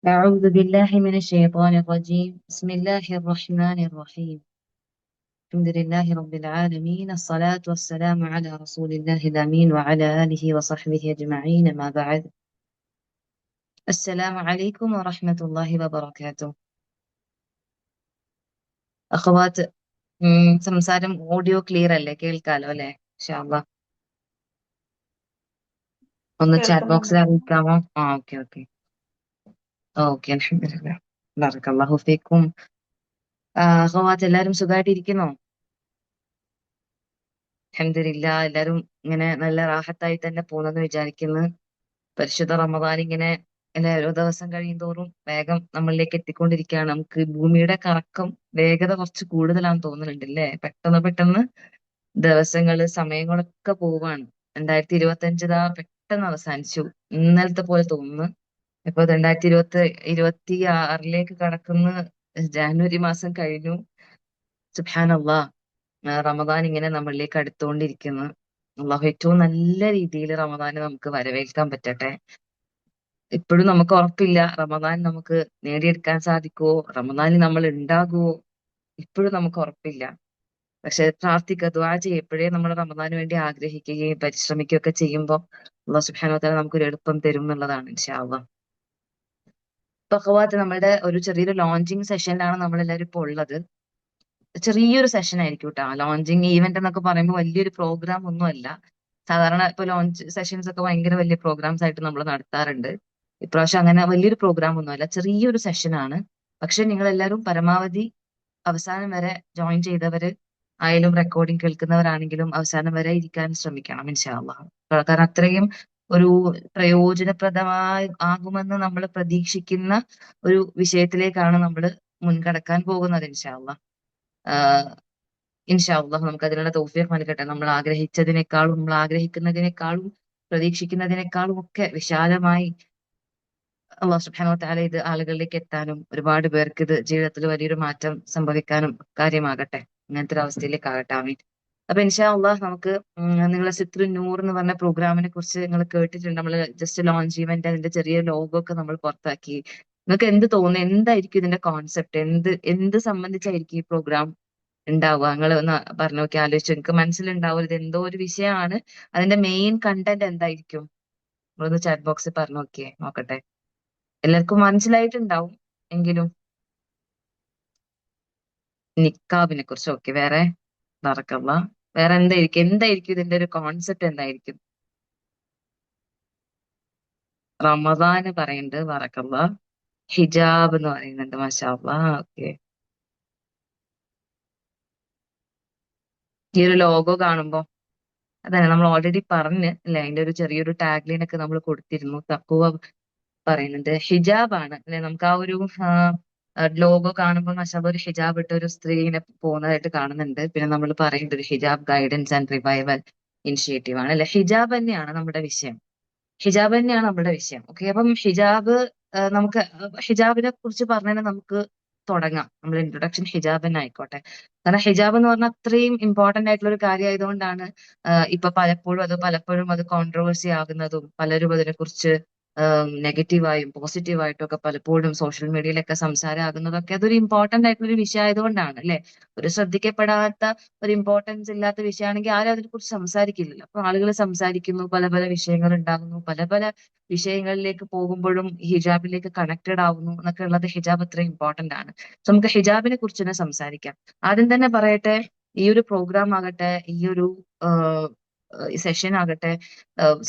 أعوذ بالله من الشيطان الرجيم بسم الله الرحمن الرحيم الحمد لله رب العالمين الصلاة والسلام على رسول الله الأمين وعلى آله وصحبه أجمعين ما بعد السلام عليكم ورحمة الله وبركاته أخوات സംസാരം audio clear അല്ലേ കേൾക്കാലോ അല്ലേ ഇൻഷാ അല്ലാഹ് ഒന്ന് ചാറ്റ് കേൾക്കുന്നുണ്ട്. ബോക്സിൽ അറിയിക്കാമോ ഓക്കെ ഓക്കെ ഓക്കെ അൽഹംദുലില്ലാഹ് ബറകല്ലാഹു ഫീക്കും അഖവാത്ത് എല്ലാവരും സുഖമായിട്ടിരിക്കുന്നോ അൽഹംദുലില്ലാ എല്ലാവരും ഇങ്ങനെ നല്ല റാഹത്തായി തന്നെ പോകുന്നെന്ന് വിചാരിക്കുന്നു പരിശുദ്ധ റമദാൻ ഇങ്ങനെ അല്ലെ ഓരോ ദിവസം കഴിയും തോറും വേഗം നമ്മളിലേക്ക് എത്തിക്കൊണ്ടിരിക്കുകയാണ് നമുക്ക് ഈ ഭൂമിയുടെ കറക്കം വേഗത കുറച്ച് കൂടുതലാണെന്ന് തോന്നുന്നുണ്ട് അല്ലേ പെട്ടെന്ന് പെട്ടെന്ന് ദിവസങ്ങള് സമയങ്ങളൊക്കെ പോവാണ് 2025 പെട്ടെന്ന് അവസാനിച്ചു ഇന്നലത്തെ പോലെ തോന്നുന്നു ഇപ്പൊ 2026 കടക്കുന്ന ജാനുവരി മാസം കഴിഞ്ഞു സുബ്ഹാനല്ലാഹ് റമദാൻ ഇങ്ങനെ നമ്മളിലേക്ക് അടുത്തുകൊണ്ടിരിക്കുന്നു അള്ളാഹു ഏറ്റവും നല്ല രീതിയിൽ റമദാനെ നമുക്ക് വരവേൽക്കാൻ പറ്റട്ടെ ഇപ്പോഴും നമുക്ക് ഉറപ്പില്ല റമദാൻ നമുക്ക് നേടിയെടുക്കാൻ സാധിക്കുമോ റമദാനിൽ നമ്മൾ ഉണ്ടാകുമോ ഇപ്പോഴും നമുക്ക് ഉറപ്പില്ല പക്ഷെ പ്രാർത്ഥിക്കുക ദുആ ചെയ്യുക എപ്പോഴേ നമ്മൾ റമദാന് വേണ്ടി ആഗ്രഹിക്കുകയും പരിശ്രമിക്കുകയും ഒക്കെ ചെയ്യുമ്പോൾ അള്ളാഹു സുബ്ഹാനഹു വ തആല നമുക്കൊരു എളുപ്പം തരും എന്നുള്ളതാണ് ഇൻഷാ അള്ളാഹ് ഇപ്പൊ അഖവാത്ത് നമ്മുടെ ഒരു ചെറിയൊരു ലോഞ്ചിങ് സെഷനിലാണ് നമ്മൾ എല്ലാവരും ഇപ്പോൾ ഉള്ളത് ചെറിയൊരു സെഷൻ ആയിരിക്കും കേട്ടോ ലോഞ്ചിങ് ഈവന്റ് എന്നൊക്കെ പറയുമ്പോൾ വലിയൊരു പ്രോഗ്രാം ഒന്നും അല്ല സാധാരണ ഇപ്പൊ ലോഞ്ച് സെഷൻസ് ഒക്കെ ഭയങ്കര വലിയ പ്രോഗ്രാംസ് ആയിട്ട് നമ്മൾ നടത്താറുണ്ട് ഇപ്രാവശ്യം അങ്ങനെ വലിയൊരു പ്രോഗ്രാം ഒന്നുമല്ല ചെറിയൊരു സെഷനാണ് പക്ഷെ നിങ്ങൾ എല്ലാവരും പരമാവധി അവസാനം വരെ ജോയിൻ ചെയ്തവര് ആയാലും റെക്കോർഡിംഗ് കേൾക്കുന്നവരാണെങ്കിലും അവസാനം വരെ ഇരിക്കാൻ ശ്രമിക്കണം ഇൻഷാ അള്ളാഹ് കാരണം അത്രയും ഒരു പ്രയോജനപ്രദമായി ആകുമെന്ന് നമ്മൾ പ്രതീക്ഷിക്കുന്ന ഒരു വിഷയത്തിലേക്കാണ് നമ്മൾ മുൻകടക്കാൻ പോകുന്നത് ഇൻഷാ അള്ളാഹ് ഇൻഷാ അള്ളാഹ് നമുക്ക് അതിനുള്ള തൗഫീഖ് നൽകട്ടെ നമ്മൾ ആഗ്രഹിച്ചതിനേക്കാളും നമ്മൾ ആഗ്രഹിക്കുന്നതിനേക്കാളും പ്രതീക്ഷിക്കുന്നതിനേക്കാളും ഒക്കെ വിശാലമായി അള്ളാഹു സുബ്ഹാനഹു വ തആല ഇത് ആളുകളിലേക്ക് എത്താനും ഒരുപാട് പേർക്ക് ഇത് ജീവിതത്തിൽ വലിയൊരു മാറ്റം സംഭവിക്കാനും കാര്യമാകട്ടെ അങ്ങനത്തെ ഒരു അവസ്ഥയിലേക്ക് ആകട്ടെ ആമീൻ അപ്പൊ ഇൻഷാ അള്ളാഹ് നമുക്ക് നിങ്ങളെ സിത്രു നൂർ എന്ന് പറഞ്ഞ പ്രോഗ്രാമിനെ കുറിച്ച് നിങ്ങൾ കേട്ടിട്ടുണ്ട് നമ്മൾ ജസ്റ്റ് ലോഞ്ച് ഇവന്റ് അതിന്റെ ചെറിയ ലോഗോ ഒക്കെ നമ്മൾ പുറത്താക്കി നിങ്ങൾക്ക് എന്ത് തോന്നുന്നു എന്തായിരിക്കും ഇതിന്റെ കോൺസെപ്റ്റ് എന്ത് സംബന്ധിച്ചായിരിക്കും ഈ പ്രോഗ്രാം ഉണ്ടാവുക നിങ്ങൾ ഒന്ന് പറഞ്ഞു നോക്കി ആലോചിച്ചു നിങ്ങൾക്ക് മനസ്സിലുണ്ടാവും ഇത് എന്തോ ഒരു വിഷയമാണ് അതിന്റെ മെയിൻ കണ്ടന്റ് എന്തായിരിക്കും നിങ്ങളൊന്ന് ചാറ്റ് ബോക്സിൽ പറഞ്ഞു നോക്കിയേ നോക്കട്ടെ എല്ലാവർക്കും മനസ്സിലായിട്ടുണ്ടാവും എങ്കിലും നിക്കാബിനെ കുറിച്ച് ഓക്കെ വേറെ നടക്കല്ല വേറെ എന്തായിരിക്കും ഇതിന്റെ ഒരു കോൺസെപ്റ്റ് എന്തായിരിക്കും റമദാന് പറയുന്നുണ്ട് വറക്കല്ല ഹിജാബ് എന്ന് പറയുന്നുണ്ട് മാഷാ അല്ലാഹ് ഓക്കെ ഈ ഒരു ലോഗോ കാണുമ്പോ അതാണ് നമ്മൾ ഓൾറെഡി പറഞ്ഞ് അല്ലെ അതിന്റെ ഒരു ചെറിയൊരു ടാഗ് ലൈൻ ഒക്കെ നമ്മൾ കൊടുത്തിരുന്നു തക്കുവ പറയുന്നുണ്ട് ഹിജാബ് ആണ് അല്ലെ നമുക്ക് ആ ഒരു ലോഗോ കാണുമ്പോൾ മാഷാഅല്ലാഹ് ഒരു ഹിജാബ് ഇട്ട ഒരു സ്ത്രീനെ പോകുന്നതായിട്ട് കാണുന്നുണ്ട് പിന്നെ നമ്മൾ പറയുന്നുണ്ട് ഒരു ഹിജാബ് ഗൈഡൻസ് ആൻഡ് റിവൈവൽ ഇനിഷ്യേറ്റീവ് ആണ് അല്ലെ ഹിജാബ് തന്നെയാണ് നമ്മുടെ വിഷയം ഹിജാബ് തന്നെയാണ് നമ്മുടെ വിഷയം ഓക്കെ അപ്പം ഹിജാബ് നമുക്ക് ഹിജാബിനെ കുറിച്ച് പറഞ്ഞാൽ നമുക്ക് തുടങ്ങാം നമ്മൾ ഇൻട്രൊഡക്ഷൻ ഹിജാബ് തന്നെ ആയിക്കോട്ടെ കാരണം ഹിജാബ് എന്ന് പറഞ്ഞാൽ അത്രയും ഇമ്പോർട്ടന്റ് ആയിട്ടുള്ള ഒരു കാര്യമായതുകൊണ്ടാണ് ഇപ്പൊ പലപ്പോഴും അത് കോൺട്രവേഴ്സി ആകുന്നതും പലരും അതിനെക്കുറിച്ച് നെഗറ്റീവായും പോസിറ്റീവായിട്ടും ഒക്കെ പലപ്പോഴും സോഷ്യൽ മീഡിയയിലൊക്കെ സംസാരമാകുന്നതൊക്കെ അതൊരു ഇമ്പോർട്ടന്റ് ആയിട്ടുള്ള ഒരു വിഷയം ആയതുകൊണ്ടാണ് അല്ലെ ഒരു ശ്രദ്ധിക്കപ്പെടാത്ത ഒരു ഇമ്പോർട്ടൻസ് ഇല്ലാത്ത വിഷയമാണെങ്കിൽ ആരും അതിനെക്കുറിച്ച് സംസാരിക്കില്ലല്ലോ അപ്പൊ ആളുകൾ സംസാരിക്കുന്നു പല പല വിഷയങ്ങൾ ഉണ്ടാകുന്നു പല പല വിഷയങ്ങളിലേക്ക് പോകുമ്പോഴും ഹിജാബിലേക്ക് കണക്റ്റഡ് ആവുന്നു എന്നൊക്കെ ഉള്ളത് ഹിജാബ് അത്ര ഇമ്പോർട്ടന്റ് ആണ് സോ നമുക്ക് ഹിജാബിനെ കുറിച്ച് തന്നെ സംസാരിക്കാം ആദ്യം തന്നെ പറയട്ടെ ഈ ഒരു പ്രോഗ്രാം ആകട്ടെ ഈ ഒരു സെഷൻ ആകട്ടെ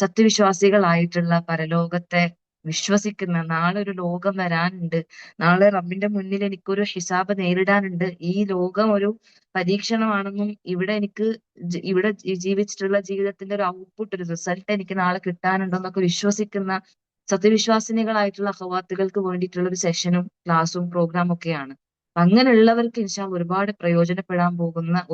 സത്യവിശ്വാസികളായിട്ടുള്ള പരലോകത്തെ വിശ്വസിക്കുന്ന നാളെ ഒരു ലോകം വരാനുണ്ട് നാളെ റബ്ബിന്റെ മുന്നിൽ എനിക്കൊരു ഹിസാബ് നേരിടാനുണ്ട് ഈ ലോകം ഒരു പരീക്ഷണമാണെന്നും ഇവിടെ എനിക്ക് ഇവിടെ ജീവിച്ചിട്ടുള്ള ജീവിതത്തിന്റെ ഒരു ഔട്ട്പുട്ട് ഒരു റിസൾട്ട് എനിക്ക് നാളെ കിട്ടാനുണ്ടെന്നൊക്കെ വിശ്വസിക്കുന്ന സത്യവിശ്വാസിനികളായിട്ടുള്ള അഖവാത്തുകൾക്ക് വേണ്ടിയിട്ടുള്ള ഒരു സെഷനും ക്ലാസ്സും പ്രോഗ്രാം ഒക്കെയാണ് അപ്പൊ അങ്ങനെയുള്ളവർക്ക് ഒരുപാട് പ്രയോജനപ്പെടാൻ പോകുന്ന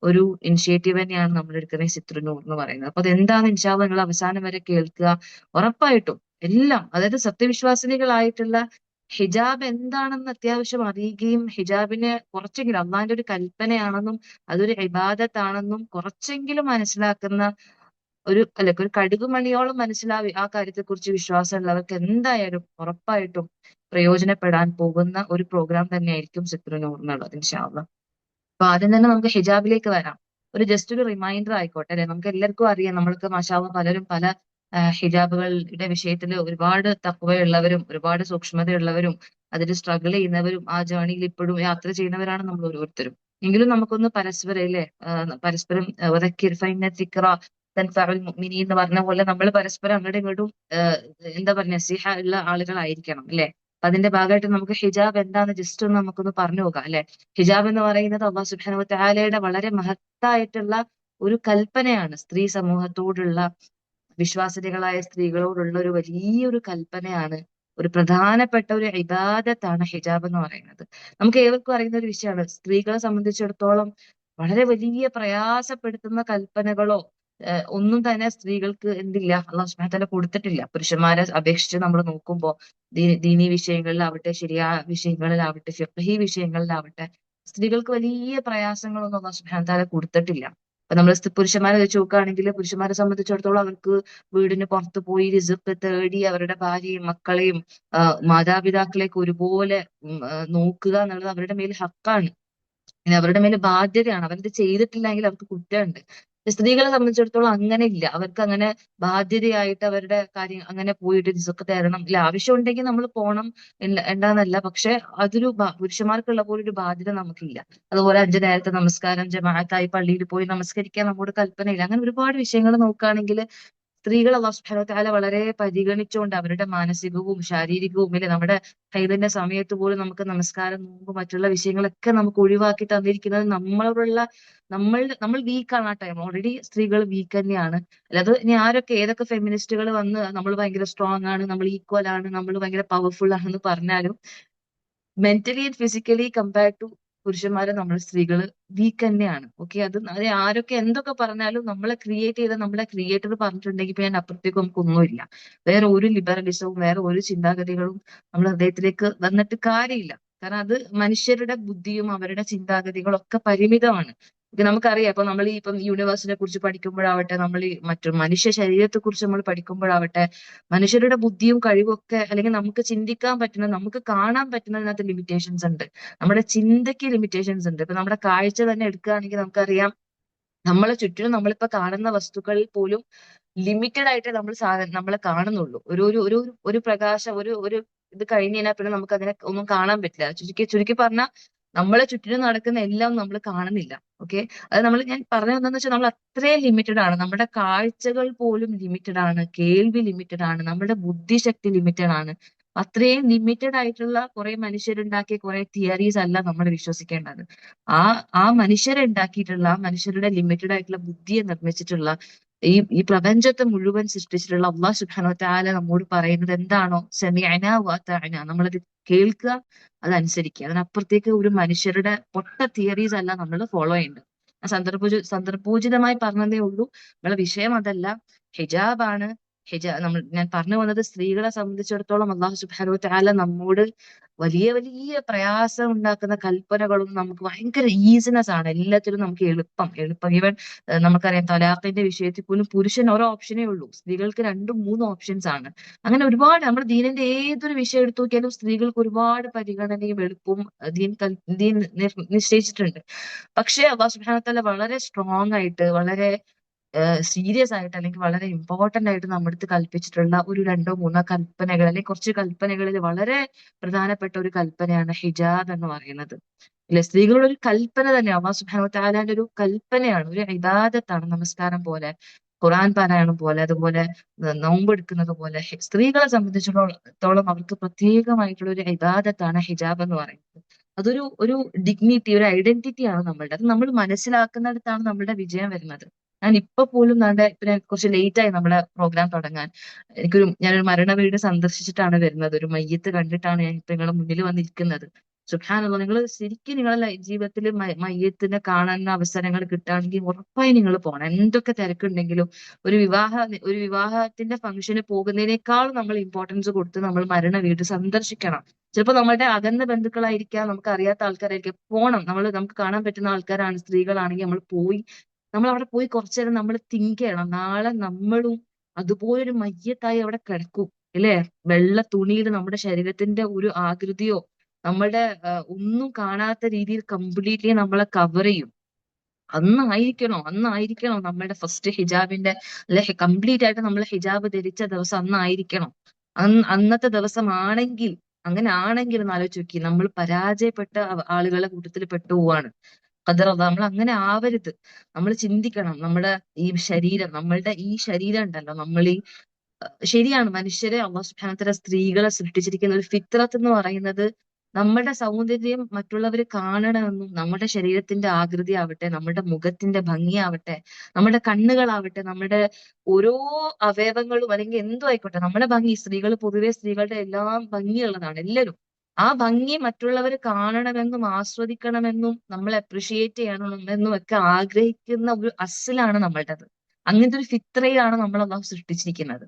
ഒരു ഇനിഷ്യേറ്റീവ് തന്നെയാണ് നമ്മൾ എടുക്കുന്ന ഈ സിത്രുനൂർ എന്ന് പറയുന്നത് അപ്പൊ അതെന്താണ് ഇൻഷാല്ലാ നിങ്ങൾ അവസാനം വരെ കേൾക്കുക ഉറപ്പായിട്ടും എല്ലാം അതായത് സത്യവിശ്വാസിനികളായിട്ടുള്ള ഹിജാബ് എന്താണെന്ന് അത്യാവശ്യം അറിയുകയും ഹിജാബിനെ കുറച്ചെങ്കിലും അള്ളാഹിന്റെ ഒരു കൽപ്പനയാണെന്നും അതൊരു ഇബാദത്താണെന്നും കുറച്ചെങ്കിലും മനസ്സിലാക്കുന്ന ഒരു കടുകുമണിയോളം മനസ്സിലാവി ആ കാര്യത്തെക്കുറിച്ച് വിശ്വാസമുള്ളവർക്ക് എന്തായാലും ഉറപ്പായിട്ടും പ്രയോജനപ്പെടാൻ പോകുന്ന ഒരു പ്രോഗ്രാം തന്നെയായിരിക്കും സിത്രു നൂർ എന്നുള്ളത് ഇൻഷാ അള്ളാ. അപ്പൊ ആദ്യം തന്നെ നമുക്ക് ഹിജാബിലേക്ക് വരാം. ജസ്റ്റ് ഒരു റിമൈൻഡർ ആയിക്കോട്ടെ അല്ലെ. നമുക്ക് എല്ലാവർക്കും അറിയാം, നമ്മൾക്ക് മാഷാ അള്ളാ പലരും പല ഹിജാബുകളുടെ വിഷയത്തിൽ ഒരുപാട് തഖ്വയുള്ളവരും ഒരുപാട് സൂക്ഷ്മതയുള്ളവരും അതിൽ സ്ട്രഗിൾ ചെയ്യുന്നവരും ആ ജേണിയിൽ ഇപ്പോഴും യാത്ര ചെയ്യുന്നവരാണ് നമ്മൾ ഓരോരുത്തരും. എങ്കിലും നമുക്കൊന്ന് പരസ്പരം അല്ലേ, പരസ്പരം വദക്കിർ ഫഇന്ന ദിക്റ തൻഫഉൽ മുഅ്മിനീൻ എന്ന് പറഞ്ഞ പോലെ നമ്മൾ പരസ്പരം അങ്ങോട്ടും ഇങ്ങോട്ടും എന്താ പറയുക നസീഹ ഉള്ള ആളുകളായിരിക്കണം അല്ലെ. അപ്പൊ അതിന്റെ ഭാഗമായിട്ട് നമുക്ക് ഹിജാബ് എന്താന്ന് ജസ്റ്റ് ഒന്ന് നമുക്കൊന്ന് പറഞ്ഞു നോക്കാം അല്ലെ. ഹിജാബ് എന്ന് പറയുന്നത് അള്ളാഹു സുബ്ഹാനഹു വ തആലയുടെ വളരെ മഹത്തായിട്ടുള്ള ഒരു കൽപ്പനയാണ്. സ്ത്രീ സമൂഹത്തോടുള്ള, വിശ്വാസികളായ സ്ത്രീകളോടുള്ള ഒരു വലിയൊരു കൽപ്പനയാണ്. ഒരു പ്രധാനപ്പെട്ട ഒരു ഇബാദത്താണ് ഹിജാബ് എന്ന് പറയുന്നത്. നമുക്ക് ഏവർക്കും അറിയുന്ന ഒരു വിഷയമാണ്. സ്ത്രീകളെ സംബന്ധിച്ചിടത്തോളം വളരെ വലിയ പ്രയാസപ്പെടുത്തുന്ന കൽപ്പനകളോ ഒന്നും തന്നെ സ്ത്രീകൾക്ക് എന്തില്ല, അള്ളാഹു സുബ്ഹാനഹു വ തആല കൊടുത്തിട്ടില്ല. പുരുഷന്മാരെ അപേക്ഷിച്ച് നമ്മൾ നോക്കുമ്പോൾ ദീനി വിഷയങ്ങളിലാവട്ടെ, ശരിയായ വിഷയങ്ങളിലാവട്ടെ, ഫിഖ്ഹി വിഷയങ്ങളിലാവട്ടെ, സ്ത്രീകൾക്ക് വലിയ പ്രയാസങ്ങളൊന്നും അള്ളാഹു സുബ്ഹാനഹു വ തആല കൊടുത്തിട്ടില്ല. അപ്പൊ നമ്മൾ പുരുഷന്മാരെ വെച്ച് നോക്കുകയാണെങ്കിൽ പുരുഷന്മാരെ സംബന്ധിച്ചിടത്തോളം അവർക്ക് വീടിന് പുറത്ത് പോയി റിസ്ക് തേടി അവരുടെ ഭാര്യയും മക്കളെയും മാതാപിതാക്കളെയൊക്കെ ഒരുപോലെ നോക്കുക എന്നുള്ളത് അവരുടെ മേൽ ഹക്കാണ്. പിന്നെ അവരുടെ മേലെ ബാധ്യതയാണ്. അവരത് ചെയ്തിട്ടില്ലെങ്കിൽ അവർക്ക് കുറ്റമുണ്ട്. സ്ത്രീകളെ സംബന്ധിച്ചിടത്തോളം അങ്ങനെ ഇല്ല. അവർക്ക് അങ്ങനെ ബാധ്യതയായിട്ട് അവരുടെ കാര്യം അങ്ങനെ പോയിട്ട് റിസ്ക് തരണം ഇല്ല. ആവശ്യം ഉണ്ടെങ്കിൽ നമ്മൾ പോണം ഉണ്ടാന്നല്ല. പക്ഷെ അതൊരു പുരുഷന്മാർക്കുള്ള പോലെ ഒരു ബാധ്യത നമുക്കില്ല. അതുപോലെ 5 നേരത്തെ നമസ്കാരം ജമാഅത്തായി പള്ളിയിൽ പോയി നമസ്കരിക്കാൻ നമ്മോട് കൽപ്പനയില്ല. അങ്ങനെ ഒരുപാട് വിഷയങ്ങൾ നോക്കുകയാണെങ്കിൽ സ്ത്രീകൾ അല്ലാഹു സുബ്ഹാനഹു വ തആല വളരെ പരിഗണിച്ചുകൊണ്ട് അവരുടെ മാനസികവും ശാരീരികവും അല്ലെ, നമ്മുടെ ഹൈദിന്റെ സമയത്ത് പോലും നമുക്ക് നമസ്കാരം, നോമ്പ്, മറ്റുള്ള വിഷയങ്ങളൊക്കെ നമുക്ക് ഒഴിവാക്കി തന്നിരിക്കുന്നത് നമ്മളോടുള്ള നമ്മൾ വീക്കാണ് ആ ടൈം. ഓൾറെഡി സ്ത്രീകൾ വീക്ക് തന്നെയാണ്. അല്ലാതെ ഇനി ആരൊക്കെ ഏതൊക്കെ ഫെമിനിസ്റ്റുകൾ വന്ന് നമ്മൾ ഭയങ്കര സ്ട്രോങ് ആണ്, നമ്മൾ ഈക്വൽ ആണ്, നമ്മൾ ഭയങ്കര പവർഫുൾ ആണെന്ന് പറഞ്ഞാലും mentally and physically compared to പുരുഷന്മാരെ നമ്മൾ സ്ത്രീകൾ വീക്ക് തന്നെയാണ്. ഓക്കെ, അത് ആരൊക്കെ എന്തൊക്കെ പറഞ്ഞാലും നമ്മളെ ക്രിയേറ്റ് ചെയ്ത നമ്മളെ ക്രിയേറ്റർ പറഞ്ഞിട്ടുണ്ടെങ്കിൽ പിന്നെ അതിന്റെ അപ്പുറത്തേക്ക് നമുക്കൊന്നുമില്ല. വേറെ ഒരു ലിബറലിസവും വേറെ ഒരു ചിന്താഗതികളും നമ്മുടെ ഹൃദയത്തിലേക്ക് വന്നിട്ട് കാര്യമില്ല. കാരണം അത് മനുഷ്യരുടെ ബുദ്ധിയും അവരുടെ ചിന്താഗതികളും ഒക്കെ പരിമിതമാണ്. ഇത് നമുക്കറിയാം. ഇപ്പൊ നമ്മൾ ഇപ്പം യൂണിവേഴ്സിനെ കുറിച്ച് പഠിക്കുമ്പോഴാവട്ടെ, നമ്മൾ ഈ മറ്റു മനുഷ്യ ശരീരത്തെ കുറിച്ച് നമ്മൾ പഠിക്കുമ്പോഴാവട്ടെ, മനുഷ്യരുടെ ബുദ്ധിയും കഴിവും ഒക്കെ, അല്ലെങ്കിൽ നമുക്ക് ചിന്തിക്കാൻ പറ്റുന്ന, നമുക്ക് കാണാൻ പറ്റുന്നതിനകത്ത് ലിമിറ്റേഷൻസ് ഉണ്ട്. നമ്മുടെ ചിന്തയ്ക്ക് ലിമിറ്റേഷൻസ് ഉണ്ട്. ഇപ്പൊ നമ്മുടെ കാഴ്ച തന്നെ എടുക്കുകയാണെങ്കിൽ നമുക്കറിയാം, നമ്മളെ ചുറ്റിനും നമ്മളിപ്പോ കാണുന്ന വസ്തുക്കളിൽ പോലും ലിമിറ്റഡ് ആയിട്ട് നമ്മളെ കാണുന്നുള്ളൂ. ഒരു ഒരു ഒരു ഒരു പ്രകാശം, ഒരു ഒരു ഇത് കഴിഞ്ഞ് കഴിഞ്ഞാൽ പിന്നെ നമുക്ക് അതിനെ ഒന്നും കാണാൻ പറ്റില്ല. ചുരുക്കി ചുരുക്കി പറഞ്ഞാൽ നമ്മളെ ചുറ്റിനും നടക്കുന്ന എല്ലാം നമ്മൾ കാണുന്നില്ല. ഓക്കെ, അത് ഞാൻ പറഞ്ഞത് എന്താണെന്ന് വെച്ചാൽ നമ്മൾ അത്രയും ലിമിറ്റഡ് ആണ്. നമ്മുടെ കാഴ്ചകൾ പോലും ലിമിറ്റഡ് ആണ്, കേൾവി ലിമിറ്റഡ് ആണ്, നമ്മുടെ ബുദ്ധിശക്തി ലിമിറ്റഡ് ആണ്. അത്രയും ലിമിറ്റഡ് ആയിട്ടുള്ള കുറെ മനുഷ്യരുണ്ടാക്കിയ കുറെ തിയറീസ് അല്ല നമ്മൾ വിശ്വസിക്കേണ്ടത്. ആ ആ മനുഷ്യരുണ്ടാക്കിയിട്ടുള്ള, ആ മനുഷ്യരുടെ ലിമിറ്റഡ് ആയിട്ടുള്ള ബുദ്ധിയെ നിർമ്മിച്ചിട്ടുള്ള, ഈ പ്രപഞ്ചത്തെ മുഴുവൻ സൃഷ്ടിച്ചിട്ടുള്ള അള്ളാഹു സുബ്ഹാനഹു വ തആല നമ്മോട് പറയുന്നത് എന്താണോ സമിഅന വ അതഅന, നമ്മളത് കേൾക്കുക, അതനുസരിക്കുക. അതിനപ്പുറത്തേക്ക് ഒരു മനുഷ്യരുടെ പൊട്ട തിയറീസ് അല്ല നമ്മൾ ഫോളോ ചെയ്യേണ്ടത്. ഞാൻ സന്ദർഭോചിതമായി പറഞ്ഞതേ ഉള്ളൂ. നമ്മളെ വിഷയം അതല്ല, ഹിജാബാണ്. ഞാൻ പറഞ്ഞു വന്നത് സ്ത്രീകളെ സംബന്ധിച്ചിടത്തോളം അള്ളാഹു സുബ്ഹാനഹു വ തആല നമ്മോട് വലിയ വലിയ പ്രയാസം ഉണ്ടാക്കുന്ന കൽപ്പനകളും നമുക്ക് ഭയങ്കര ഈസിനെസ് ആണ്. എല്ലാത്തിലും നമുക്ക് എളുപ്പം എളുപ്പം. ഈവൻ നമുക്കറിയാം തലാഖിന്റെ വിഷയത്തിൽ പോലും പുരുഷൻ ഓരോ ഓപ്ഷനേ ഉള്ളൂ, സ്ത്രീകൾക്ക് 2-3 ഓപ്ഷൻസ് ആണ്. അങ്ങനെ ഒരുപാട് നമ്മുടെ ദീനിന്റെ ഏതൊരു വിഷയം എടുത്തു നോക്കിയാലും സ്ത്രീകൾക്ക് ഒരുപാട് പരിഗണനയും എളുപ്പവും ദീൻ നിശ്ചയിച്ചിട്ടുണ്ട്. പക്ഷേ അള്ളാഹു സുബ്ഹാനഹു വ തആല വളരെ സ്ട്രോങ് ആയിട്ട്, വളരെ സീരിയസ് ആയിട്ട്, അല്ലെങ്കിൽ വളരെ ഇമ്പോർട്ടന്റ് ആയിട്ട് നമ്മുടെ അടുത്ത് കൽപ്പിച്ചിട്ടുള്ള ഒരു 2-3 കൽപ്പനകൾ, അല്ലെങ്കിൽ കുറച്ച് കൽപ്പനകളിൽ വളരെ പ്രധാനപ്പെട്ട ഒരു കൽപ്പനയാണ് ഹിജാബ് എന്ന് പറയുന്നത്. ഇല്ലേ, സ്ത്രീകളുടെ ഒരു കൽപ്പന തന്നെ അല്ലാഹു സുബ്ഹാനഹു വ തആലയുടെ ഒരു കൽപ്പനയാണ്, ഒരു ഇബാദത്താണ്. നമസ്കാരം പോലെ, ഖുർആൻ പാരായണം പോലെ, അതുപോലെ നോമ്പെടുക്കുന്നത് പോലെ, സ്ത്രീകളെ സംബന്ധിച്ചിടത്തോളം അവർക്ക് പ്രത്യേകമായിട്ടുള്ള ഒരു ഇബാദത്താണ് ഹിജാബ് എന്ന് പറയുന്നത്. അതൊരു ഒരു ഡിഗ്നിറ്റി, ഒരു ഐഡന്റിറ്റിയാണ് നമ്മളുടെ. അത് നമ്മൾ മനസ്സിലാക്കുന്നിടത്താണ് നമ്മളുടെ വിജയം വരുന്നത്. ഞാൻ ഇപ്പൊ പോലും പിന്നെ കുറച്ച് ലേറ്റ് ആയി നമ്മുടെ പ്രോഗ്രാം തുടങ്ങാൻ. ഞാനൊരു മരണ വീട് സന്ദർശിച്ചിട്ടാണ് വരുന്നത്. ഒരു മയ്യത്ത് കണ്ടിട്ടാണ് ഞാൻ ഇപ്പൊ നിങ്ങളുടെ മുന്നിൽ വന്നിരിക്കുന്നത്. സുബ്ഹാനല്ലാഹ്, നിങ്ങൾ ശരിക്കും നിങ്ങളെ ജീവിതത്തിൽ മയ്യത്തിനെ കാണാനുള്ള അവസരങ്ങൾ കിട്ടുകയാണെങ്കിൽ ഉറപ്പായി നിങ്ങൾ പോകണം. എന്തൊക്കെ തിരക്കുണ്ടെങ്കിലും ഒരു വിവാഹത്തിന്റെ ഫംഗ്ഷന് പോകുന്നതിനേക്കാൾ നമ്മൾ ഇമ്പോർട്ടൻസ് കൊടുത്ത് നമ്മൾ മരണ വീട് സന്ദർശിക്കണം. ചിലപ്പോൾ നമ്മുടെ അകന്ന ബന്ധുക്കളായിരിക്കാം, നമുക്ക് അറിയാത്ത ആൾക്കാരായിരിക്കാം. പോണം, നമുക്ക് കാണാൻ പറ്റുന്ന ആൾക്കാരാണ്, സ്ത്രീകളാണെങ്കിൽ നമ്മൾ പോയി നമ്മൾ അവിടെ പോയി കുറച്ചു നേരം നമ്മൾ തിങ്ക് ചെയ്യണം, നാളെ നമ്മളും അതുപോലൊരു മയ്യത്തായി അവിടെ കിടക്കും അല്ലേ? വെള്ള തുണിയിൽ നമ്മുടെ ശരീരത്തിന്റെ ഒരു ആകൃതിയോ നമ്മുടെ ഒന്നും കാണാത്ത രീതിയിൽ കംപ്ലീറ്റ്ലി നമ്മളെ കവർ ചെയ്യും. അന്നായിരിക്കണോ നമ്മുടെ ഫസ്റ്റ് ഹിജാബിന്റെ, അല്ലെ കംപ്ലീറ്റ് ആയിട്ട് നമ്മൾ ഹിജാബ് ധരിച്ച ദിവസം അന്നായിരിക്കണം. അന്നത്തെ ദിവസമാണെങ്കിൽ, അങ്ങനെ ആണെങ്കിൽ ഒന്ന് ആലോചിച്ച് നോക്കി, നമ്മൾ പരാജയപ്പെട്ട ആളുകളുടെ കൂട്ടത്തിൽ പെട്ടുപോവാണ്. ഖദറല്ലാഹ്, നമ്മൾ അങ്ങനെ ആവരുത്. നമ്മൾ ചിന്തിക്കണം, നമ്മുടെ നമ്മളുടെ ഈ ശരീരം ഉണ്ടല്ലോ, നമ്മൾ ഈ ശരിയാണ്, മനുഷ്യരെ അള്ളാഹു സുബ്ഹാനഹു വ തആല സ്ത്രീകളെ സൃഷ്ടിച്ചിരിക്കുന്ന ഒരു ഫിത്രത്ത് എന്ന് പറയുന്നത് നമ്മുടെ സൗന്ദര്യം മറ്റുള്ളവർ കാണണമെന്നും, നമ്മുടെ ശരീരത്തിന്റെ ആകൃതി ആവട്ടെ, നമ്മുടെ മുഖത്തിന്റെ ഭംഗിയാവട്ടെ, നമ്മുടെ കണ്ണുകളാവട്ടെ, നമ്മുടെ ഓരോ അവയവങ്ങളും അല്ലെങ്കിൽ എന്തോ ആയിക്കോട്ടെ, നമ്മുടെ ഭംഗി, സ്ത്രീകൾ പൊതുവെ സ്ത്രീകളുടെ എല്ലാം ഭംഗിയുള്ളതാണ് എല്ലാവരും. ആ ഭംഗി മറ്റുള്ളവർ കാണണമെന്നും ആസ്വദിക്കണമെന്നും നമ്മൾ അപ്രിഷിയേറ്റ് ചെയ്യണമെന്നും ഒക്കെ ആഗ്രഹിക്കുന്ന ഒരു അസ്ലാണ് നമ്മളുടേത്. അങ്ങനത്തെ ഒരു ഫിത്രയിലാണ് നമ്മൾ അള്ളാഹു സൃഷ്ടിച്ചിരിക്കുന്നത്.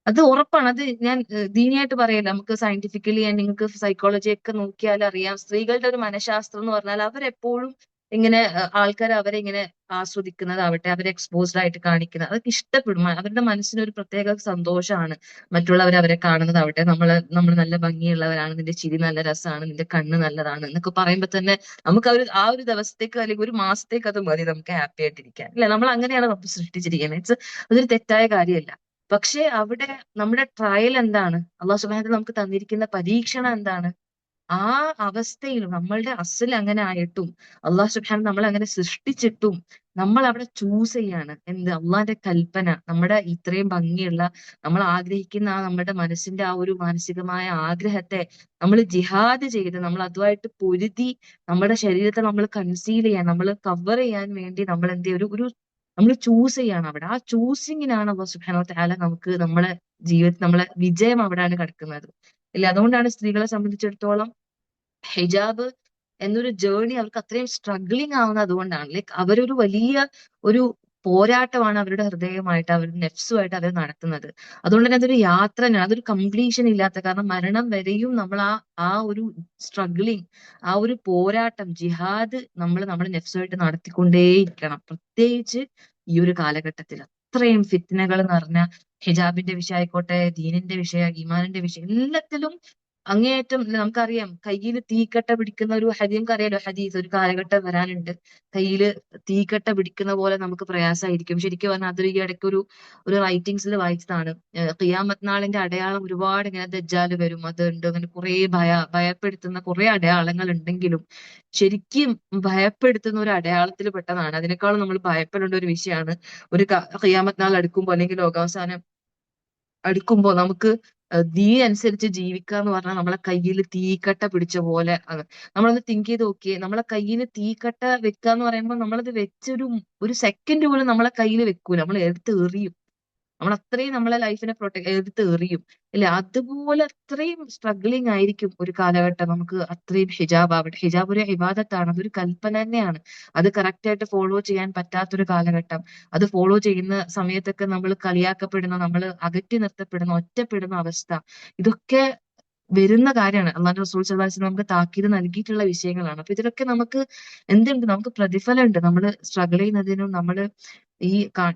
അത് ഉറപ്പാണ്. അത് ഞാൻ ദീനിയായിട്ട് പറയല്ല, നമുക്ക് സയന്റിഫിക്കലി നിങ്ങൾക്ക് സൈക്കോളജി ഒക്കെ നോക്കിയാൽ അറിയാം. സ്ത്രീകളുടെ ഒരു മനഃശാസ്ത്രം എന്ന് പറഞ്ഞാൽ അവരെപ്പോഴും ഇങ്ങനെ ആൾക്കാർ അവരെ ഇങ്ങനെ ആസ്വദിക്കുന്നതാവട്ടെ, അവരെ എക്സ്പോസ്ഡ് ആയിട്ട് കാണിക്കുന്നത്, അതൊക്കെ ഇഷ്ടപ്പെടും. അവരുടെ മനസ്സിന് ഒരു പ്രത്യേക സന്തോഷമാണ് മറ്റുള്ളവർ അവരെ കാണുന്നതാവട്ടെ. നമ്മൾ നല്ല ഭംഗിയുള്ളവരാണ്, നിന്റെ ചിരി നല്ല രസമാണ്, നിന്റെ കണ്ണ് നല്ലതാണ് എന്നൊക്കെ പറയുമ്പോൾ തന്നെ നമുക്ക് ആ ഒരു ദിവസത്തേക്ക് അല്ലെങ്കിൽ ഒരു മാസത്തേക്ക് അത് മതി നമുക്ക് ഹാപ്പി ആയിട്ടിരിക്കാൻ. അല്ലെ? നമ്മൾ അങ്ങനെയാണ് നമുക്ക് സൃഷ്ടിച്ചിരിക്കുന്നത്. അതൊരു തെറ്റായ കാര്യമല്ല. പക്ഷെ അവിടെ നമ്മുടെ ട്രയൽ എന്താണ്? അള്ളാഹു സുബ്ഹാനഹു വ തആല നമുക്ക് തന്നിരിക്കുന്ന പരീക്ഷണം എന്താണ്? ആ അവസ്ഥയിലും നമ്മളുടെ അസ്ൽ അങ്ങനെ ആയിട്ടും അള്ളാഹു സുബ്ഹാനഹു നമ്മളെ അങ്ങനെ സൃഷ്ടിച്ചിട്ടും നമ്മൾ അവിടെ ചൂസ് ചെയ്യാണ് എന്ത്? അള്ളാന്റെ കൽപ്പന, നമ്മുടെ ഇത്രയും ഭംഗിയുള്ള, നമ്മൾ ആഗ്രഹിക്കുന്ന ആ നമ്മുടെ മനസ്സിന്റെ ആ ഒരു മാനസികമായ ആഗ്രഹത്തെ നമ്മൾ ജിഹാദ് ചെയ്ത്, നമ്മൾ അതുമായിട്ട് പൊരുതി, നമ്മുടെ ശരീരത്തെ നമ്മൾ കൺസീൽ ചെയ്യാൻ, നമ്മൾ കവർ ചെയ്യാൻ വേണ്ടി നമ്മൾ എന്ത് ചെയ്യും? നമ്മൾ ചൂസ് ചെയ്യാണ് അവിടെ. ആ ചൂസിങ്ങിനാണ് അള്ളാഹു സുബ്ഹാനഹു വ തആല നമുക്ക് നമ്മളെ ജീവിതത്തിൽ നമ്മളെ വിജയം അവിടെയാണ് കിടക്കുന്നത്. ഇല്ല, അതുകൊണ്ടാണ് സ്ത്രീകളെ സംബന്ധിച്ചിടത്തോളം ഹിജാബ് എന്നൊരു ജേർണി അവർക്ക് അത്രയും സ്ട്രഗ്ലിംഗ് ആവുന്നത് അതുകൊണ്ടാണ്. ലൈക്ക് അവരൊരു വലിയ ഒരു പോരാട്ടമാണ് അവരുടെ ഹൃദയമായിട്ട്, അവരുടെ നെഫ്സുമായിട്ട് അവർ നടത്തുന്നത്. അതുകൊണ്ട് തന്നെ അതൊരു യാത്ര തന്നെയാണ്, അതൊരു കംപ്ലീഷൻ ഇല്ലാത്ത, കാരണം മരണം വരെയും നമ്മൾ ആ ഒരു സ്ട്രഗ്ലിംഗ്, ആ ഒരു പോരാട്ടം, ജിഹാദ് നമ്മൾ നമ്മുടെ നെഫ്സുമായിട്ട് നടത്തിക്കൊണ്ടേയിരിക്കണം. പ്രത്യേകിച്ച് ഈ ഒരു കാലഘട്ടത്തിൽ അത്രയും ഫിത്നകൾ നിറഞ്ഞ ഹിജാബിന്റെ വിഷയമായിക്കോട്ടെ, ദീനിന്റെ വിഷയം, ഈമാനിന്റെ വിഷയം, എല്ലാത്തിലും അങ്ങേയറ്റം നമുക്കറിയാം. കയ്യിൽ തീക്കട്ട പിടിക്കുന്ന ഒരു നമുക്കറിയാലോ ഹദീസ്, ഒരു കാലഘട്ടം വരാനുണ്ട് കയ്യിൽ തീക്കട്ട പിടിക്കുന്ന പോലെ നമുക്ക് പ്രയാസമായിരിക്കും. ശരിക്കും പറഞ്ഞാൽ അതൊരു ഈ ഇടയ്ക്ക് ഒരു റൈറ്റിംഗ്സിൽ വായിച്ചതാണ്. ഖിയാമത്ത് നാളിന്റെ അടയാളം ഒരുപാട്, ഇങ്ങനെ ദജ്ജാല് വരും, അതുണ്ട്, അങ്ങനെ കുറെ ഭയപ്പെടുത്തുന്ന കുറെ അടയാളങ്ങൾ ഉണ്ടെങ്കിലും ശരിക്കും ഭയപ്പെടുത്തുന്ന ഒരു അടയാളത്തിൽ പെട്ടതാണ്. അതിനേക്കാളും നമ്മൾ ഭയപ്പെടേണ്ട ഒരു വിഷയമാണ് ഒരു ഖിയാമത്ത് നാൾ അടുക്കുമ്പോൾ, അല്ലെങ്കിൽ ലോകാവസാനം അടുക്കുമ്പോ നമുക്ക് ദീൻ അനുസരിച്ച് ജീവിക്കുക എന്ന് പറഞ്ഞാൽ നമ്മളെ കയ്യിൽ തീക്കട്ട പിടിച്ച പോലെ ആണ്. നമ്മളൊന്ന് തിങ്ക് ചെയ്ത് നോക്കിയേ, നമ്മളെ കയ്യിൽ തീക്കട്ട വെക്കുക എന്ന് പറയുമ്പോൾ നമ്മളത് ഒരു സെക്കൻഡ് പോലും നമ്മളെ കയ്യിൽ വെക്കൂല, നമ്മൾ എടുത്ത് എറിയും. നമ്മൾ അത്രയും നമ്മളെ ലൈഫിനെ എടുത്ത് എറിയും. ഇല്ല, അതുപോലെ അത്രയും സ്ട്രഗ്ലിംഗ് ആയിരിക്കും ഒരു കാലഘട്ടം. നമുക്ക് അത്രയും ഹിജാബ് ആവട്ടെ, ഹിജാബ് ഒരു ഇബാദത്താണ്, അതൊരു കൽപ്പന തന്നെയാണ്. അത് കറക്റ്റ് ആയിട്ട് ഫോളോ ചെയ്യാൻ പറ്റാത്തൊരു കാലഘട്ടം, അത് ഫോളോ ചെയ്യുന്ന സമയത്തൊക്കെ നമ്മൾ കളിയാക്കപ്പെടുന്ന, നമ്മൾ അകറ്റി നിർത്തപ്പെടുന്ന, ഒറ്റപ്പെടുന്ന അവസ്ഥ, ഇതൊക്കെ വരുന്ന കാര്യമാണ്. അള്ളാഹുവിന്റെ റസൂൽ സ്വല്ലല്ലാഹു അലൈഹി വസല്ലം നമുക്ക് താക്കീത് നൽകിയിട്ടുള്ള വിഷയങ്ങളാണ്. അപ്പൊ ഇതിലൊക്കെ നമുക്ക് എന്തുണ്ട്? നമുക്ക് പ്രതിഫലം ഉണ്ട്. നമ്മൾ സ്ട്രഗിൾ ചെയ്യുന്നതിനും നമ്മൾ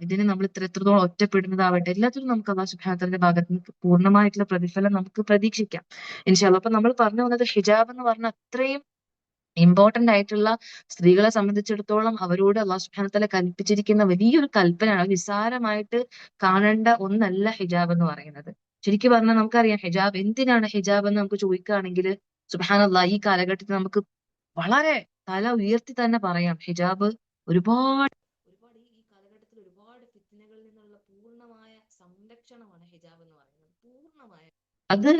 ഇതിന് നമ്മൾ എത്രത്തോളം ഒറ്റപ്പെടുന്നതാവട്ടെ, എല്ലാത്തിനും നമുക്ക് അള്ളാഹു സുബ്ഹാനഹു വ തആലയുടെ ഭാഗത്ത് നിന്ന് പൂർണ്ണമായിട്ടുള്ള പ്രതിഫലം നമുക്ക് പ്രതീക്ഷിക്കാം ഇൻഷാ അല്ലാഹ്. അപ്പൊ നമ്മൾ പറഞ്ഞു വന്നത് ഹിജാബ് എന്ന് പറഞ്ഞ അത്രയും ഇമ്പോർട്ടന്റ് ആയിട്ടുള്ള, സ്ത്രീകളെ സംബന്ധിച്ചിടത്തോളം അവരോട് അള്ളാഹു സുബ്ഹാനഹു വ തആല കൽപ്പിച്ചിരിക്കുന്ന വലിയൊരു കൽപ്പനയാണ്. നിസ്സാരമായിട്ട് കാണേണ്ട ഒന്നല്ല ഹിജാബ് എന്ന് പറയുന്നത്. ശരിക്കും പറഞ്ഞാൽ നമുക്കറിയാം ഹിജാബ് എന്തിനാണ് ഹിജാബ് എന്ന് നമുക്ക് ചോദിക്കുകയാണെങ്കിൽ, സുബ്ഹാനല്ലാഹ്, ഈ കാലഘട്ടത്തിൽ നമുക്ക് വളരെ തല ഉയർത്തി തന്നെ പറയാം, ഹിജാബ് ഒരുപാട് ഒരുപാട് ഈ കാലഘട്ടത്തിൽ ഒരുപാട് ഫിത്നകളിൽ നിന്നുള്ള പൂർണ്ണമായ സംരക്ഷണമാണ് ഹിജാബ് എന്ന് പറയുന്നത്. പൂർണ്ണമായ അത്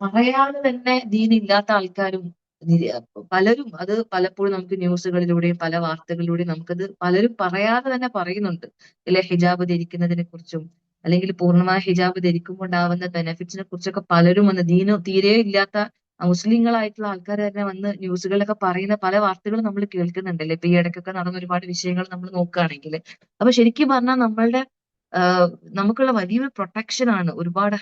പറയാതെ തന്നെ ദീനില്ലാത്ത ആൾക്കാരും പലരും അത് പലപ്പോഴും നമുക്ക് ന്യൂസുകളിലൂടെയും പല വാർത്തകളിലൂടെയും നമുക്കത് പലരും പറയാതെ തന്നെ പറയുന്നുണ്ട്. അല്ലെ? ഹിജാബ് ധരിക്കുന്നതിനെ കുറിച്ചും, അല്ലെങ്കിൽ പൂർണ്ണമായ ഹിജാബ് ധരിക്കുമ്പോൾ ഉണ്ടാവുന്ന ബെനിഫിറ്റ്സിനെ കുറിച്ചൊക്കെ പലരും വന്ന്, ദീന് തീരെ ഇല്ലാത്ത മുസ്ലിങ്ങളായിട്ടുള്ള ആൾക്കാർ തന്നെ വന്ന് ന്യൂസുകളിലൊക്കെ പറയുന്ന പല വാർത്തകളും നമ്മൾ കേൾക്കുന്നുണ്ടല്ലേ? ഇപ്പൊ ഈ ഇടയ്ക്കൊക്കെ നടന്ന ഒരുപാട് വിഷയങ്ങൾ നമ്മൾ നോക്കുകയാണെങ്കിൽ, അപ്പൊ ശരിക്കും പറഞ്ഞാൽ നമ്മളുടെ ആഹ് നമുക്കുള്ള വലിയൊരു പ്രൊട്ടക്ഷൻ ആണ്. ഒരുപാട്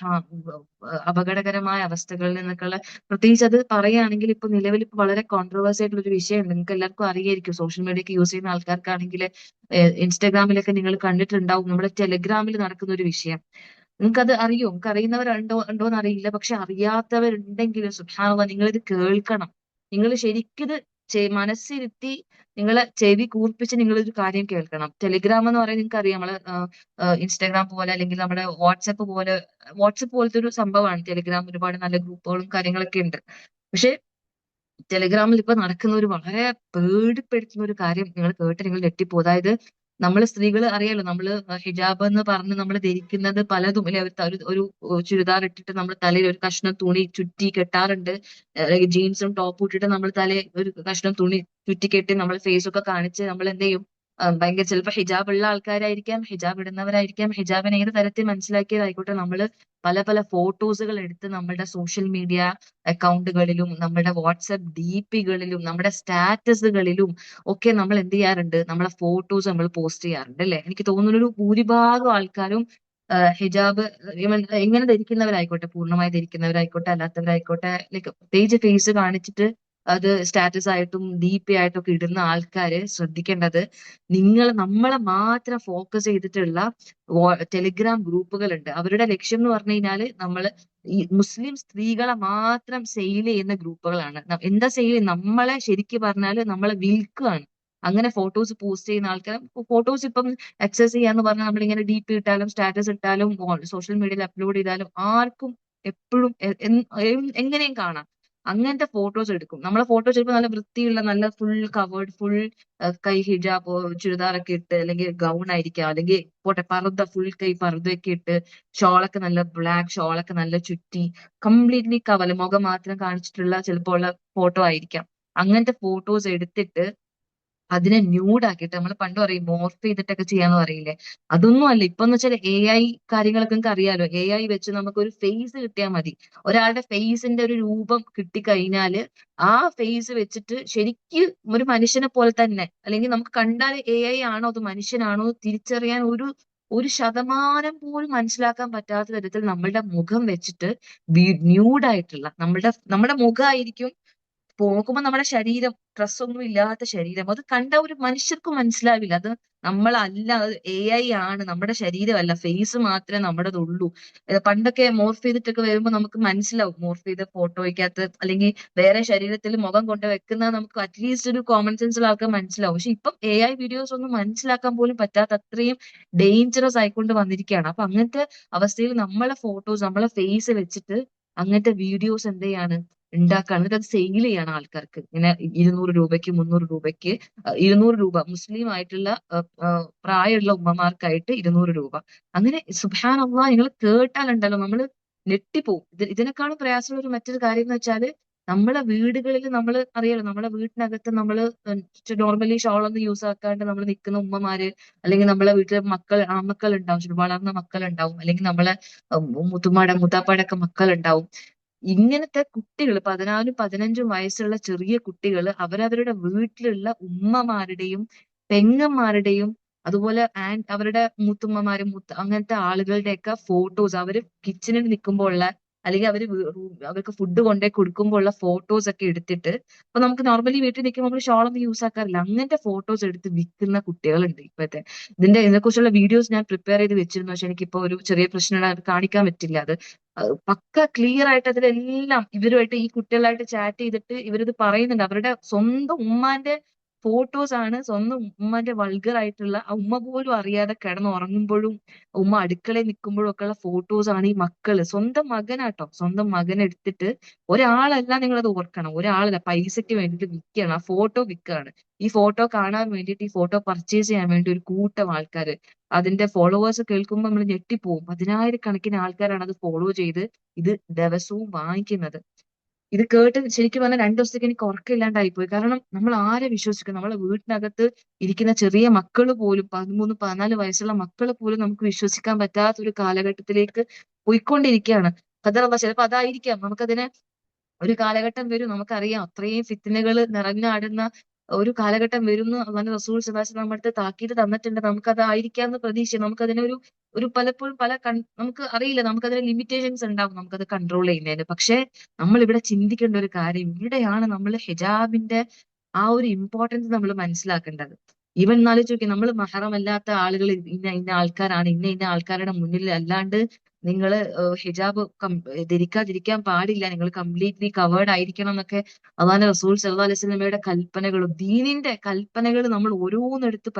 അപകടകരമായ അവസ്ഥകളിൽ നിന്നൊക്കെയുള്ള, പ്രത്യേകിച്ച് അത് പറയുകയാണെങ്കിൽ ഇപ്പൊ നിലവിൽ ഇപ്പൊ വളരെ കോൺട്രവേഴ്സി ആയിട്ടുള്ള ഒരു വിഷയമുണ്ട്. നിങ്ങൾക്ക് എല്ലാവർക്കും അറിയായിരിക്കും, സോഷ്യൽ മീഡിയ ഒക്കെ യൂസ് ചെയ്യുന്ന ആൾക്കാർക്കാണെങ്കിൽ ഇൻസ്റ്റാഗ്രാമിലൊക്കെ നിങ്ങൾ കണ്ടിട്ടുണ്ടാവും, നമ്മുടെ ടെലിഗ്രാമിൽ നടക്കുന്ന ഒരു വിഷയം. നിങ്ങൾക്കത് അറിയോ? നിങ്ങൾക്ക് അറിയുന്നവരുണ്ടോ ഉണ്ടോന്ന് അറിയില്ല. പക്ഷെ അറിയാത്തവരുണ്ടെങ്കിലും സുബ്ഹാനല്ലാഹ്, നിങ്ങളിത് കേൾക്കണം. നിങ്ങൾ ശരിക്കിത് മനസ്സിരുത്തി നിങ്ങളെ ചെവി കൂർപ്പിച്ച് നിങ്ങളൊരു കാര്യം കേൾക്കണം. ടെലിഗ്രാം എന്ന് പറയുന്നത് നിങ്ങൾക്ക് അറിയാം, നമ്മള് ഇൻസ്റ്റാഗ്രാം പോലെ അല്ലെങ്കിൽ നമ്മുടെ വാട്സപ്പ് പോലത്തെ ഒരു സംഭവമാണ് ടെലിഗ്രാം. ഒരുപാട് നല്ല ഗ്രൂപ്പുകളും കാര്യങ്ങളൊക്കെ ഉണ്ട്. പക്ഷെ ടെലിഗ്രാമിൽ ഇപ്പൊ നടക്കുന്ന ഒരു വളരെ പേടിപ്പെടുത്തുന്ന ഒരു കാര്യം നിങ്ങൾ കേട്ട് നിങ്ങൾ ഞെട്ടിപ്പോകും. അതായത് നമ്മൾ സ്ത്രീകൾ അറിയാലോ, നമ്മള് ഹിജാബ് എന്ന് പറഞ്ഞ് നമ്മൾ ധരിക്കുന്നത് പലതും അല്ലെ. ഒരു ചുരിദാർ ഇട്ടിട്ട് നമ്മൾ തലയിൽ ഒരു കഷ്ണം തുണി ചുറ്റി കെട്ടാറുണ്ട്. അല്ലെങ്കിൽ ജീൻസും ടോപ്പും ഇട്ടിട്ട് നമ്മൾ തലയിൽ ഒരു കഷ്ണം തുണി ചുറ്റി കെട്ടി നമ്മൾ ഫേസ് ഒക്കെ കാണിച്ച് നമ്മൾ എന്ത് ചെയ്യും? ഭയങ്കര ചിലപ്പോൾ ഹിജാബ് ഉള്ള ആൾക്കാരായിരിക്കാം, ഹിജാബ് ഇടുന്നവരായിരിക്കാം, ഹിജാബിനെ ഏത് തരത്തിൽ മനസ്സിലാക്കിയതായിക്കോട്ടെ, നമ്മൾ പല പല ഫോട്ടോസുകൾ എടുത്ത് നമ്മുടെ സോഷ്യൽ മീഡിയ അക്കൗണ്ടുകളിലും നമ്മുടെ വാട്സപ്പ് DP-കളിലും നമ്മുടെ സ്റ്റാറ്റസുകളിലും ഒക്കെ നമ്മൾ എന്ത് ചെയ്യാറുണ്ട്? നമ്മളെ ഫോട്ടോസ് നമ്മൾ പോസ്റ്റ് ചെയ്യാറുണ്ട് അല്ലെ? എനിക്ക് തോന്നുന്നു ഒരു ഭൂരിഭാഗം ആൾക്കാരും ഹിജാബ് എങ്ങനെ ധരിക്കുന്നവരായിക്കോട്ടെ, പൂർണ്ണമായി ധരിക്കുന്നവരായിക്കോട്ടെ അല്ലാത്തവരായിക്കോട്ടെ, ലൈക്ക് പ്രത്യേകിച്ച് ഫേസ് കാണിച്ചിട്ട് അത് സ്റ്റാറ്റസ് ആയിട്ടും DP ആയിട്ടും ഒക്കെ ഇടുന്ന ആൾക്കാര് ശ്രദ്ധിക്കേണ്ടത്, നമ്മളെ മാത്രം ഫോക്കസ് ചെയ്തിട്ടുള്ള ടെലിഗ്രാം ഗ്രൂപ്പുകളുണ്ട്. അവരുടെ ലക്ഷ്യം എന്ന് പറഞ്ഞു കഴിഞ്ഞാല് ഈ മുസ്ലിം സ്ത്രീകളെ മാത്രം സെയിൽ ചെയ്യുന്ന ഗ്രൂപ്പുകളാണ്. എന്താ സെയിൽ? നമ്മളെ ശരിക്ക് പറഞ്ഞാല് നമ്മളെ വിൽക്കുകയാണ്. അങ്ങനെ ഫോട്ടോസ് പോസ്റ്റ് ചെയ്യുന്ന ആൾക്കാർ, ഫോട്ടോസ് ഇപ്പം ആക്സസ് ചെയ്യാന്ന് പറഞ്ഞാൽ നമ്മളിങ്ങനെ DP ഇട്ടാലും സ്റ്റാറ്റസ് ഇട്ടാലും സോഷ്യൽ മീഡിയയിൽ അപ്ലോഡ് ചെയ്താലും ആർക്കും എപ്പോഴും എങ്ങനെയും കാണാം. അങ്ങനത്തെ ഫോട്ടോസ് എടുക്കും. നമ്മളെ ഫോട്ടോ ചിലപ്പോൾ നല്ല വൃത്തിയുള്ള, നല്ല ഫുൾ കവേർഡ്, ഫുൾ കൈ ഹിജാബോ ചുരിദാറൊക്കെ ഇട്ട്, അല്ലെങ്കിൽ ഗൗൺ ആയിരിക്കാം, അല്ലെങ്കിൽ പോട്ടെ പർദ്ദ, ഫുൾ കൈ പർദ്ദയൊക്കെ ഇട്ട്, ഷോളൊക്കെ നല്ല ബ്ലാക്ക് ഷോളൊക്കെ നല്ല ചുറ്റി, കംപ്ലീറ്റ്ലി കവല മുഖം മാത്രം കാണിച്ചിട്ടുള്ള ചിലപ്പോൾ ഉള്ള ഫോട്ടോ ആയിരിക്കാം. അങ്ങനത്തെ ഫോട്ടോസ് എടുത്തിട്ട് അതിനെ ന്യൂഡാക്കിയിട്ട്, നമ്മൾ പണ്ട് പറയും മോർഫ് ചെയ്തിട്ടൊക്കെ ചെയ്യാന്ന് പറയില്ലേ, അതൊന്നും അല്ല. ഇപ്പൊ എന്ന് വെച്ചാൽ AI കാര്യങ്ങളൊക്കെ നിങ്ങൾക്ക് അറിയാലോ. AI വെച്ച് നമുക്കൊരു ഫേസ് കിട്ടിയാൽ മതി. ഒരാളുടെ ഫേസിന്റെ ഒരു രൂപം കിട്ടിക്കഴിഞ്ഞാല് ആ ഫേസ് വെച്ചിട്ട് ശരിക്ക് ഒരു മനുഷ്യനെ പോലെ തന്നെ, അല്ലെങ്കിൽ നമുക്ക് കണ്ടാൽ AI ആണോ അത് മനുഷ്യനാണോ തിരിച്ചറിയാൻ ഒരു ശതമാനം പോലും മനസ്സിലാക്കാൻ പറ്റാത്ത തരത്തിൽ നമ്മളുടെ മുഖം വെച്ചിട്ട് ന്യൂഡായിട്ടുള്ള നമ്മുടെ മുഖമായിരിക്കും. നോക്കുമ്പോ നമ്മുടെ ശരീരം, ഡ്രസ്സൊന്നും ഇല്ലാത്ത ശരീരം, അത് കണ്ട ഒരു മനുഷ്യർക്കും മനസ്സിലാവില്ല അത് നമ്മളല്ല, അത് AI ആണ്, നമ്മുടെ ശരീരമല്ല, ഫേസ് മാത്രമേ നമ്മുടേതുള്ളൂ. പണ്ടൊക്കെ മോർഫ് ചെയ്തിട്ടൊക്കെ വരുമ്പോൾ നമുക്ക് മനസ്സിലാവും, മോർഫ് ചെയ്ത ഫോട്ടോയ്ക്കകത്ത് അല്ലെങ്കിൽ വേറെ ശരീരത്തിൽ മുഖം കൊണ്ട് വെക്കുന്നത് നമുക്ക് അറ്റ്ലീസ്റ്റ് ഒരു കോമൺ സെൻസിൽ ആൾക്കാർ മനസ്സിലാവും. പക്ഷെ ഇപ്പം AI വീഡിയോസ് ഒന്നും മനസ്സിലാക്കാൻ പോലും പറ്റാത്ത അത്രയും ഡേഞ്ചറസ് ആയിക്കൊണ്ട് വന്നിരിക്കുകയാണ്. അപ്പൊ അങ്ങനത്തെ അവസ്ഥയിൽ നമ്മളെ ഫോട്ടോസ്, നമ്മളെ ഫേസ് വെച്ചിട്ട് അങ്ങനത്തെ വീഡിയോസ് എന്ത് ചെയ്യാണ്? ഉണ്ടാക്കുകയാണ്. എന്നിട്ട് അത് സെയിൽ ചെയ്യാണ് ആൾക്കാർക്ക്. ഇങ്ങനെ 200 രൂപയ്ക്ക്, 300 രൂപയ്ക്ക്. 200 രൂപ മുസ്ലിം ആയിട്ടുള്ള പ്രായമുള്ള ഉമ്മമാർക്കായിട്ട് 200 രൂപ. അങ്ങനെ സുബ്ഹാനല്ലാഹ്, നിങ്ങൾ കേട്ടാലുണ്ടല്ലോ നമ്മള് ഞെട്ടിപ്പോവും. ഇതിനേക്കാളും പ്രയാസമുള്ള ഒരു മറ്റൊരു കാര്യം എന്ന് വെച്ചാല്, നമ്മളെ വീടുകളിൽ നമ്മൾ അറിയാലോ, നമ്മളെ വീട്ടിനകത്ത് നമ്മള് നോർമലി ഷോളൊന്നും യൂസ് ആക്കാണ്ട് നമ്മൾ നിൽക്കുന്ന ഉമ്മമാര്, അല്ലെങ്കിൽ നമ്മളെ വീട്ടിലെ ആൺമക്കൾ ഉണ്ടാവും, വളർന്ന മക്കൾ ഉണ്ടാവും, അല്ലെങ്കിൽ നമ്മളെ മുത്താപ്പാടെ ഒക്കെ മക്കൾ ഉണ്ടാവും. ഇങ്ങനത്തെ കുട്ടികൾ 14 15 വയസ്സുള്ള ചെറിയ കുട്ടികൾ അവരവരുടെ വീട്ടിലുള്ള ഉമ്മമാരുടെയും പെങ്ങന്മാരുടെയും അതുപോലെ അവരുടെ മൂത്തുമ്മമാരും അങ്ങനത്തെ ആളുകളുടെയൊക്കെ ഫോട്ടോസ്, അവര് കിച്ചണിൽ നിൽക്കുമ്പോൾ ഉള്ള, അല്ലെങ്കിൽ അവർക്ക് ഫുഡ് കൊണ്ടുപോയി കൊടുക്കുമ്പോൾ ഉള്ള ഫോട്ടോസ് ഒക്കെ എടുത്തിട്ട്, അപ്പൊ നമുക്ക് നോർമലി വീട്ടിൽ നിൽക്കുമ്പോൾ നമ്മൾ ഷോളൊന്നും യൂസ് ആക്കാറില്ല, അങ്ങനത്തെ ഫോട്ടോസ് എടുത്ത് വിൽക്കുന്ന കുട്ടികളുണ്ട് ഇപ്പോഴത്തെ. ഇതിനെക്കുറിച്ചുള്ള വീഡിയോസ് ഞാൻ പ്രിപ്പയർ ചെയ്ത് വെച്ചിരുന്നു. പക്ഷെ എനിക്കിപ്പോ ഒരു ചെറിയ പ്രശ്നമാണ്, അത് കാണിക്കാൻ പറ്റില്ല. അത് പക്ക ക്ലിയർ ആയിട്ട് അതിലെല്ലാം ഇവരുമായിട്ട്, ഈ കുട്ടികളായിട്ട് ചാറ്റ് ചെയ്തിട്ട് ഇവരിത് പറയുന്നുണ്ട്. അവരുടെ സ്വന്തം ഉമ്മാന്റെ ഫോട്ടോസ് ആണ്, സ്വന്തം ഉമ്മാന്റെ വൾഗർ ആയിട്ടുള്ള, ആ ഉമ്മ പോലും അറിയാതെ കിടന്നുറങ്ങുമ്പോഴും ഉമ്മ അടുക്കളയിൽ നിൽക്കുമ്പോഴും ഒക്കെ ഉള്ള ഫോട്ടോസ് ആണ് ഈ മക്കള്. സ്വന്തം മകനാട്ടോ, സ്വന്തം മകൻ എടുത്തിട്ട്, ഒരാളല്ല, നിങ്ങളത് ഓർക്കണം, ഒരാളല്ല, പൈസയ്ക്ക് വേണ്ടിയിട്ട് വിൽക്കുകയാണ്, ആ ഫോട്ടോ വിൽക്കുകയാണ്. ഈ ഫോട്ടോ കാണാൻ വേണ്ടിയിട്ട്, ഈ ഫോട്ടോ പർച്ചേസ് ചെയ്യാൻ വേണ്ടി ഒരു കൂട്ടം ആൾക്കാര്, അതിന്റെ ഫോളോവേഴ്സ് കേൾക്കുമ്പോൾ നമ്മൾ ഞെട്ടിപ്പോവും. 10,000-കണക്കിന് ആൾക്കാരാണ് അത് ഫോളോ ചെയ്ത് ഇത് ദിവസവും വാങ്ങിക്കുന്നത്. ഇത് കേട്ട് ശരിക്കും പറഞ്ഞാൽ 2 ദിവസത്തേക്ക് എനിക്ക് ഉറക്കമില്ലാണ്ടായി പോയി. കാരണം നമ്മൾ ആരെ വിശ്വസിക്കും? നമ്മളെ വീട്ടിനകത്ത് ഇരിക്കുന്ന ചെറിയ മക്കള് പോലും, 13 14 വയസ്സുള്ള മക്കള് പോലും നമുക്ക് വിശ്വസിക്കാൻ പറ്റാത്ത ഒരു കാലഘട്ടത്തിലേക്ക് പോയിക്കൊണ്ടിരിക്കുകയാണ്. ചിലപ്പോ അതായിരിക്കാം, നമുക്കതിനെ ഒരു കാലഘട്ടം വരും, നമുക്കറിയാം അത്രയും ഫിത്നകൾ നിറഞ്ഞാടുന്ന ഒരു കാലഘട്ടം വരുന്നു അള്ളാഹുവിന്റെ റസൂൽ സ്വല്ലല്ലാഹു അലൈഹി വസല്ലം നമ്മുടെ അടുത്ത് താക്കീത് തന്നിട്ടുണ്ട്. നമുക്കത് ആയിരിക്കാന്ന് പ്രതീക്ഷ. നമുക്കതിനെ ഒരു പലപ്പോഴും നമുക്ക് അറിയില്ല, നമുക്കതിന് ലിമിറ്റേഷൻസ് ഉണ്ടാവും നമുക്കത് കൺട്രോൾ ചെയ്യുന്നതിന്. പക്ഷെ നമ്മൾ ഇവിടെ ചിന്തിക്കേണ്ട ഒരു കാര്യം, ഇവിടെയാണ് നമ്മൾ ഹിജാബിന്റെ ആ ഒരു ഇമ്പോർട്ടൻസ് നമ്മൾ മനസ്സിലാക്കേണ്ടത്. ഈവൻ എന്നാലോചിച്ച് നോക്കി, നമ്മൾ മഹറമല്ലാത്ത ആളുകൾ ഇന്ന ഇന്ന ആൾക്കാരാണ്, ഇന്ന ഇന്ന ആൾക്കാരുടെ മുന്നിൽ അല്ലാണ്ട് നിങ്ങൾ ഹിജാബ് ധരിക്കാതിരിക്കാൻ പാടില്ല, നിങ്ങൾ കംപ്ലീറ്റ്ലി കവേർഡ് ആയിരിക്കണം എന്നൊക്കെ അള്ളാഹുവിന്റെ റസൂൽ സല്ലല്ലാഹു അലൈഹി വസല്ലമയുടെ കൽപ്പനകളും ദീനിന്റെ കൽപ്പനകൾ നമ്മൾ ഓരോന്നെടുത്ത്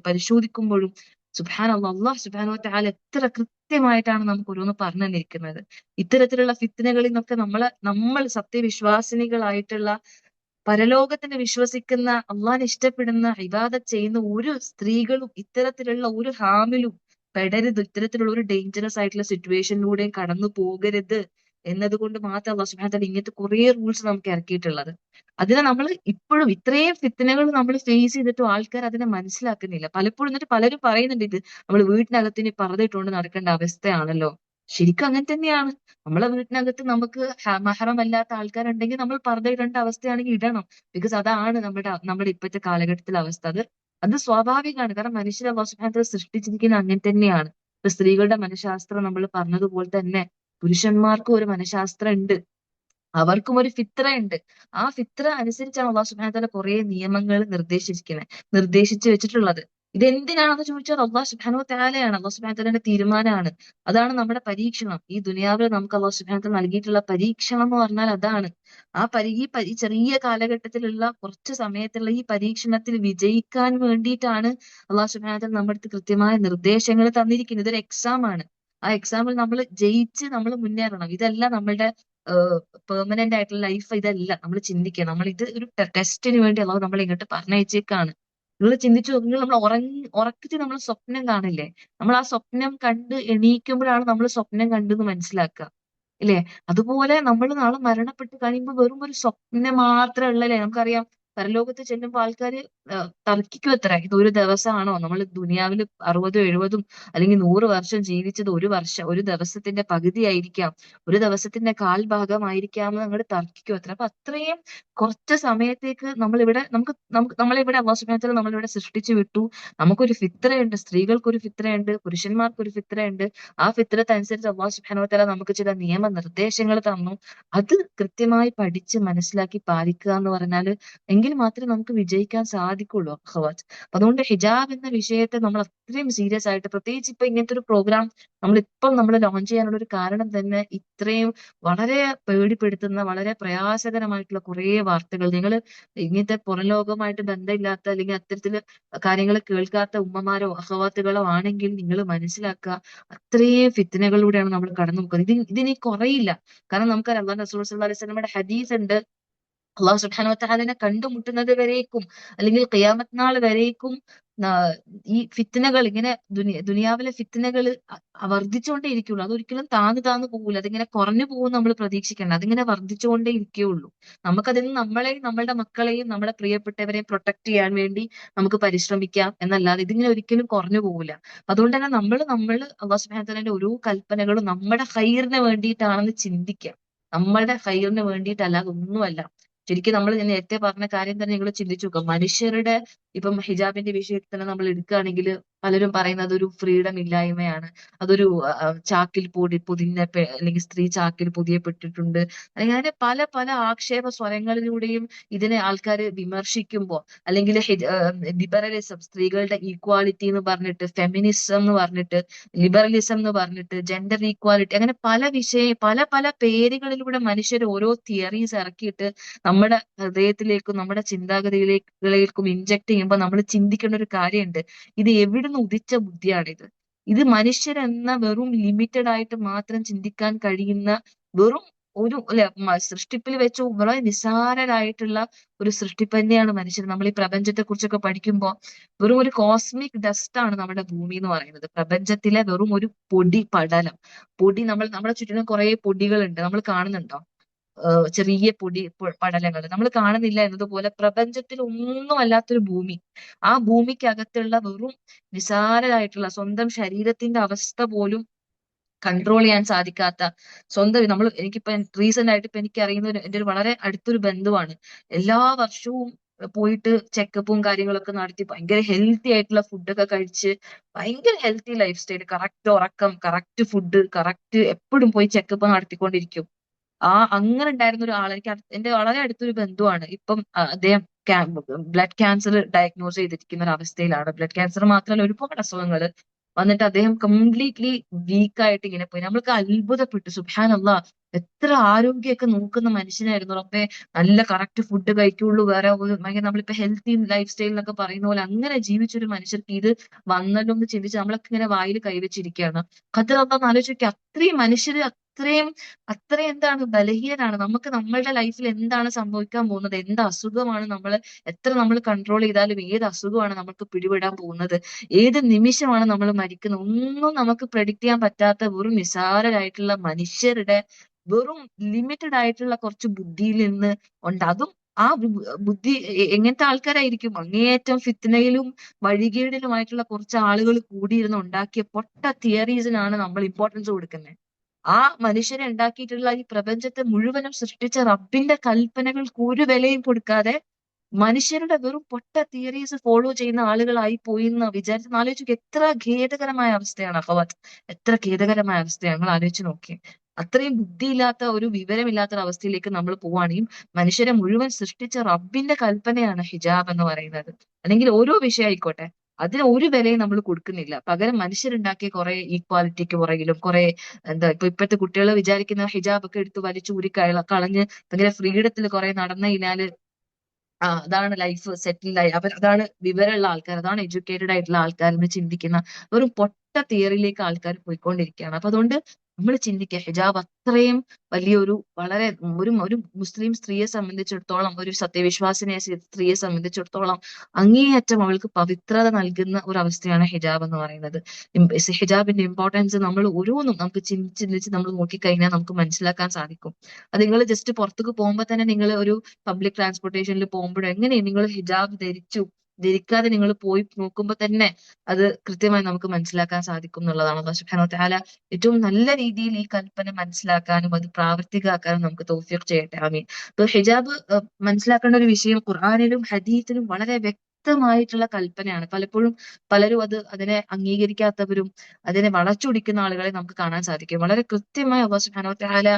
പരിശോധിക്കുമ്പോഴും സുബ്ഹാനല്ലാഹ്, അള്ളാഹ് സുബ്ഹാനഹു വ തആല എത്ര കൃത്യമായിട്ടാണ് നമുക്ക് ഓരോന്ന് പറഞ്ഞു തന്നിരിക്കുന്നത്. ഇത്തരത്തിലുള്ള ഫിത്നകളിൽ നിന്നൊക്കെ നമ്മൾ സത്യവിശ്വാസിനികളായിട്ടുള്ള പരലോകത്തിന് വിശ്വസിക്കുന്ന അള്ളാഹിനെ ഇഷ്ടപ്പെടുന്ന ഇബാദത്ത് ചെയ്യുന്ന ഒരു സ്ത്രീകളും ഇത്തരത്തിലുള്ള ഒരു ഹാമിലും പെടരുത്, ഇത്തരത്തിലുള്ള ഒരു ഡേഞ്ചറസ് ആയിട്ടുള്ള സിറ്റുവേഷനിലൂടെയും കടന്നു പോകരുത് എന്നതുകൊണ്ട് മാത്രം അള്ളാഹു സുബ്ഹാനഹു വ തആല ഇങ്ങനത്തെ കുറേ റൂൾസ് നമുക്ക് ഇറക്കിയിട്ടുള്ളത്. അതിനെ നമ്മൾ ഇപ്പോഴും ഇത്രയും ഫിത്നകൾ നമ്മൾ ഫേസ് ചെയ്തിട്ടും ആൾക്കാർ അതിനെ മനസ്സിലാക്കുന്നില്ല. പലപ്പോഴും എന്നിട്ട് പലരും പറയുന്നുണ്ട്, ഇത് നമ്മൾ വീട്ടിനകത്ത് ഇനി പർദ്ദ ഇട്ടുകൊണ്ട് നടക്കേണ്ട അവസ്ഥയാണല്ലോ. ശരിക്കും അങ്ങനെ തന്നെയാണ്. നമ്മളെ വീട്ടിനകത്ത് നമുക്ക് മഹറമല്ലാത്ത ആൾക്കാരുണ്ടെങ്കിൽ നമ്മൾ പർദ്ദ ഇടേണ്ട അവസ്ഥയാണെങ്കിൽ ഇടണം. ബിക്കോസ് അതാണ് നമ്മുടെ ഇപ്പോഴത്തെ കാലഘട്ടത്തിലെ അവസ്ഥ. അത് സ്വാഭാവികമാണ്. കാരണം മനുഷ്യരെ അല്ലാഹു സുബ്ഹാനഹു വ തആല സൃഷ്ടിച്ചിരിക്കുന്നത് അങ്ങനെ തന്നെയാണ്. ഇപ്പൊ സ്ത്രീകളുടെ മനഃശാസ്ത്രം നമ്മൾ പറഞ്ഞതുപോലെ തന്നെ പുരുഷന്മാർക്കും ഒരു മനഃശാസ്ത്രം ഉണ്ട്, അവർക്കും ഒരു ഫിത്ര ഉണ്ട്. ആ ഫിത്ര അനുസരിച്ചാണ് അള്ളാഹു സുബ്ഹാനഹു വ തആല കുറെ നിയമങ്ങൾ നിർദ്ദേശിച്ചു വെച്ചിട്ടുള്ളത്. ഇതെന്തിനാണെന്ന് ചോദിച്ചാൽ അള്ളാഹു സുബ്ഹാനഹു വ തആലയാണ്, അള്ളാഹു സുബ്ഹാനഹു വ തആലയുടെ തീരുമാനമാണ്. അതാണ് നമ്മുടെ പരീക്ഷണം. ഈ ദുനിയാവിൽ നമുക്ക് അള്ളാഹു സുബ്ഹാനഹു വ തആല നൽകിയിട്ടുള്ള പരീക്ഷണം എന്ന് പറഞ്ഞാൽ അതാണ്. ഈ ചെറിയ കാലഘട്ടത്തിലുള്ള കുറച്ച് സമയത്തുള്ള ഈ പരീക്ഷണത്തിൽ വിജയിക്കാൻ വേണ്ടിയിട്ടാണ് അള്ളാഹു സുബ്ഹാനഹു വ തആല നമ്മുടെ അടുത്ത് കൃത്യമായ നിർദ്ദേശങ്ങൾ തന്നിരിക്കുന്നത്. ഇതൊരു എക്സാം ആണ്. ആ എക്സാമിൽ നമ്മൾ ജയിച്ച് നമ്മൾ മുന്നേറണം. ഇതല്ല നമ്മളുടെ പെർമനന്റ് ആയിട്ടുള്ള ലൈഫ്, ഇതല്ല നമ്മൾ ചിന്തിക്കുക. നമ്മൾ ഇത് ഒരു ടെസ്റ്റിന് വേണ്ടി അല്ലാതെ നമ്മൾ ഇങ്ങോട്ട് പറഞ്ഞയച്ചേക്കാണ്. നിങ്ങൾ ചിന്തിച്ചു നോക്ക്, നിങ്ങൾ നമ്മൾ ഉറക്കത്തിൽ നമ്മൾ സ്വപ്നം കാണില്ലേ, നമ്മൾ ആ സ്വപ്നം കണ്ട് എണീക്കുമ്പോഴാണ് നമ്മൾ സ്വപ്നം കണ്ടെന്ന് മനസ്സിലാക്കുക, ഇല്ലേ? അതുപോലെ നമ്മൾ നാളെ മരണപ്പെട്ട് കഴിയുമ്പോൾ വെറും ഒരു സ്വപ്നം മാത്രമേ ഉള്ളല്ലേ. നമുക്കറിയാം, പരലോകത്ത് ചെല്ലുമ്പോൾ ആൾക്കാര് തർക്കിക്കും അത്ര, ഇത് ഒരു ദിവസമാണോ, നമ്മൾ ദുനിയാവിൽ 60 70 അല്ലെങ്കിൽ 100 വർഷം ജീവിച്ചത് ഒരു ദിവസത്തിന്റെ പകുതിയായിരിക്കാം, ഒരു ദിവസത്തിന്റെ കാൽഭാഗമായിരിക്കാം എന്ന് അങ്ങോട്ട് തർക്കിക്കും അത്ര. അപ്പൊ അത്രയും കുറച്ച് സമയത്തേക്ക് നമ്മളിവിടെ അല്ലാഹു സുബ്ഹാനഹു വ തആല നമ്മളിവിടെ സൃഷ്ടിച്ചു വിട്ടു. നമുക്കൊരു ഫിത്രയുണ്ട്, സ്ത്രീകൾക്കൊരു ഫിത്രയുണ്ട്, പുരുഷന്മാർക്കൊരു ഫിത്രയുണ്ട്. ആ ഫിത്രത്ത് അനുസരിച്ച് അല്ലാഹു സുബ്ഹാനഹു വ തആല നമുക്ക് ചില നിയമനിർദ്ദേശങ്ങൾ തന്നു. അത് കൃത്യമായി പഠിച്ച് മനസ്സിലാക്കി പാലിക്കുക എന്ന് പറഞ്ഞാല് എങ്കിൽ മാത്രമേ നമുക്ക് വിജയിക്കാൻ സാധിക്കുള്ളൂ അഖവാത്ത്. അതുകൊണ്ട് ഹിജാബ് എന്ന വിഷയത്തെ നമ്മൾ അത്രയും സീരിയസ് ആയിട്ട്, പ്രത്യേകിച്ച് ഇപ്പൊ ഇങ്ങനത്തെ ഒരു പ്രോഗ്രാം നമ്മൾ ലോഞ്ച് ചെയ്യാനുള്ള ഒരു കാരണം തന്നെ ഇത്രയും വളരെ പേടിപ്പെടുത്തുന്ന, വളരെ പ്രയാസകരമായിട്ടുള്ള കുറേ വാർത്തകൾ, നിങ്ങൾ ഇങ്ങനത്തെ പുറം ലോകവുമായിട്ട് ബന്ധമില്ലാത്ത അല്ലെങ്കിൽ അത്തരത്തില് കാര്യങ്ങൾ കേൾക്കാത്ത ഉമ്മമാരോ അഖവാത്തുകളോ ആണെങ്കിൽ നിങ്ങൾ മനസ്സിലാക്കുക, അത്രയും ഫിത്നകളിലൂടെയാണ് നമ്മൾ കടന്നു പോകുന്നത്. ഇതിനി കുറയില്ല. കാരണം നമുക്കറിയാം, അല്ലാഹു റസൂൽ സ്വല്ലല്ലാഹു അലൈഹി വസല്ലമയുടെ ഹദീസ് ഉണ്ട്, അള്ളാഹു സുബ്ഹാനഹു വ തആലനെ കണ്ടുമുട്ടുന്നത് വരേക്കും അല്ലെങ്കിൽ ഖിയാമത്ത് നാൾ വരേക്കും ന- ഈ ഫിത്നകൾ ഇങ്ങനെ ദുനിയാവിലെ ഫിത്നകൾ വർദ്ധിച്ചുകൊണ്ടേ ഇരിക്കുള്ളൂ. അതൊരിക്കലും താന്നു പോകില്ല. അതിങ്ങനെ കുറഞ്ഞു പോകും നമ്മൾ പ്രതീക്ഷിക്കേണ്ട, അതിങ്ങനെ വർദ്ധിച്ചുകൊണ്ടേ ഇരിക്കുകയുള്ളൂ. നമുക്കതിൽ നിന്ന് നമ്മളെയും നമ്മളുടെ മക്കളെയും നമ്മുടെ പ്രിയപ്പെട്ടവരെയും പ്രൊട്ടക്ട് ചെയ്യാൻ വേണ്ടി നമുക്ക് പരിശ്രമിക്കാം എന്നല്ലാതെ ഇതിങ്ങനെ ഒരിക്കലും കുറഞ്ഞു പോകില്ല. അതുകൊണ്ട് തന്നെ നമ്മൾ അള്ളാഹു സുബ്ഹാനഹു വ തആലയുടെ ഓരോ കൽപ്പനകളും നമ്മുടെ ഖൈറിന് വേണ്ടിയിട്ടാണെന്ന് ചിന്തിക്കുക. നമ്മളുടെ ഖൈറിന് വേണ്ടിയിട്ടല്ലാതെ ഒന്നുമല്ല. ശരിക്കും ഞാൻ നേരത്തെ പറഞ്ഞ കാര്യം തന്നെ നിങ്ങൾ ചിന്തിച്ചു നോക്കുക. മനുഷ്യരുടെ ഇപ്പം ഹിജാബിന്റെ വിഷയത്തിൽ തന്നെ നമ്മൾ എടുക്കുകയാണെങ്കിൽ പലരും പറയുന്നത് അതൊരു ഫ്രീഡം ഇല്ലായ്മയാണ്, അതൊരു ചാക്കിൽ അല്ലെങ്കിൽ സ്ത്രീ ചാക്കിൽ പൊതിയപ്പെട്ടിട്ടുണ്ട്, അല്ലെങ്കിൽ അങ്ങനെ പല പല ആക്ഷേപ സ്വരങ്ങളിലൂടെയും ഇതിനെ ആൾക്കാർ വിമർശിക്കുമ്പോൾ, അല്ലെങ്കിൽ ലിബറലിസം, സ്ത്രീകളുടെ ഈക്വാലിറ്റി എന്ന് പറഞ്ഞിട്ട്, ഫെമിനിസം എന്ന് പറഞ്ഞിട്ട്, ലിബറലിസം എന്ന് പറഞ്ഞിട്ട്, ജെൻഡർ ഈക്വാലിറ്റി, അങ്ങനെ പല പല പേരുകളിലൂടെ മനുഷ്യർ ഓരോ തിയറീസ് ഇറക്കിയിട്ട് നമ്മുടെ ഹൃദയത്തിലേക്കും നമ്മുടെ ചിന്താഗതികളിലേക്കും ഇൻജക്ട് ചെയ്യുമ്പോൾ നമ്മൾ ചിന്തിക്കേണ്ട ഒരു കാര്യമുണ്ട്, ഇത് എവിടുന്ന് ഉദിച്ച ബുദ്ധിയാണിത്? ഇത് മനുഷ്യരെന്ന വെറും ലിമിറ്റഡ് ആയിട്ട് മാത്രം ചിന്തിക്കാൻ കഴിയുന്ന വെറും ഒരു അല്ലെ സൃഷ്ടിപ്പിൽ വെച്ച് വളരെ നിസ്സാരരായിട്ടുള്ള ഒരു സൃഷ്ടിപ്പ് തന്നെയാണ് മനുഷ്യർ. നമ്മൾ ഈ പ്രപഞ്ചത്തെ കുറിച്ചൊക്കെ പഠിക്കുമ്പോൾ വെറും ഒരു കോസ്മിക് ഡസ്റ്റ് ആണ് നമ്മുടെ ഭൂമി എന്ന് പറയുന്നത്. പ്രപഞ്ചത്തിലെ വെറും ഒരു പൊടി പടലം. നമ്മുടെ ചുറ്റിനും കുറെ പൊടികളുണ്ട്, നമ്മൾ കാണുന്നുണ്ടോ? ചെറിയ പടലങ്ങൾ നമ്മൾ കാണുന്നില്ല എന്നതുപോലെ പ്രപഞ്ചത്തിൽ ഒന്നും അല്ലാത്തൊരു ഭൂമി. ആ ഭൂമിക്കകത്തുള്ള വെറും നിസാരരായിട്ടുള്ള സ്വന്തം ശരീരത്തിന്റെ അവസ്ഥ പോലും കൺട്രോൾ ചെയ്യാൻ സാധിക്കാത്ത, എനിക്കിപ്പോ റീസെന്റ് ആയിട്ട് ഇപ്പൊ എനിക്ക് അറിയുന്ന എന്റെ ഒരു വളരെ അടുത്തൊരു ബന്ധുവാണ്. എല്ലാ വർഷവും പോയിട്ട് ചെക്കപ്പും കാര്യങ്ങളൊക്കെ നടത്തി ഭയങ്കര ഹെൽത്തി ആയിട്ടുള്ള ഫുഡൊക്കെ കഴിച്ച് ഭയങ്കര ഹെൽത്തി ലൈഫ് സ്റ്റൈൽ, കറക്റ്റ് ഉറക്കം, കറക്റ്റ് ഫുഡ്, കറക്റ്റ് എപ്പോഴും പോയി ചെക്കപ്പ് നടത്തിക്കൊണ്ടിരിക്കും. അങ്ങനെ ഉണ്ടായിരുന്ന ഒരാൾ എനിക്ക് എന്റെ വളരെ അടുത്തൊരു ബന്ധുവാണ്. ഇപ്പം അദ്ദേഹം ബ്ലഡ് ക്യാൻസർ ഡയഗ്നോസ് ചെയ്തിരിക്കുന്ന ഒരു അവസ്ഥയിലാണ്. ബ്ലഡ് ക്യാൻസർ മാത്രമല്ല ഒരുപാട് അസുഖങ്ങൾ വന്നിട്ട് അദ്ദേഹം കംപ്ലീറ്റ്ലി വീക്കായിട്ട് ഇങ്ങനെ പോയി. നമ്മൾക്ക് അത്ഭുതപ്പെട്ടു. സുബ്ഹാനല്ലാഹ്, എത്ര ആരോഗ്യമൊക്കെ നോക്കുന്ന മനുഷ്യനായിരുന്നു റബ്ബേ. നല്ല കറക്റ്റ് ഫുഡ് കഴിക്കുള്ളൂ, വേറെ ഭയങ്കര നമ്മളിപ്പോ ഹെൽത്തി ലൈഫ് സ്റ്റൈൽ എന്നൊക്കെ പറയുന്ന പോലെ അങ്ങനെ ജീവിച്ചൊരു മനുഷ്യർക്ക് ഇത് വന്നല്ലോ എന്ന് ചിന്തിച്ച് നമ്മളൊക്കെ ഇങ്ങനെ വായിൽ കൈവച്ചിരിക്കുകയാണ്. ഖദർ അള്ളാഹ് ആലോചിക്കുക, അത്രയും മനുഷ്യര് അത്രയും അത്രയും എന്താണ് ബലഹീനരാണ്. നമുക്ക് നമ്മളുടെ ലൈഫിൽ എന്താണ് സംഭവിക്കാൻ പോകുന്നത്, എന്ത് അസുഖമാണ് നമ്മൾ എത്ര നമ്മൾ കൺട്രോൾ ചെയ്താലും ഏത് അസുഖമാണ് നമുക്ക് പിടിപെടാൻ പോകുന്നത്, ഏത് നിമിഷമാണ് നമ്മൾ മരിക്കുന്നത്, ഒന്നും നമുക്ക് പ്രഡിക്ട് ചെയ്യാൻ പറ്റാത്ത വെറും നിസ്സാരരായിട്ടുള്ള മനുഷ്യരുടെ വെറും ലിമിറ്റഡ് ആയിട്ടുള്ള കുറച്ച് ബുദ്ധിയിൽ നിന്ന് ഉണ്ട്. അതും ആ ബുദ്ധി എങ്ങനത്തെ ആൾക്കാരായിരിക്കും? അങ്ങേയറ്റം ഫിത്നയിലും വഴികേടിലുമായിട്ടുള്ള കുറച്ച് ആളുകൾ കൂടിയിരുന്ന് ഉണ്ടാക്കിയ പൊട്ട തിയറീസിനാണ് നമ്മൾ ഇമ്പോർട്ടൻസ് കൊടുക്കുന്നത്. ആ മനുഷ്യനെ ഉണ്ടാക്കിയിട്ടുള്ള ഈ പ്രപഞ്ചത്തെ മുഴുവനും സൃഷ്ടിച്ച റബ്ബിന്റെ കൽപ്പനകൾക്ക് ഒരു വിലയും കൊടുക്കാതെ മനുഷ്യരുടെ വെറും പൊട്ട തിയറീസ് ഫോളോ ചെയ്യുന്ന ആളുകളായി പോയി എന്ന് വിചാരിച്ച് ആലോചിച്ച് എത്ര ഖേദകരമായ അവസ്ഥയാണ് അഫവാത്ത്. എത്ര ഖേദകരമായ അവസ്ഥയാണ് നിങ്ങൾ ആലോചിച്ച് നോക്കിയേ. അത്രയും ബുദ്ധിയില്ലാത്ത ഒരു വിവരമില്ലാത്ത ഒരു അവസ്ഥയിലേക്ക് നമ്മൾ പോവുകയാണെങ്കിൽ മനുഷ്യരെ മുഴുവൻ സൃഷ്ടിച്ച റബ്ബിന്റെ കൽപ്പനയാണ് ഹിജാബ് എന്ന് പറയുന്നത്. അല്ലെങ്കിൽ ഓരോ വിഷയം ആയിക്കോട്ടെ, അതിന് ഒരു വിലയും നമ്മൾ കൊടുക്കുന്നില്ല. പകരം മനുഷ്യരുണ്ടാക്കിയ കുറെ ഈക്വാലിറ്റിക്ക് പുറകിലും കുറെ ഇപ്പോഴത്തെ കുട്ടികൾ വിചാരിക്കുന്ന ഹിജാബ് ഒക്കെ എടുത്ത് വലിച്ചു ഊരി കളഞ്ഞ് ഭയങ്കര ഫ്രീഡത്തിൽ കുറെ നടന്നു കഴിഞ്ഞാല് അതാണ് ലൈഫ് സെറ്റിൽഡ് ആയി അതാണ് വിവരമുള്ള ആൾക്കാർ, അതാണ് എഡ്യൂക്കേറ്റഡ് ആയിട്ടുള്ള ആൾക്കാർ എന്ന് ചിന്തിക്കുന്ന ഒരു പൊട്ട തിയറിയിലേക്ക് ആൾക്കാർ പോയിക്കൊണ്ടിരിക്കുകയാണ്. അപ്പൊ അതുകൊണ്ട് നമ്മൾ ചിന്തിക്കുക, ഹിജാബ് അത്രയും വലിയൊരു വളരെ ഒരു മുസ്ലിം സ്ത്രീയെ സംബന്ധിച്ചിടത്തോളം, ഒരു സത്യവിശ്വാസിനെ സ്ത്രീയെ സംബന്ധിച്ചിടത്തോളം അങ്ങേയറ്റം അവൾക്ക് പവിത്രത നൽകുന്ന ഒരു അവസ്ഥയാണ് ഹിജാബ് എന്ന് പറയുന്നത്. ഹിജാബിന്റെ ഇമ്പോർട്ടൻസ് നമ്മൾ ഓരോന്നും നമുക്ക് ചിന്തിച്ച് നമ്മൾ നോക്കിക്കഴിഞ്ഞാൽ നമുക്ക് മനസ്സിലാക്കാൻ സാധിക്കും. അത് നിങ്ങൾ ജസ്റ്റ് പുറത്തേക്ക് പോകുമ്പോൾ തന്നെ നിങ്ങൾ ഒരു പബ്ലിക് ട്രാൻസ്പോർട്ടേഷനിൽ പോകുമ്പോഴും എങ്ങനെ നിങ്ങൾ ഹിജാബ് ധരിക്കാതെ നിങ്ങൾ പോയി നോക്കുമ്പോൾ തന്നെ അത് കൃത്യമായി നമുക്ക് മനസ്സിലാക്കാൻ സാധിക്കും എന്നുള്ളതാണ്. അല്ലാഹു സുബ്ഹാനഹു വ തആല ഏറ്റവും നല്ല രീതിയിൽ ഈ കൽപ്പന മനസ്സിലാക്കാനും അത് പ്രാവർത്തികമാക്കാനും നമുക്ക് തൗഫീഖ് ചെയ്യട്ടെ. ആമീൻ. ഇപ്പൊ ഹിജാബ് മനസ്സിലാക്കേണ്ട ഒരു വിഷയം ഖുർആനിലും ഹദീസിലും വളരെ വ്യക്തമായിട്ടുള്ള കൽപ്പനയാണ്. പലപ്പോഴും പലരും അതിനെ അംഗീകരിക്കാത്തവരും അതിനെ വളച്ചൊടിക്കുന്ന ആളുകളെ നമുക്ക് കാണാൻ സാധിക്കും. വളരെ കൃത്യമായി അല്ലാഹു സുബ്ഹാനഹു വ തആല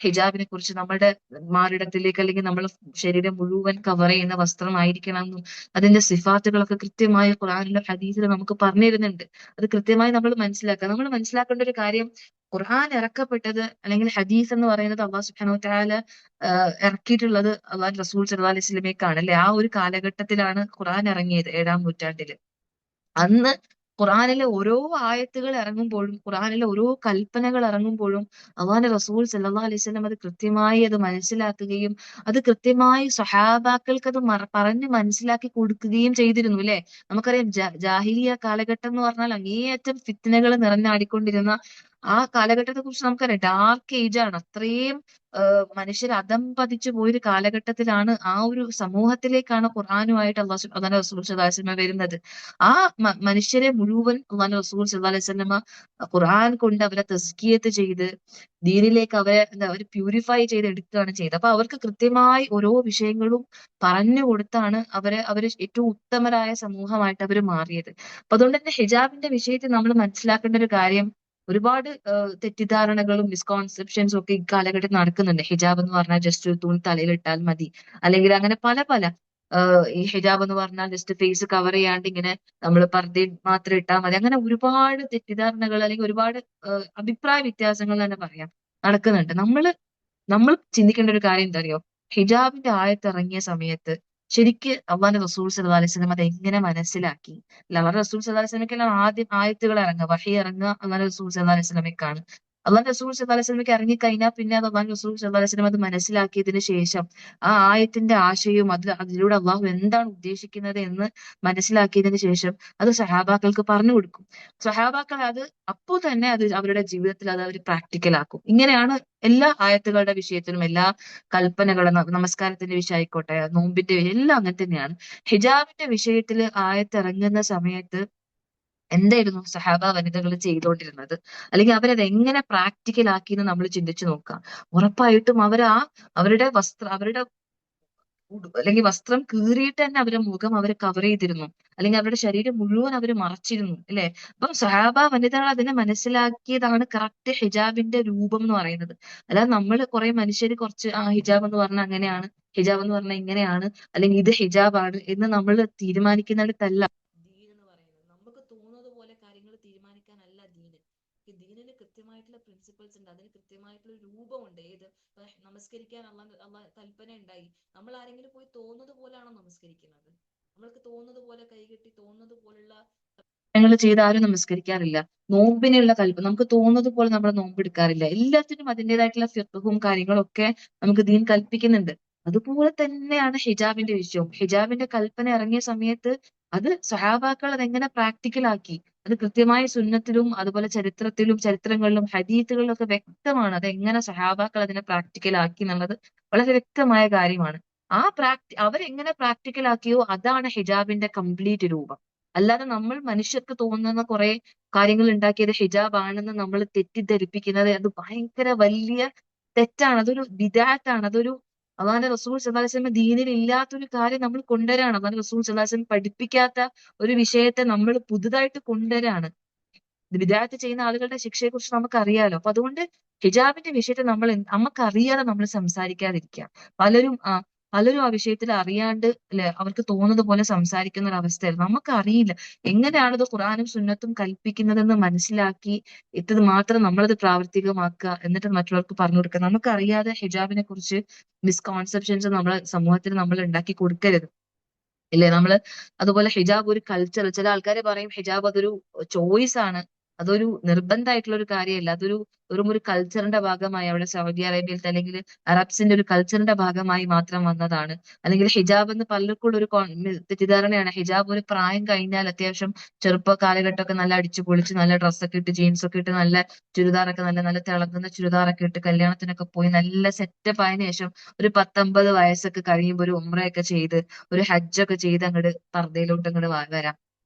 ഹിജാബിനെ കുറിച്ച് നമ്മുടെ മാറിടത്തിലേക്ക് അല്ലെങ്കിൽ നമ്മൾ ശരീരം മുഴുവൻ കവർ ചെയ്യുന്ന വസ്ത്രമായിരിക്കണം എന്നും അതിന്റെ സിഫാത്തുകളൊക്കെ കൃത്യമായി ഖുർആനിലും ഹദീസിലും നമുക്ക് പറഞ്ഞു തരുന്നുണ്ട്. അത് കൃത്യമായി നമ്മൾ മനസ്സിലാക്കുക. നമ്മൾ മനസ്സിലാക്കേണ്ട ഒരു കാര്യം, ഖുർആൻ ഇറക്കപ്പെട്ടത് അല്ലെങ്കിൽ ഹദീസ് എന്ന് പറയുന്നത് അള്ളാഹു സുബ്ഹാനഹു വ തആല ഇറക്കിയിട്ടുള്ളത് അള്ളാഹു റസൂൽ സല്ലല്ലാഹു അലൈഹി വസല്ലമയ്ക്കാണ് അല്ലെ. ആ ഒരു കാലഘട്ടത്തിലാണ് ഖുർആൻ ഇറങ്ങിയത്, 7-ാം നൂറ്റാണ്ടില്. അന്ന് ഖുർആനിലെ ഓരോ ആയത്തുകൾ ഇറങ്ങുമ്പോഴും ഖുർആനിലെ ഓരോ കൽപ്പനകൾ ഇറങ്ങുമ്പോഴും അള്ളാഹുവിന്റെ റസൂൽ സല്ലല്ലാഹു അലൈഹി വസല്ലം അത് കൃത്യമായി അത് മനസ്സിലാക്കുകയും അത് കൃത്യമായി സ്വഹാബാക്കൾക്ക് അത് പറഞ്ഞ് മനസ്സിലാക്കി കൊടുക്കുകയും ചെയ്തിരുന്നു അല്ലെ. നമുക്കറിയാം ജാഹിലിയ കാലഘട്ടം എന്ന് പറഞ്ഞാൽ അങ്ങേയറ്റം ഫിത്നകൾ നിറഞ്ഞാടിക്കൊണ്ടിരുന്ന ആ കാലഘട്ടത്തെ കുറിച്ച് നമുക്കറിയാം. ഡാർക്ക് ഏജ് ആണ്. അത്രയും മനുഷ്യർ അധംപതിച്ചു പോയൊരു കാലഘട്ടത്തിലാണ്, ആ ഒരു സമൂഹത്തിലേക്കാണ് ഖുർആനുമായിട്ട് അള്ളാഹു റസൂൽ സല്ലല്ലാഹു അലൈഹി വസല്ലം വരുന്നത്. ആ മനുഷ്യരെ മുഴുവൻ അള്ളാഹു റസൂൽ സല്ലല്ലാഹു അലൈഹി വസല്ലമ ഖുർആൻ കൊണ്ട് അവരെ തസ്കിയത്ത് ചെയ്ത് ദീനിലേക്ക് അവരെ അവർ പ്യൂരിഫൈ ചെയ്ത് എടുക്കുകയാണ് ചെയ്തത്. അപ്പൊ അവർക്ക് കൃത്യമായി ഓരോ വിഷയങ്ങളും പറഞ്ഞു കൊടുത്താണ് അവര് ഏറ്റവും ഉത്തമരായ സമൂഹമായിട്ട് അവർ മാറിയത്. അപ്പൊ അതുകൊണ്ട് തന്നെ ഹിജാബിന്റെ വിഷയത്തിൽ നമ്മൾ മനസ്സിലാക്കേണ്ട ഒരു കാര്യം, ഒരുപാട് തെറ്റിദ്ധാരണകളും മിസ്കോൺസെപ്ഷൻസും ഒക്കെ ഇക്കാലഘട്ടത്തിൽ നടക്കുന്നുണ്ട്. ഹിജാബ് എന്ന് പറഞ്ഞാൽ ജസ്റ്റ് ഒരു തുണി തലയിൽ ഇട്ടാൽ മതി, അല്ലെങ്കിൽ അങ്ങനെ പല പല ഈ ഹിജാബ് എന്ന് പറഞ്ഞാൽ ജസ്റ്റ് ഫേസ് കവർ ചെയ്യാണ്ട് ഇങ്ങനെ നമ്മൾ പർദ്ദ മാത്രം ഇട്ടാൽ മതി, അങ്ങനെ ഒരുപാട് തെറ്റിദ്ധാരണകൾ അല്ലെങ്കിൽ ഒരുപാട് അഭിപ്രായ വ്യത്യാസങ്ങൾ തന്നെ പറയാം നടക്കുന്നുണ്ട്. നമ്മൾ ചിന്തിക്കേണ്ട ഒരു കാര്യം എന്താ അറിയോ? ഹിജാബിന്റെ ആയത്ത് ഇറങ്ങിയ സമയത്ത് ശരിക്ക് അള്ളാഹുവിന്റെ റസൂൽ സല്ലല്ലാഹു അലൈഹി വസല്ലം അത് എങ്ങനെ മനസ്സിലാക്കി? അല്ല, അവരുടെ റസൂൽ സല്ലല്ലാഹു അലൈഹി വസല്ലമയ്ക്കല്ല ആദ്യം ആയത്തുകൾ ഇറങ്ങുക, വഹി ഇറങ്ങുക അള്ളാഹുവിന്റെ റസൂൽ സല്ലല്ലാഹു അലൈഹി വസല്ലമയ്ക്കാണ്. അള്ളാഹുവിന്റെ റസൂൽ സല്ലല്ലാഹു അലൈഹി വസല്ലമയ്ക്ക് ഇറങ്ങിക്കഴിഞ്ഞാൽ പിന്നെ അത് അള്ളാഹുവിന്റെ റസൂൽ സല്ലല്ലാഹു അലൈഹി വസല്ലം അത് മനസ്സിലാക്കിയതിന് ശേഷം ആ ആയത്തിന്റെ ആശയവും അതിലൂടെ അള്ളാഹു എന്താണ് ഉദ്ദേശിക്കുന്നത് എന്ന് മനസ്സിലാക്കിയതിന് ശേഷം അത് സഹാബാക്കൾക്ക് പറഞ്ഞു കൊടുക്കും. സഹാബാക്കൾ അത് അപ്പോൾ തന്നെ അത് അവരുടെ ജീവിതത്തിൽ അത് അവർ പ്രാക്ടിക്കൽ ആക്കും. ഇങ്ങനെയാണ് എല്ലാ ആയത്തുകളുടെ വിഷയത്തിലും, എല്ലാ കൽപ്പനകളും, നമസ്കാരത്തിന്റെ വിഷയം ആയിക്കോട്ടെ, നോമ്പിന്റെ എല്ലാം അങ്ങനെ തന്നെയാണ്. ഹിജാബിന്റെ വിഷയത്തിൽ ആയത്ത് ഇറങ്ങുന്ന സമയത്ത് എന്തായിരുന്നു സഹാബ വനിതകൾ ചെയ്തുകൊണ്ടിരുന്നത്, അല്ലെങ്കിൽ അവരത് എങ്ങനെ പ്രാക്ടിക്കൽ ആക്കി എന്ന് നമ്മൾ ചിന്തിച്ചു നോക്കാം. ഉറപ്പായിട്ടും അവരുടെ അല്ലെങ്കിൽ വസ്ത്രം കീറിയിട്ട് തന്നെ അവരുടെ മുഖം അവര് കവർ ചെയ്തിരുന്നു, അല്ലെങ്കിൽ അവരുടെ ശരീരം മുഴുവൻ അവര് മറച്ചിരുന്നു അല്ലെ. അപ്പം സഹാബ വനിതകൾ അതിനെ മനസ്സിലാക്കിയതാണ് കറക്റ്റ് ഹിജാബിന്റെ രൂപം എന്ന് പറയുന്നത്. അല്ലാതെ നമ്മൾ കുറെ മനുഷ്യർ കുറച്ച് ഹിജാബ് എന്ന് പറഞ്ഞാൽ അങ്ങനെയാണ്, ഹിജാബ് എന്ന് പറഞ്ഞാൽ ഇങ്ങനെയാണ്, അല്ലെങ്കിൽ ഇത് ഹിജാബാണ് എന്ന് നമ്മൾ തീരുമാനിക്കുന്നിടത്തല്ല ദീൻ എന്ന് പറയുന്നത്. നമുക്ക് തോന്നുന്നത് പോലെ കാര്യങ്ങൾ തീരുമാനിക്കാനല്ല ദീന്. ഈ ദീനിന് കൃത്യമായിട്ടുള്ള പ്രിൻസിപ്പിൾസ് ഉണ്ട്, അതിന് കൃത്യമായിട്ടുള്ള രൂപമുണ്ട്. ഏത് നമസ്കരിക്കാൻ അള്ളാഹ് കൽപ്പന ഉണ്ടായി. നമ്മൾ ആരെങ്കിലും പോയി തോന്നുന്നത് പോലെയാണോ നമസ്കരിക്കുന്നത്? നമ്മൾക്ക് തോന്നുന്നത് പോലെ കൈകെട്ടി തോന്നുന്നത് പോലുള്ള ഞങ്ങൾ ചെയ്ത് ആരും നമസ്കരിക്കാറില്ല. നോമ്പിനുള്ള കൽപ്പന നമുക്ക് തോന്നുന്നത് പോലെ നമ്മൾ നോമ്പ് എടുക്കാറില്ല. എല്ലാത്തിനും അതിൻ്റെതായിട്ടുള്ള ഫിഖ്ഹും കാര്യങ്ങളും ഒക്കെ നമുക്ക് ദീൻ കൽപ്പിക്കുന്നുണ്ട്. അതുപോലെ തന്നെയാണ് ഹിജാബിന്റെ വിഷയവും. ഹിജാബിന്റെ കൽപ്പന ഇറങ്ങിയ സമയത്ത് അത് സ്വഹാബാക്കൾ അതെങ്ങനെ പ്രാക്ടിക്കൽ ആക്കി, അത് കൃത്യമായ സുന്നത്തിലും അതുപോലെ ചരിത്രങ്ങളിലും ഹദീത്തുകളിലും ഒക്കെ വ്യക്തമാണ്. അതെങ്ങനെ സഹാബാക്കൾ അതിനെ പ്രാക്ടിക്കൽ ആക്കി എന്നുള്ളത് വളരെ വ്യക്തമായ കാര്യമാണ്. അവരെങ്ങനെ പ്രാക്ടിക്കൽ ആക്കിയോ അതാണ് ഹിജാബിന്റെ കംപ്ലീറ്റ് രൂപം. അല്ലാതെ നമ്മൾ മനുഷ്യർക്ക് തോന്നുന്ന കുറെ കാര്യങ്ങൾ ഉണ്ടാക്കിയത് ഹിജാബ് ആണെന്ന് നമ്മൾ തെറ്റിദ്ധരിപ്പിക്കുന്നത് അത് ഭയങ്കര വലിയ തെറ്റാണ്. അതൊരു ബിദഅത്താണ്. അതൊരു അള്ളാഹുവിന്റെ റസൂൽ സ്വല്ലല്ലാഹു അലൈഹി വസല്ലം ദീനിൽ ഇല്ലാത്തൊരു കാര്യം നമ്മൾ കൊണ്ടുവരാണ്. അള്ളാഹുവിന്റെ റസൂൽ സ്വല്ലല്ലാഹു അലൈഹി വസല്ലം പഠിപ്പിക്കാത്ത ഒരു വിഷയത്തെ നമ്മൾ പുതുതായിട്ട് കൊണ്ടുവരാണ്. വിദായത്ത് ചെയ്യുന്ന ആളുകളുടെ ശിക്ഷയെ കുറിച്ച് നമുക്കറിയാലോ. അപ്പൊ അതുകൊണ്ട് ഹിജാബിന്റെ വിഷയത്തിൽ നമുക്കറിയാതെ നമ്മൾ സംസാരിക്കാതിരിക്കുക. പലരും പലരും ആ വിഷയത്തിൽ അറിയാണ്ട് അല്ലെ, അവർക്ക് തോന്നുന്നത് പോലെ സംസാരിക്കുന്ന ഒരു അവസ്ഥയിൽ നമുക്കറിയില്ല എങ്ങനെയാണത് ഖുർആനും സുന്നത്തും കൽപ്പിക്കുന്നതെന്ന് മനസ്സിലാക്കി ഇത് മാത്രം നമ്മളത് പ്രാവർത്തികമാക്കുക, എന്നിട്ട് മറ്റുള്ളവർക്ക് പറഞ്ഞു കൊടുക്കുക. നമുക്കറിയാതെ ഹിജാബിനെ കുറിച്ച് മിസ്കോൺസെപ്ഷൻസ് നമ്മളെ സമൂഹത്തിൽ നമ്മൾ ഉണ്ടാക്കി കൊടുക്കരുത്. ഇല്ലേ നമ്മള് അതുപോലെ ഹിജാബ് ഒരു കൾച്ചർ, ചില ആൾക്കാരെ പറയും ഹിജാബ് അതൊരു ചോയ്സ് ആണ്, അതൊരു നിർബന്ധമായിട്ടുള്ള ഒരു കാര്യമല്ല, അതൊരു വെറും ഒരു കൾച്ചറിന്റെ ഭാഗമായി അവിടെ സൗദി അറേബ്യയിലത്തെ അല്ലെങ്കിൽ അറബ്സിന്റെ ഒരു കൾച്ചറിന്റെ ഭാഗമായി മാത്രം വന്നതാണ്. അല്ലെങ്കിൽ ഹിജാബ് എന്ന് പലർക്കും ഒരു തെറ്റിദ്ധാരണയാണ്. ഹിജാബ് ഒരു പ്രായം കഴിഞ്ഞാൽ അത്യാവശ്യം ചെറുപ്പ കാലഘട്ടമൊക്കെ നല്ല അടിച്ചു പൊളിച്ച് നല്ല ഡ്രസ്സൊക്കെ ഇട്ട് ജീൻസ് ഒക്കെ ഇട്ട് നല്ല ചുരിദാറൊക്കെ നല്ല നല്ല തിളങ്ങുന്ന ചുരിദാറൊക്കെ ഇട്ട് കല്യാണത്തിനൊക്കെ പോയി നല്ല സെറ്റപ്പ് ആയതിനു ശേഷം ഒരു 19 വയസ്സൊക്കെ കഴിയുമ്പോൾ ഒരു ഉംറയൊക്കെ ചെയ്ത് ഒരു ഹജ്ജൊക്കെ ചെയ്ത് അങ്ങോട്ട് പർദ്ദയിലോട്ട് അങ്ങോട്ട് വരാം.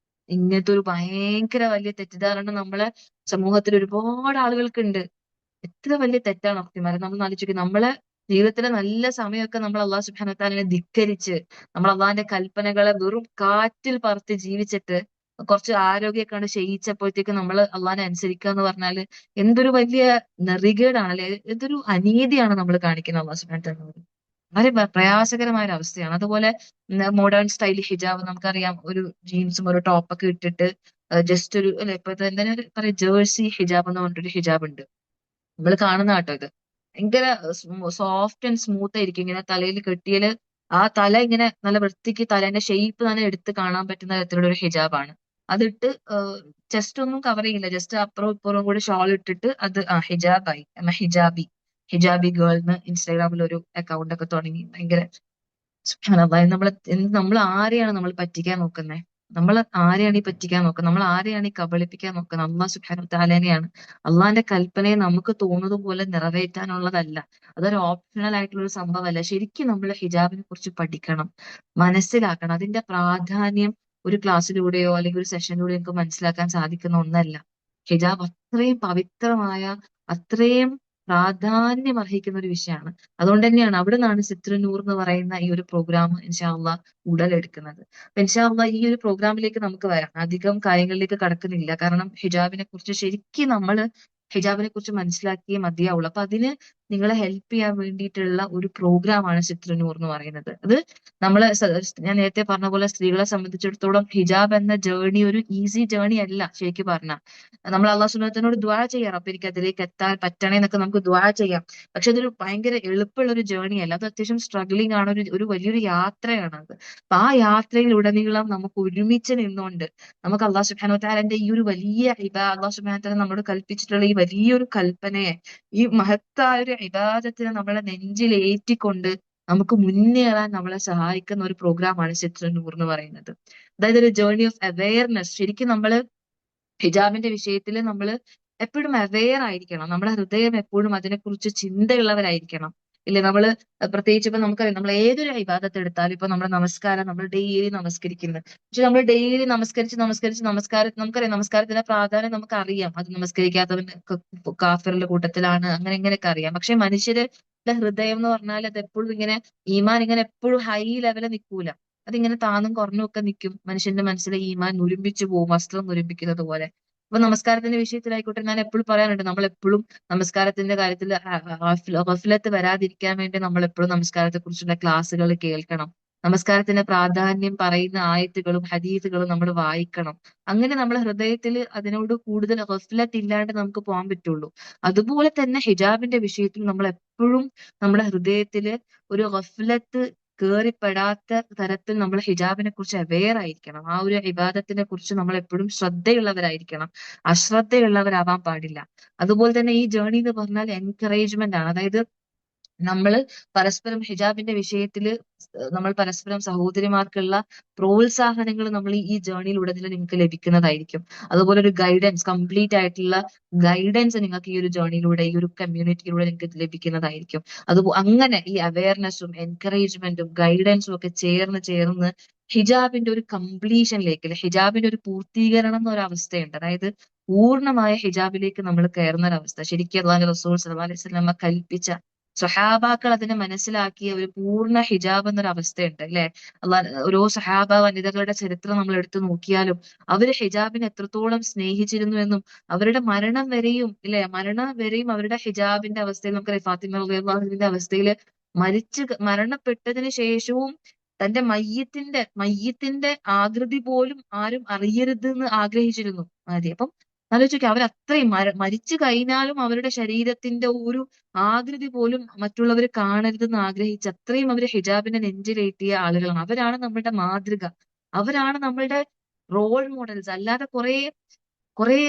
ഇങ്ങനത്തെ ഒരു ഭയങ്കര വലിയ തെറ്റിദ്ധാരണ നമ്മളെ സമൂഹത്തിൽ ഒരുപാട് ആളുകൾക്കുണ്ട്. എത്ര വലിയ തെറ്റാണ് സത്യമാരെ നമ്മൾ ആലോചിക്കുക. നമ്മളെ ജീവിതത്തിലെ നല്ല സമയമൊക്കെ നമ്മൾ അള്ളാഹു സുബ്ഹാനഹു വ തആലയെ ധിക്കരിച്ച് നമ്മൾ അള്ളാഹിന്റെ കൽപ്പനകളെ വെറും കാറ്റിൽ പറത്തി ജീവിച്ചിട്ട് കുറച്ച് ആരോഗ്യമൊക്കെ കണ്ട് ക്ഷയിച്ചപ്പോഴത്തേക്ക് നമ്മൾ അള്ളാഹിനെ അനുസരിക്കുക എന്ന് പറഞ്ഞാല് എന്തൊരു വലിയ നെറികേടാണ് അല്ലെ, എന്തൊരു അനീതിയാണ് നമ്മൾ കാണിക്കുന്നത് അള്ളാഹു സുബ്ഹാനഹു വ തആല. വളരെ പ്രയാസകരമായ ഒരു അവസ്ഥയാണ്. അതുപോലെ മോഡേൺ സ്റ്റൈൽ ഹിജാബ് നമുക്കറിയാം, ഒരു ജീൻസും ഒരു ടോപ്പൊക്കെ ഇട്ടിട്ട് ജസ്റ്റ് ഒരു അല്ലെ ഇപ്പൊ എന്തിനാ പറയാ ജേഴ്സി ഹിജാബ് എന്ന് പറഞ്ഞിട്ടൊരു ഹിജാബ് ഉണ്ട്. നമ്മൾ കാണുന്ന കേട്ടോ ഇത് ഭയങ്കര സോഫ്റ്റ് ആൻഡ് സ്മൂത്ത് ആയിരിക്കും. ഇങ്ങനെ തലയിൽ കെട്ടിയാല് ആ തല ഇങ്ങനെ നല്ല വൃത്തിക്ക് തലേന്റെ ഷേപ്പ് തന്നെ എടുത്ത് കാണാൻ പറ്റുന്ന തരത്തിലുള്ള ഒരു ഹിജാബാണ്. അതിട്ട് ചെസ്റ്റ് ഒന്നും കവർ ചെയ്യില്ല, ജസ്റ്റ് അപ്പുറവും ഇപ്പുറവും കൂടി ഷാൾ ഇട്ടിട്ട് അത് ഹിജാബായി, ഹിജാബി ഗേൾ എന്ന് ഇൻസ്റ്റാഗ്രാമിൽ ഒരു അക്കൗണ്ട് ഒക്കെ തുടങ്ങി. ഭയങ്കര സുബ്ഹാനല്ലാഹ്. നമ്മൾ ആരെയാണ് നമ്മൾ പറ്റിക്കാൻ നോക്കുന്നത്? നമ്മൾ ആരെയാണ് ഈ പറ്റിക്കാൻ നോക്കുന്നത്? നമ്മൾ ആരെയാണ് ഈ കബളിപ്പിക്കാൻ നോക്കുന്നത്? അള്ളാഹ് സുബ്ഹാനഹു വ തആലനെയാണ്. അള്ളാഹിന്റെ കൽപ്പനയെ നമുക്ക് തോന്നുന്നത് പോലെ നിറവേറ്റാനുള്ളതല്ല. അതൊരു ഓപ്ഷണൽ ആയിട്ടുള്ള ഒരു സംഭവമല്ല. ശരിക്കും നമ്മൾ ഹിജാബിനെ കുറിച്ച് പഠിക്കണം, മനസ്സിലാക്കണം. അതിന്റെ പ്രാധാന്യം ഒരു ക്ലാസ്സിലൂടെയോ അല്ലെങ്കിൽ ഒരു സെഷനിലൂടെയോ നമുക്ക് മനസ്സിലാക്കാൻ സാധിക്കുന്ന ഒന്നല്ല. ഹിജാബ് അത്രയും പവിത്രമായ, അത്രയും പ്രാധാന്യം അർഹിക്കുന്ന ഒരു വിഷയമാണ്. അതുകൊണ്ട് തന്നെയാണ് അവിടെ നിന്നാണ് സിത്രുനൂർ എന്ന് പറയുന്ന ഈ ഒരു പ്രോഗ്രാം ഇൻഷാ അള്ളാഹ് ഉടലെടുക്കുന്നത്. അപ്പൊ ഇൻഷാ അള്ളാഹ് ഈ ഒരു പ്രോഗ്രാമിലേക്ക് നമുക്ക് വരാം. അധികം കാര്യങ്ങളിലേക്ക് കടക്കുന്നില്ല, കാരണം ഹിജാബിനെ കുറിച്ച് ശരിക്കും നമ്മൾ ഹിജാബിനെ കുറിച്ച് മനസ്സിലാക്കിയേ മതിയാവുള്ളൂ. അപ്പൊ അതിന് നിങ്ങളെ ഹെൽപ്പ് ചെയ്യാൻ വേണ്ടിയിട്ടുള്ള ഒരു പ്രോഗ്രാമാണ് സിത്രുനൂർ എന്ന് പറയുന്നത്. അത് നമ്മളെ ഞാൻ നേരത്തെ പറഞ്ഞ പോലെ സ്ത്രീകളെ സംബന്ധിച്ചിടത്തോളം ഹിജാബ് എന്ന ജേർണി ഒരു ഈസി ജേർണി അല്ല. ശരിക്കും പറഞ്ഞാൽ നമ്മൾ അള്ളാഹു സുബ്ഹാനഹു ദുആ ചെയ്യാം, അപ്പൊ എനിക്ക് അതിലേക്ക് എത്താൻ പറ്റണേ എന്നൊക്കെ നമുക്ക് ദുആ ചെയ്യാം. പക്ഷെ അതൊരു ഭയങ്കര എളുപ്പമുള്ള ഒരു ജേർണി അല്ല. അത് അത്യാവശ്യം സ്ട്രഗ്ലിംഗ് ആണ്, ഒരു വലിയൊരു യാത്രയാണ് അത്. അപ്പൊ ആ യാത്രയിൽ ഉടനീളം നമുക്ക് ഒരുമിച്ച് നിന്നുകൊണ്ട് നമുക്ക് അള്ളാഹു സുബ്ഹാനഹു തആലന്റെ ഈ ഒരു വലിയ അള്ളാഹു സുബ്ഹാനഹു തആല നമ്മളോട് കൽപ്പിച്ചിട്ടുള്ള ഈ വലിയൊരു കൽപ്പനയെ, ഈ മഹത്തായ ഒരു ഇബാദത്തിനെ നമ്മളെ നെഞ്ചിലേറ്റിക്കൊണ്ട് നമുക്ക് മുന്നേറാൻ നമ്മളെ സഹായിക്കുന്ന ഒരു പ്രോഗ്രാമാണ് സിത്രുനൂർ എന്ന് പറയുന്നത്. അതായത് ഒരു ജേർണി ഓഫ് അവെയർനെസ്. ശരിക്കും നമ്മള് ഹിജാബിന്റെ വിഷയത്തിൽ നമ്മൾ എപ്പോഴും അവെയർ ആയിരിക്കണം. നമ്മുടെ ഹൃദയം എപ്പോഴും അതിനെക്കുറിച്ച് ചിന്തയുള്ളവരായിരിക്കണം. ഇല്ലേ നമ്മള് പ്രത്യേകിച്ച് ഇപ്പൊ നമുക്കറിയാം, നമ്മൾ ഏതൊരു ഇബാദത്ത് എടുത്താലും ഇപ്പൊ നമ്മുടെ നമസ്കാരം നമ്മൾ ഡെയിലി നമസ്കരിക്കുന്നത്, പക്ഷെ നമ്മൾ ഡെയിലി നമസ്കാരം നമുക്കറിയാം, നമസ്കാരത്തിന്റെ പ്രാധാന്യം നമുക്കറിയാം. അത് നമസ്കരിക്കാത്തവൻ കാഫിറിന്റെ കൂട്ടത്തിലാണ്, അങ്ങനെ ഇങ്ങനെയൊക്കെ അറിയാം. പക്ഷെ മനുഷ്യര് ഹൃദയം എന്ന് പറഞ്ഞാൽ അത് എപ്പോഴും ഇങ്ങനെ ഈമാൻ ഇങ്ങനെ എപ്പോഴും ഹൈ ലെവലിൽ നിൽക്കൂല. അതിങ്ങനെ താന്നും കുറഞ്ഞും ഒക്കെ നിൽക്കും. മനുഷ്യന്റെ മനസ്സിലെ ഈമാൻ നുരുമ്പിച്ചു പോകും, വസ്ത്രം നുരുമ്പിക്കുന്നത് പോലെ. അപ്പൊ നമസ്കാരത്തിന്റെ വിഷയത്തിലായിക്കോട്ടെ, ഞാൻ എപ്പോഴും പറയാറുണ്ട്, നമ്മൾ എപ്പോഴും നമസ്കാരത്തിന്റെ കാര്യത്തിൽ ഗഫ്ലത്ത് വരാതിരിക്കാൻ വേണ്ടി നമ്മൾ എപ്പോഴും നമസ്കാരത്തെ കുറിച്ചുള്ള ക്ലാസ്സുകൾ കേൾക്കണം. നമസ്കാരത്തിന്റെ പ്രാധാന്യം പറയുന്ന ആയത്തുകളും ഹദീസുകളും നമ്മൾ വായിക്കണം. അങ്ങനെ നമ്മുടെ ഹൃദയത്തിൽ അതിനോട് കൂടുതൽ ഗഫ്ലത്ത് ഇല്ലാണ്ട് നമുക്ക് പോകാൻ പറ്റുള്ളൂ. അതുപോലെ തന്നെ ഹിജാബിന്റെ വിഷയത്തിൽ നമ്മൾ എപ്പോഴും നമ്മുടെ ഹൃദയത്തില് ഒരു ഗഫ്ലത്ത് കേറിപ്പെടാത്ത തരത്തിൽ നമ്മൾ ഹിജാബിനെ കുറിച്ച് അവെയർ ആയിരിക്കണം. ആ ഒരു ഇബാദത്തിനെ കുറിച്ച് നമ്മൾ എപ്പോഴും ശ്രദ്ധയുള്ളവരായിരിക്കണം. അശ്രദ്ധയുള്ളവരാവാൻ പാടില്ല. അതുപോലെ തന്നെ ഈ ജേർണി എന്ന് പറഞ്ഞാൽ എൻകറേജ്മെന്റ് ആണ്. അതായത് നമ്മൾ പരസ്പരം ഹിജാബിന്റെ വിഷയത്തിൽ നമ്മൾ പരസ്പരം സഹോദരിമാർക്കുള്ള പ്രോത്സാഹനങ്ങൾ നമ്മൾ ഈ ജേർണിയിലുടനീളം നിങ്ങൾക്ക് ലഭിക്കുന്നതായിരിക്കും. അതുപോലെ ഒരു ഗൈഡൻസ്, കംപ്ലീറ്റ് ആയിട്ടുള്ള ഗൈഡൻസ് നിങ്ങൾക്ക് ഈ ഒരു ജേർണിയിലൂടെ, ഈ ഒരു കമ്മ്യൂണിറ്റിയിലൂടെ നിങ്ങൾക്ക് ലഭിക്കുന്നതായിരിക്കും. അങ്ങനെ ഈ അവയർനെസ്സും എൻകറേജ്മെന്റും ഗൈഡൻസും ഒക്കെ ചേർന്ന് ചേർന്ന് ഹിജാബിന്റെ ഒരു കംപ്ലീഷനിലേക്ക്, അല്ലെ ഹിജാബിന്റെ ഒരു പൂർത്തീകരണം എന്നൊരു അവസ്ഥയുണ്ട്. അതായത് പൂർണ്ണമായ ഹിജാബിലേക്ക് നമ്മൾ കയറുന്ന ഒരു അവസ്ഥ. ശരിക്കും അള്ളാഹുവിന്റെ റസൂൽ സല്ലല്ലാഹു അലൈഹി വസല്ലമ കൽപ്പിച്ച, സ്വഹാബാക്കൾ അതിനെ മനസ്സിലാക്കിയ ഒരു പൂർണ്ണ ഹിജാബ് എന്നൊരു അവസ്ഥയുണ്ട്, അല്ലെ? ഓരോ സഹാബ വനിതകളുടെ ചരിത്രം നമ്മൾ എടുത്തു നോക്കിയാലും അവര് ഹിജാബിനെ എത്രത്തോളം സ്നേഹിച്ചിരുന്നു എന്നും അവരുടെ മരണം വരെയും, ഇല്ലെ, മരണം വരെയും അവരുടെ ഹിജാബിന്റെ അവസ്ഥയിൽ നമുക്ക് ഫാത്തിമ റളിയല്ലാഹു അൻഹയുടെ അവസ്ഥയിൽ മരണപ്പെട്ടതിന് ശേഷവും തന്റെ മയ്യത്തിന്റെ ആകൃതി പോലും ആരും അറിയരുത് എന്ന് ആഗ്രഹിച്ചിരുന്നു ആദ്യം. അപ്പം ആലോചിക്കുക, അവരത്രയും മരിച്ചു കഴിഞ്ഞാലും അവരുടെ ശരീരത്തിന്റെ ഒരു ആകൃതി പോലും മറ്റുള്ളവർ കാണരുതെന്ന് ആഗ്രഹിച്ച് അത്രയും അവർ ഹിജാബിനെ നെഞ്ചിലേറ്റിയ ആളുകളാണ്. അവരാണ് നമ്മളുടെ മാതൃക, അവരാണ് നമ്മളുടെ റോൾ മോഡൽസ്. അല്ലാതെ കുറെ കുറെ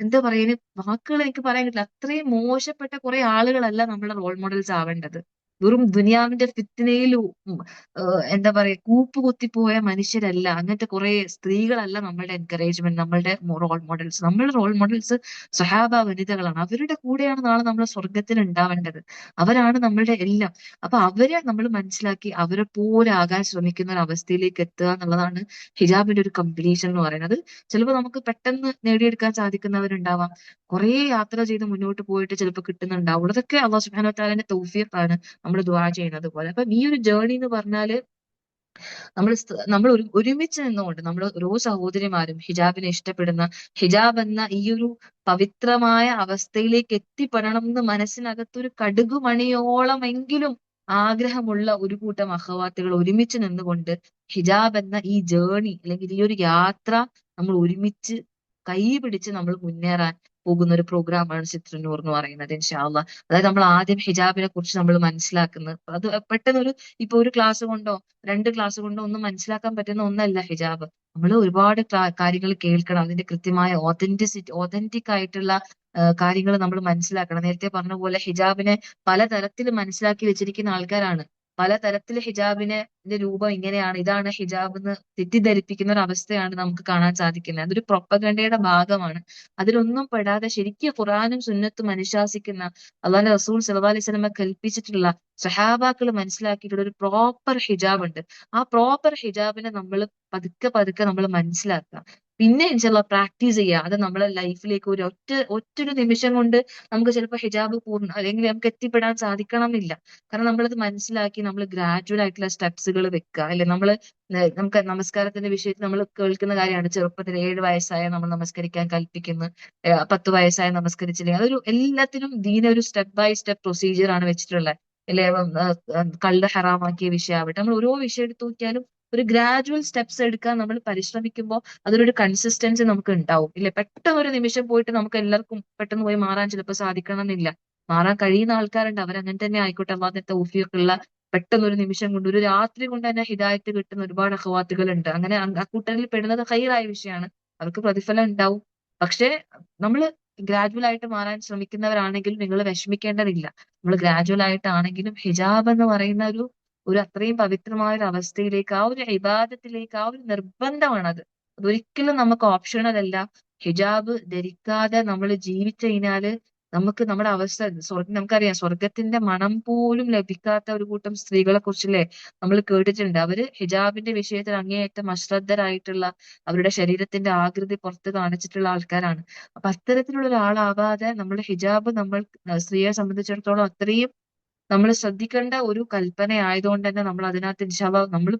എന്താ പറയുക, വാക്കുകൾ എനിക്ക് പറയാൻ കിട്ടില്ല. അത്രയും മോശപ്പെട്ട കുറെ ആളുകളല്ല നമ്മുടെ റോൾ മോഡൽസ് ആവേണ്ടത്. വെറും ദുനിയാവിന്റെ ഫിത്നയിൽ എന്താ പറയാ കൂപ്പുകുത്തിപ്പോയ മനുഷ്യരല്ല, അങ്ങനത്തെ കുറെ സ്ത്രീകളല്ല നമ്മളുടെ എൻകറേജ്മെന്റ്, നമ്മളുടെ റോൾ മോഡൽസ്. നമ്മളുടെ റോൾ മോഡൽസ് സഹാബ വനിതകളാണ്. അവരുടെ കൂടെയാണ് നാളെ നമ്മൾ സ്വർഗത്തിൽ ഉണ്ടാവേണ്ടത്. അവരാണ് നമ്മളുടെ എല്ലാം. അപ്പൊ അവരെ നമ്മൾ മനസ്സിലാക്കി അവരെ പോലെ ആകാൻ ശ്രമിക്കുന്ന ഒരു അവസ്ഥയിലേക്ക് എത്തുക എന്നുള്ളതാണ് ഹിജാബിന്റെ ഒരു കംപ്ലീഷൻ എന്ന് പറയുന്നത്. ചിലപ്പോൾ നമുക്ക് പെട്ടെന്ന് നേടിയെടുക്കാൻ സാധിക്കുന്നവരുണ്ടാവാം, കുറെ യാത്ര ചെയ്ത് മുന്നോട്ട് പോയിട്ട് ചിലപ്പോൾ കിട്ടുന്നുണ്ടാവുള്ളൂ. അതൊക്കെ അള്ളാഹു സുബ്ഹാനഹു വ തആലയുടെ തൗഫീഖാണ്, നമ്മൾ ദുആ ചെയ്യുന്നത് പോലെ. അപ്പൊ ഈ ഒരു ജേർണി എന്ന് പറഞ്ഞാല് നമ്മൾ ഒരുമിച്ച് നിന്നുകൊണ്ട് നമ്മൾ ഓരോ സഹോദരിമാരും ഹിജാബിനെ ഇഷ്ടപ്പെടുന്ന, ഹിജാബ് എന്ന ഈ ഒരു പവിത്രമായ അവസ്ഥയിലേക്ക് എത്തിപ്പെടണം എന്ന് മനസ്സിനകത്തൊരു കടുകുമണിയോളമെങ്കിലും ആഗ്രഹമുള്ള ഒരു കൂട്ടം അഖവാത്തുകൾ ഒരുമിച്ച് നിന്നുകൊണ്ട് ഹിജാബ് എന്ന ഈ ജേർണി, അല്ലെങ്കിൽ ഈ ഒരു യാത്ര നമ്മൾ ഒരുമിച്ച് കൈ പിടിച്ച് നമ്മൾ മുന്നേറാൻ പോകുന്ന ഒരു പ്രോഗ്രാമാണ് ചിത്രന്നൂർ എന്ന് പറയുന്നത്, ഇൻഷാ അള്ളാ. അതായത് നമ്മൾ ആദ്യം ഹിജാബിനെ കുറിച്ച് നമ്മൾ മനസ്സിലാക്കുന്നത്, അത് പെട്ടെന്ന് ഇപ്പൊ ഒരു ക്ലാസ് കൊണ്ടോ 2 ക്ലാസ് കൊണ്ടോ ഒന്നും മനസ്സിലാക്കാൻ പറ്റുന്ന ഒന്നല്ല ഹിജാബ്. നമ്മൾ ഒരുപാട് കാര്യങ്ങൾ കേൾക്കണം, അതിന്റെ കൃത്യമായ ഓതന്റിക് ആയിട്ടുള്ള കാര്യങ്ങൾ നമ്മൾ മനസ്സിലാക്കണം. നേരത്തെ പറഞ്ഞ പോലെ ഹിജാബിനെ പലതരത്തിൽ മനസ്സിലാക്കി വെച്ചിരിക്കുന്ന ആൾക്കാരാണ്. പലതരത്തിൽ ഹിജാബിന്റെ രൂപം ഇങ്ങനെയാണ്, ഇതാണ് ഹിജാബ് എന്ന് തെറ്റിദ്ധരിപ്പിക്കുന്ന ഒരു അവസ്ഥയാണ് നമുക്ക് കാണാൻ സാധിക്കുന്നത്. അതൊരു പ്രൊപ്പഗണ്ടയുടെ ഭാഗമാണ്. അതിലൊന്നും പെടാതെ ശരിക്കും ഖുർആനും സുന്നത്തും അനുശാസിക്കുന്ന, അള്ളാഹുവിന്റെ റസൂൽ സല്ലല്ലാഹു അലൈഹി വസല്ലമ കൽപ്പിച്ചിട്ടുള്ള, സഹാബാക്കൾ മനസ്സിലാക്കിയിട്ടുള്ള ഒരു പ്രോപ്പർ ഹിജാബ് ഉണ്ട്. ആ പ്രോപ്പർ ഹിജാബിനെ നമ്മൾ പതുക്കെ പതുക്കെ നമ്മൾ മനസ്സിലാക്കുക. പിന്നെ ഇൻഷാല്ലാ പ്രാക്ടീസ് ചെയ്യുക. അത് നമ്മളെ ലൈഫിലേക്ക് ഒറ്റൊരു നിമിഷം കൊണ്ട് നമുക്ക് ചിലപ്പോൾ ഹിജാബ് പൂർണ്ണ അല്ലെങ്കിൽ നമുക്ക് എത്തിപ്പെടാൻ സാധിക്കണം എന്നില്ല. കാരണം നമ്മളത് മനസ്സിലാക്കി നമ്മൾ ഗ്രാജുവൽ ആയിട്ടുള്ള സ്റ്റെപ്സുകൾ വെക്കുക, അല്ലെ? നമുക്ക് നമസ്കാരത്തിന്റെ വിഷയത്തിൽ നമ്മൾ കേൾക്കുന്ന കാര്യമാണ്, ചെറുപ്പത്തിൽ 7 വയസ്സായ നമ്മൾ നമസ്കരിക്കാൻ കൽപ്പിക്കുന്നു, 10 വയസ്സായ നമസ്കരിച്ചില്ലെങ്കിൽ. അതൊരു എല്ലാത്തിനും ദീന ഒരു സ്റ്റെപ്പ് ബൈ സ്റ്റെപ്പ് പ്രൊസീജിയർ ആണ് വെച്ചിട്ടുള്ളത്, അല്ലെ? കള്ള് ഹറാമാക്കിയ വിഷയമാവട്ടെ, നമ്മൾ ഓരോ വിഷയം എടുത്ത് നോക്കിയാലും ഒരു ഗ്രാജുവൽ സ്റ്റെപ്സ് എടുക്കാൻ നമ്മൾ പരിശ്രമിക്കുമ്പോൾ അതിലൊരു കൺസിസ്റ്റൻസി നമുക്ക് ഉണ്ടാവും, ഇല്ലേ? പെട്ടെന്ന് ഒരു നിമിഷം പോയിട്ട് നമുക്ക് എല്ലാവർക്കും പെട്ടെന്ന് പോയി മാറാൻ ചിലപ്പോൾ സാധിക്കണം എന്നില്ല. മാറാൻ കഴിയുന്ന ആൾക്കാരുണ്ട്, അവരങ്ങനെ തന്നെ ആയിക്കോട്ടെ. അള്ളാഹുവിന്റെ തൗഫീഖുള്ള, പെട്ടെന്ന് ഒരു നിമിഷം കൊണ്ട്, ഒരു രാത്രി കൊണ്ട് തന്നെ ഹിദായത്ത് കിട്ടുന്ന ഒരുപാട് അഖവാത്തുകൾ ഉണ്ട്. അങ്ങനെ അക്കൂട്ടരിൽ പെടുന്നത് ഖൈറായ വിഷയമാണ്, അവർക്ക് പ്രതിഫലം ഉണ്ടാവും. പക്ഷേ നമ്മൾ ഗ്രാജുവൽ ആയിട്ട് മാറാൻ ശ്രമിക്കുന്നവരാണെങ്കിലും നിങ്ങൾ വിഷമിക്കേണ്ടതില്ല. നമ്മൾ ഗ്രാജുവൽ ആയിട്ടാണെങ്കിലും ഹിജാബ് എന്ന് പറയുന്ന ഒരു അത്രയും പവിത്രമായ ഒരു അവസ്ഥയിലേക്ക്, ആ ഒരു ഇബാദത്തിലേക്ക്, ആ ഒരു നിർബന്ധമാണത്. അതൊരിക്കലും നമുക്ക് ഓപ്ഷണൽ അല്ല. ഹിജാബ് ധരിക്കാതെ നമ്മൾ ജീവിച്ചു കഴിഞ്ഞാല് നമുക്ക് നമ്മുടെ അവസ്ഥ നമുക്കറിയാം, സ്വർഗത്തിന്റെ മണം പോലും ലഭിക്കാത്ത ഒരു കൂട്ടം സ്ത്രീകളെ കുറിച്ചല്ലേ നമ്മൾ കേട്ടിട്ടുണ്ട്. അവര് ഹിജാബിന്റെ വിഷയത്തിൽ അങ്ങേയറ്റം അശ്രദ്ധരായിട്ടുള്ള, അവരുടെ ശരീരത്തിന്റെ ആകൃതി പുറത്ത് കാണിച്ചിട്ടുള്ള ആൾക്കാരാണ്. അപ്പൊ അത്തരത്തിലുള്ള ഒരാളാവാതെ നമ്മൾ ഹിജാബ്, നമ്മൾ സ്ത്രീയെ സംബന്ധിച്ചിടത്തോളം അത്രയും നമ്മൾ ശ്രദ്ധിക്കേണ്ട ഒരു കൽപ്പന ആയതുകൊണ്ട് തന്നെ നമ്മൾ അതിനകത്ത് ഇൻഷാ അള്ളാ നമ്മൾ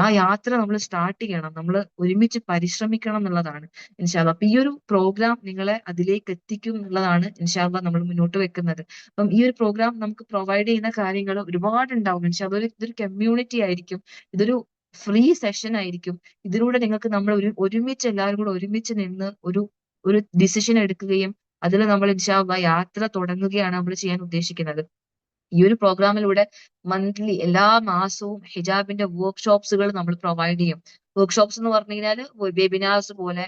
ആ യാത്ര നമ്മൾ സ്റ്റാർട്ട് ചെയ്യണം. നമ്മൾ ഒരുമിച്ച് പരിശ്രമിക്കണം എന്നുള്ളതാണ് ഇൻഷാ അള്ളാ. അപ്പൊ ഈ ഒരു പ്രോഗ്രാം നിങ്ങളെ അതിലേക്ക് എത്തിക്കും എന്നുള്ളതാണ് ഇൻഷാ അള്ളാ നമ്മൾ മുന്നോട്ട് വെക്കുന്നത്. അപ്പം ഈ ഒരു പ്രോഗ്രാം നമുക്ക് പ്രൊവൈഡ് ചെയ്യുന്ന കാര്യങ്ങൾ ഒരുപാടുണ്ടാവും ഇൻഷാ അള്ളാ. ഇതൊരു കമ്മ്യൂണിറ്റി ആയിരിക്കും. ഇതൊരു ഫ്രീ സെഷൻ ആയിരിക്കും. ഇതിലൂടെ നിങ്ങൾക്ക് നമ്മൾ ഒരുമിച്ച് എല്ലാവരും കൂടെ ഒരുമിച്ച് നിന്ന് ഒരു ഒരു ഡിസിഷൻ എടുക്കുകയും അതിൽ നമ്മൾ ഇൻഷാ അള്ളാ യാത്ര തുടങ്ങുകയാണ് നമ്മൾ ചെയ്യാൻ ഉദ്ദേശിക്കുന്നത്. ഈ ഒരു പ്രോഗ്രാമിലൂടെ മന്ത്ലി എല്ലാ മാസവും ഹിജാബിന്റെ വർക്ക്ഷോപ്സുകൾ നമ്മൾ പ്രൊവൈഡ് ചെയ്യും. വർക്ക്ഷോപ്സ് എന്ന് പറഞ്ഞു കഴിഞ്ഞാൽ വെബിനാർസ് പോലെ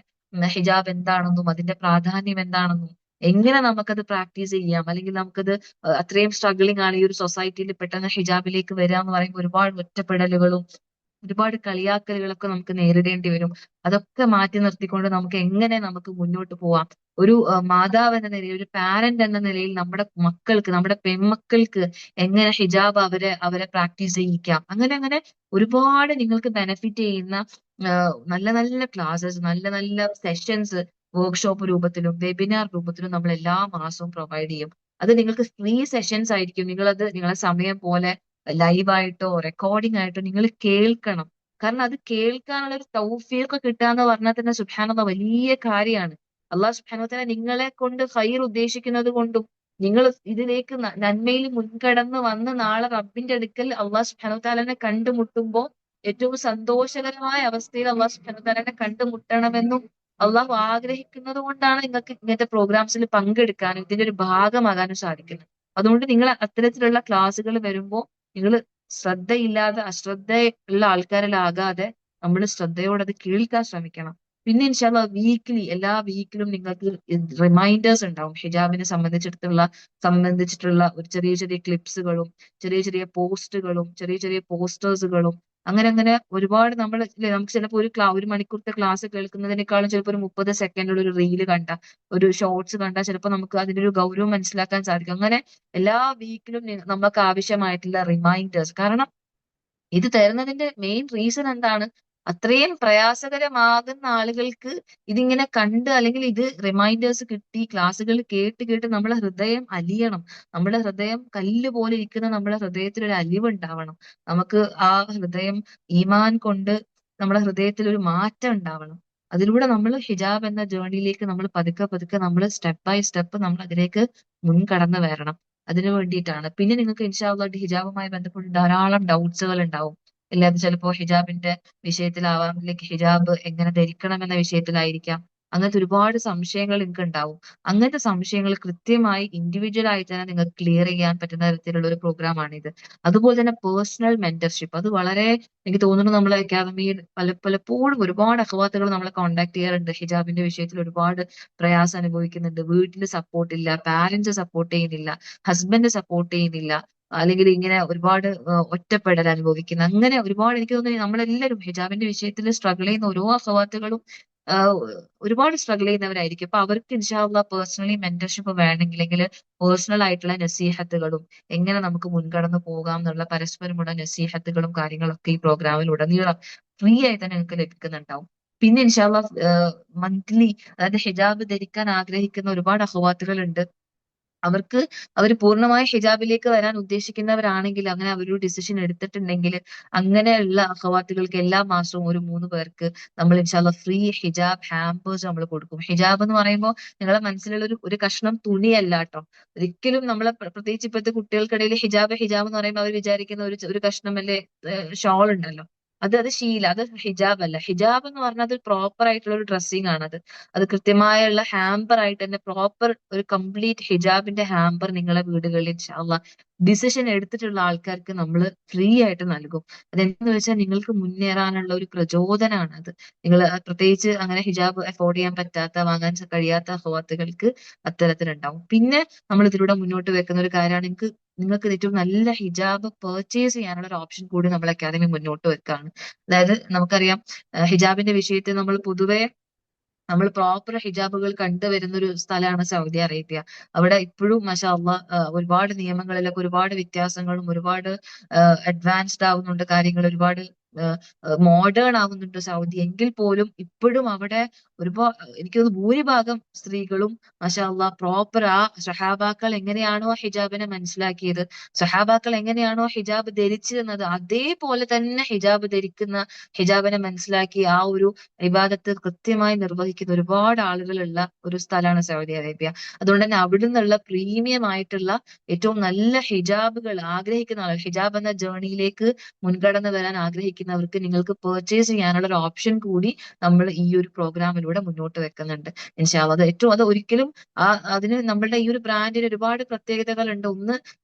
ഹിജാബ് എന്താണെന്നും അതിന്റെ പ്രാധാന്യം എന്താണെന്നും എങ്ങനെ നമുക്കത് പ്രാക്ടീസ് ചെയ്യാം, അല്ലെങ്കിൽ നമുക്കത് അത്രയും സ്ട്രഗ്ലിംഗ് ആണ് ഈ ഒരു സൊസൈറ്റിയിൽ പെട്ടെന്ന് ഹിജാബിലേക്ക് വരിക എന്ന് പറയുമ്പോൾ ഒരുപാട് ഒറ്റപ്പെടലുകളും ഒരുപാട് കളിയാക്കലുകളൊക്കെ നമുക്ക് നേരിടേണ്ടി വരും. അതൊക്കെ മാറ്റി നിർത്തിക്കൊണ്ട് നമുക്ക് എങ്ങനെ നമുക്ക് മുന്നോട്ട് പോവാം. ഒരു മാതാവ് എന്ന നിലയിൽ, ഒരു പാരന്റ് എന്ന നിലയിൽ നമ്മുടെ മക്കൾക്ക്, നമ്മുടെ പെൺമക്കൾക്ക് എങ്ങനെ ഹിജാബ് അവരെ പ്രാക്ടീസ് ചെയ്യിക്കാം. അങ്ങനെ അങ്ങനെ ഒരുപാട് നിങ്ങൾക്ക് ബെനിഫിറ്റ് ചെയ്യുന്ന നല്ല നല്ല ക്ലാസ്സസ്, നല്ല നല്ല സെഷൻസ് വർക്ക്ഷോപ്പ് രൂപത്തിലും വെബിനാർ രൂപത്തിലും നമ്മൾ എല്ലാ മാസവും പ്രൊവൈഡ് ചെയ്യും. അത് നിങ്ങൾക്ക് ഫ്രീ സെഷൻസ് ആയിരിക്കും. നിങ്ങളത് നിങ്ങളെ സമയം പോലെ ലൈവായിട്ടോ റെക്കോർഡിംഗ് ആയിട്ടോ നിങ്ങൾ കേൾക്കണം. കാരണം അത് കേൾക്കാനുള്ള ഒരു തൗഫീഖ് കിട്ടുക എന്ന് പറഞ്ഞാൽ തന്നെ സുബ്ഹാനല്ലാഹ് വലിയ കാര്യമാണ്. അള്ളാഹു സുബ്ഹാനഹു വ തആല നിങ്ങളെ കൊണ്ട് ഖൈർ ഉദ്ദേശിക്കുന്നത് കൊണ്ടും നിങ്ങൾ ഇതിലേക്ക് നന്മയിൽ മുൻകടന്ന് വന്ന് നാളെ റബ്ബിന്റെ അടുക്കൽ അള്ളാഹു സുബ്ഹാനഹു വ തആലനെ കണ്ടുമുട്ടുമ്പോൾ ഏറ്റവും സന്തോഷകരമായ അവസ്ഥയിൽ അള്ളാഹു സുബ്ഹാനഹു വ തആലനെ കണ്ടുമുട്ടണമെന്നും അള്ളാഹു ആഗ്രഹിക്കുന്നത് കൊണ്ടാണ് നിങ്ങൾക്ക് ഇങ്ങനത്തെ പ്രോഗ്രാംസിൽ പങ്കെടുക്കാനും ഇതിന്റെ ഒരു ഭാഗമാകാനും സാധിക്കുന്നത്. അതുകൊണ്ട് നിങ്ങൾ അത്തരത്തിലുള്ള ക്ലാസ്സുകൾ വരുമ്പോൾ നിങ്ങൾ ശ്രദ്ധയില്ലാതെ അശ്രദ്ധയുള്ള ആൾക്കാരിലാകാതെ നമ്മൾ ശ്രദ്ധയോടെ അത് കേൾക്കാൻ ശ്രമിക്കണം. പിന്നെ ഇൻഷാല്ല എല്ലാ വീക്കിലും നിങ്ങൾക്ക് റിമൈൻഡേഴ്സ് ഉണ്ടാവും ഹിജാബിനെ സംബന്ധിച്ചിട്ടുള്ള ഒരു ചെറിയ ചെറിയ ക്ലിപ്സുകളും ചെറിയ ചെറിയ പോസ്റ്റുകളും ചെറിയ ചെറിയ പോസ്റ്റേഴ്സുകളും അങ്ങനെ അങ്ങനെ ഒരുപാട് നമ്മൾ നമുക്ക് ചിലപ്പോൾ ഒരു മണിക്കൂറത്തെ ക്ലാസ് കേൾക്കുന്നതിനേക്കാളും ചിലപ്പോൾ ഒരു 30 സെക്കൻഡുള്ള ഒരു റീല് കണ്ട ഒരു ഷോർട്സ് കണ്ടാൽ ചിലപ്പോൾ നമുക്ക് അതിന്റെ ഒരു ഗൗരവം മനസ്സിലാക്കാൻ സാധിക്കും. അങ്ങനെ എല്ലാ വീക്കിലും നമുക്ക് ആവശ്യമായിട്ടുള്ള റിമൈൻഡേഴ്സ്, കാരണം ഇത് തരുന്നതിന്റെ മെയിൻ റീസൺ എന്താണ്? അത്രയും പ്രയാസകരമാകുന്ന ആളുകൾക്ക് ഇതിങ്ങനെ കണ്ട്, അല്ലെങ്കിൽ ഇത് റിമൈൻഡേഴ്സ് കിട്ടി ക്ലാസ്സുകൾ കേട്ട് കേട്ട് നമ്മളെ ഹൃദയം അലിയണം. നമ്മുടെ ഹൃദയം കല്ല് പോലെ ഇരിക്കുന്ന നമ്മുടെ ഹൃദയത്തിൽ ഒരു അലിവ് ഉണ്ടാവണം. നമുക്ക് ആ ഹൃദയം ഈമാൻ കൊണ്ട് നമ്മുടെ ഹൃദയത്തിൽ ഒരു മാറ്റം ഉണ്ടാവണം. അതിലൂടെ നമ്മൾ ഹിജാബ് എന്ന ജേർണിയിലേക്ക് നമ്മൾ പതുക്കെ പതുക്കെ നമ്മൾ സ്റ്റെപ്പ് ബൈ സ്റ്റെപ്പ് നമ്മൾ അതിലേക്ക് മുൻകടന്ന് വരണം. അതിനു വേണ്ടിയിട്ടാണ്. പിന്നെ നിങ്ങൾക്ക് ഇൻഷാ അള്ളാഹ് ഹിജാബുമായി ബന്ധപ്പെട്ട് ധാരാളം ഡൗട്ട്സുകൾ ഉണ്ടാവും. ഇല്ലാതെ ചിലപ്പോ ഹിജാബിന്റെ വിഷയത്തിലാവാം, അല്ലെങ്കിൽ ഹിജാബ് എങ്ങനെ ധരിക്കണം എന്ന വിഷയത്തിലായിരിക്കാം. അങ്ങനത്തെ ഒരുപാട് സംശയങ്ങൾ നിങ്ങൾക്ക് ഉണ്ടാവും. അങ്ങനത്തെ സംശയങ്ങൾ കൃത്യമായി ഇൻഡിവിജ്വൽ ആയി തന്നെ നിങ്ങൾക്ക് ക്ലിയർ ചെയ്യാൻ പറ്റുന്ന തരത്തിലുള്ള ഒരു പ്രോഗ്രാമാണിത്. അതുപോലെ തന്നെ പേഴ്സണൽ മെന്റർഷിപ്പ്, അത് വളരെ എനിക്ക് തോന്നുന്നു നമ്മളെ അക്കാദമിയിൽ പലപ്പോഴും ഒരുപാട് അഖവാത്തുകൾ നമ്മളെ കോൺടാക്ട് ചെയ്യാറുണ്ട്. ഹിജാബിന്റെ വിഷയത്തിൽ ഒരുപാട് പ്രയാസം അനുഭവിക്കുന്നുണ്ട്. വീട്ടിൽ സപ്പോർട്ട് ഇല്ല, പാരന്റ്സ് സപ്പോർട്ട് ചെയ്യുന്നില്ല, ഹസ്ബൻഡ് സപ്പോർട്ട് ചെയ്യുന്നില്ല, അല്ലെങ്കിൽ ഇങ്ങനെ ഒരുപാട് ഒറ്റപ്പെടൽ അനുഭവിക്കുന്ന അങ്ങനെ ഒരുപാട്, എനിക്ക് തോന്നുന്നു നമ്മളെല്ലാവരും ഹിജാബിന്റെ വിഷയത്തിൽ സ്ട്രഗിൾ ചെയ്യുന്ന ഓരോ അഖവാത്തുകളും ഒരുപാട് സ്ട്രഗിൾ ചെയ്യുന്നവരായിരിക്കും. അപ്പൊ അവർക്ക് ഇൻഷാ അള്ളാഹ് പേഴ്സണലി മെന്റർഷിപ്പ് വേണമെങ്കിൽ പേഴ്സണൽ ആയിട്ടുള്ള നസീഹത്തുകളും എങ്ങനെ നമുക്ക് മുൻകടന്ന് പോകാം എന്നുള്ള പരസ്പരമുള്ള നസീഹത്തുകളും കാര്യങ്ങളൊക്കെ ഈ പ്രോഗ്രാമിൽ ഉടനീളം ഫ്രീ ആയി തന്നെ നിങ്ങൾക്ക് ലഭിക്കുന്നുണ്ടാവും. പിന്നെ ഇൻഷാ അള്ളാഹ് മന്ത്ലി, അതായത് ഹിജാബ് ധരിക്കാൻ ആഗ്രഹിക്കുന്ന ഒരുപാട് അഖവാത്തുകളുണ്ട്. അവർക്ക് അവർ പൂർണ്ണമായ ഹിജാബിലേക്ക് വരാൻ ഉദ്ദേശിക്കുന്നവരാണെങ്കിൽ, അങ്ങനെ അവരൊരു ഡിസിഷൻ എടുത്തിട്ടുണ്ടെങ്കിൽ, അങ്ങനെയുള്ള അഖവാത്തുകൾക്ക് എല്ലാ മാസവും ഒരു 3 പേർക്ക് നമ്മൾ ഇൻഷാല്ല ഫ്രീ ഹിജാബ് ഹാമ്പേഴ്സ് നമ്മൾ കൊടുക്കും. ഹിജാബ് എന്ന് പറയുമ്പോൾ നിങ്ങളുടെ മനസ്സിലുള്ള ഒരു കഷ്ണം തുണിയല്ല കേട്ടോ. ഒരിക്കലും നമ്മളെ പ്രത്യേകിച്ച് ഇപ്പോഴത്തെ കുട്ടികൾക്കിടയിൽ ഹിജാബ് ഹിജാബ് എന്ന് പറയുമ്പോൾ അവർ വിചാരിക്കുന്ന ഒരു കഷ്ണം അല്ലെ ഷോൾ ഉണ്ടല്ലോ, അത് ശീല, അത് ഹിജാബ് അല്ല. ഹിജാബ് എന്ന് പറഞ്ഞാൽ അത് പ്രോപ്പർ ആയിട്ടുള്ള ഒരു ഡ്രസ്സിംഗ് ആണ്. അത് കൃത്യമായുള്ള ഹാമ്പർ ആയിട്ട് തന്നെ പ്രോപ്പർ ഒരു കംപ്ലീറ്റ് ഹിജാബിന്റെ ഹാമ്പർ നിങ്ങളെ വീടുകളിൽ ഇൻഷാല്ലാ ഡിസിഷൻ എടുത്തിട്ടുള്ള ആൾക്കാർക്ക് നമ്മൾ ഫ്രീ ആയിട്ട് നൽകും. അതെന്താന്ന് വെച്ചാൽ നിങ്ങൾക്ക് മുന്നേറാനുള്ള ഒരു പ്രചോദനമാണ് അത്. നിങ്ങൾ പ്രത്യേകിച്ച് അങ്ങനെ ഹിജാബ് അഫോർഡ് ചെയ്യാൻ പറ്റാത്ത, വാങ്ങാൻ കഴിയാത്ത അഹ്വാത്തുകൾക്ക് അത്തരത്തിലുണ്ടാവും. പിന്നെ നമ്മൾ ഇതിലൂടെ മുന്നോട്ട് വെക്കുന്ന ഒരു കാര്യമാണ്, നിങ്ങൾക്ക് ഏറ്റവും നല്ല ഹിജാബ് പർച്ചേസ് ചെയ്യാനുള്ള ഒരു ഓപ്ഷൻ കൂടി നമ്മൾ അക്കാദമി മുന്നോട്ട് വെക്കുകയാണ്. അതായത് നമുക്കറിയാം ഹിജാബിന്റെ വിഷയത്തിൽ നമ്മൾ പ്രോപ്പർ ഹിജാബുകൾ കണ്ടുവരുന്ന ഒരു സ്ഥലമാണ് സൗദി അറേബ്യ. അവിടെ ഇപ്പോഴും മാഷാ അള്ളാഹ് ഒരുപാട് നിയമങ്ങളിലൊക്കെ ഒരുപാട് വ്യത്യാസങ്ങളും ഒരുപാട് അഡ്വാൻസ്ഡ് ആവുന്നുണ്ട് കാര്യങ്ങൾ. ഒരുപാട് മോഡേൺ ആവുന്നുണ്ട് സൗദി, എങ്കിൽ പോലും ഇപ്പോഴും അവിടെ ഒരുപാട് എനിക്ക് തോന്നുന്നു ഭൂരിഭാഗം സ്ത്രീകളും മാഷാ അള്ളാഹ് പ്രോപ്പർ ആ സഹാബാക്കൾ എങ്ങനെയാണോ ഹിജാബിനെ മനസ്സിലാക്കിയത്, സഹാബാക്കൾ എങ്ങനെയാണോ ഹിജാബ് ധരിച്ചിരുന്നത്, അതേപോലെ തന്നെ ഹിജാബ് ധരിക്കുന്ന, ഹിജാബിനെ മനസ്സിലാക്കി ആ ഒരു ഇബാദത്ത് കൃത്യമായി നിർവഹിക്കുന്ന ഒരുപാട് ആളുകളുള്ള ഒരു സ്ഥലമാണ് സൗദി അറേബ്യ. അതുകൊണ്ട് തന്നെ അവിടെ നിന്നുള്ള പ്രീമിയം ആയിട്ടുള്ള ഏറ്റവും നല്ല ഹിജാബുകൾ ആഗ്രഹിക്കുന്ന ആളുകൾ, ഹിജാബ് എന്ന ജേർണിയിലേക്ക് മുൻകടന്ന് വരാൻ ആഗ്രഹിക്കുന്നവർക്ക് നിങ്ങൾക്ക് പർച്ചേസ് ചെയ്യാനുള്ള ഒരു ഓപ്ഷൻ കൂടി നമ്മൾ ഈ ഒരു പ്രോഗ്രാമിലൂടെ മുന്നോട്ട് വെക്കുന്നുണ്ട് ഇൻഷാ അള്ളാ. അത് ഏറ്റവും, അത് ഒരിക്കലും ആ അതിന് നമ്മളുടെ ഈ ഒരു ബ്രാൻഡിന് ഒരുപാട് പ്രത്യേകതകളുണ്ട്. ഒന്ന്,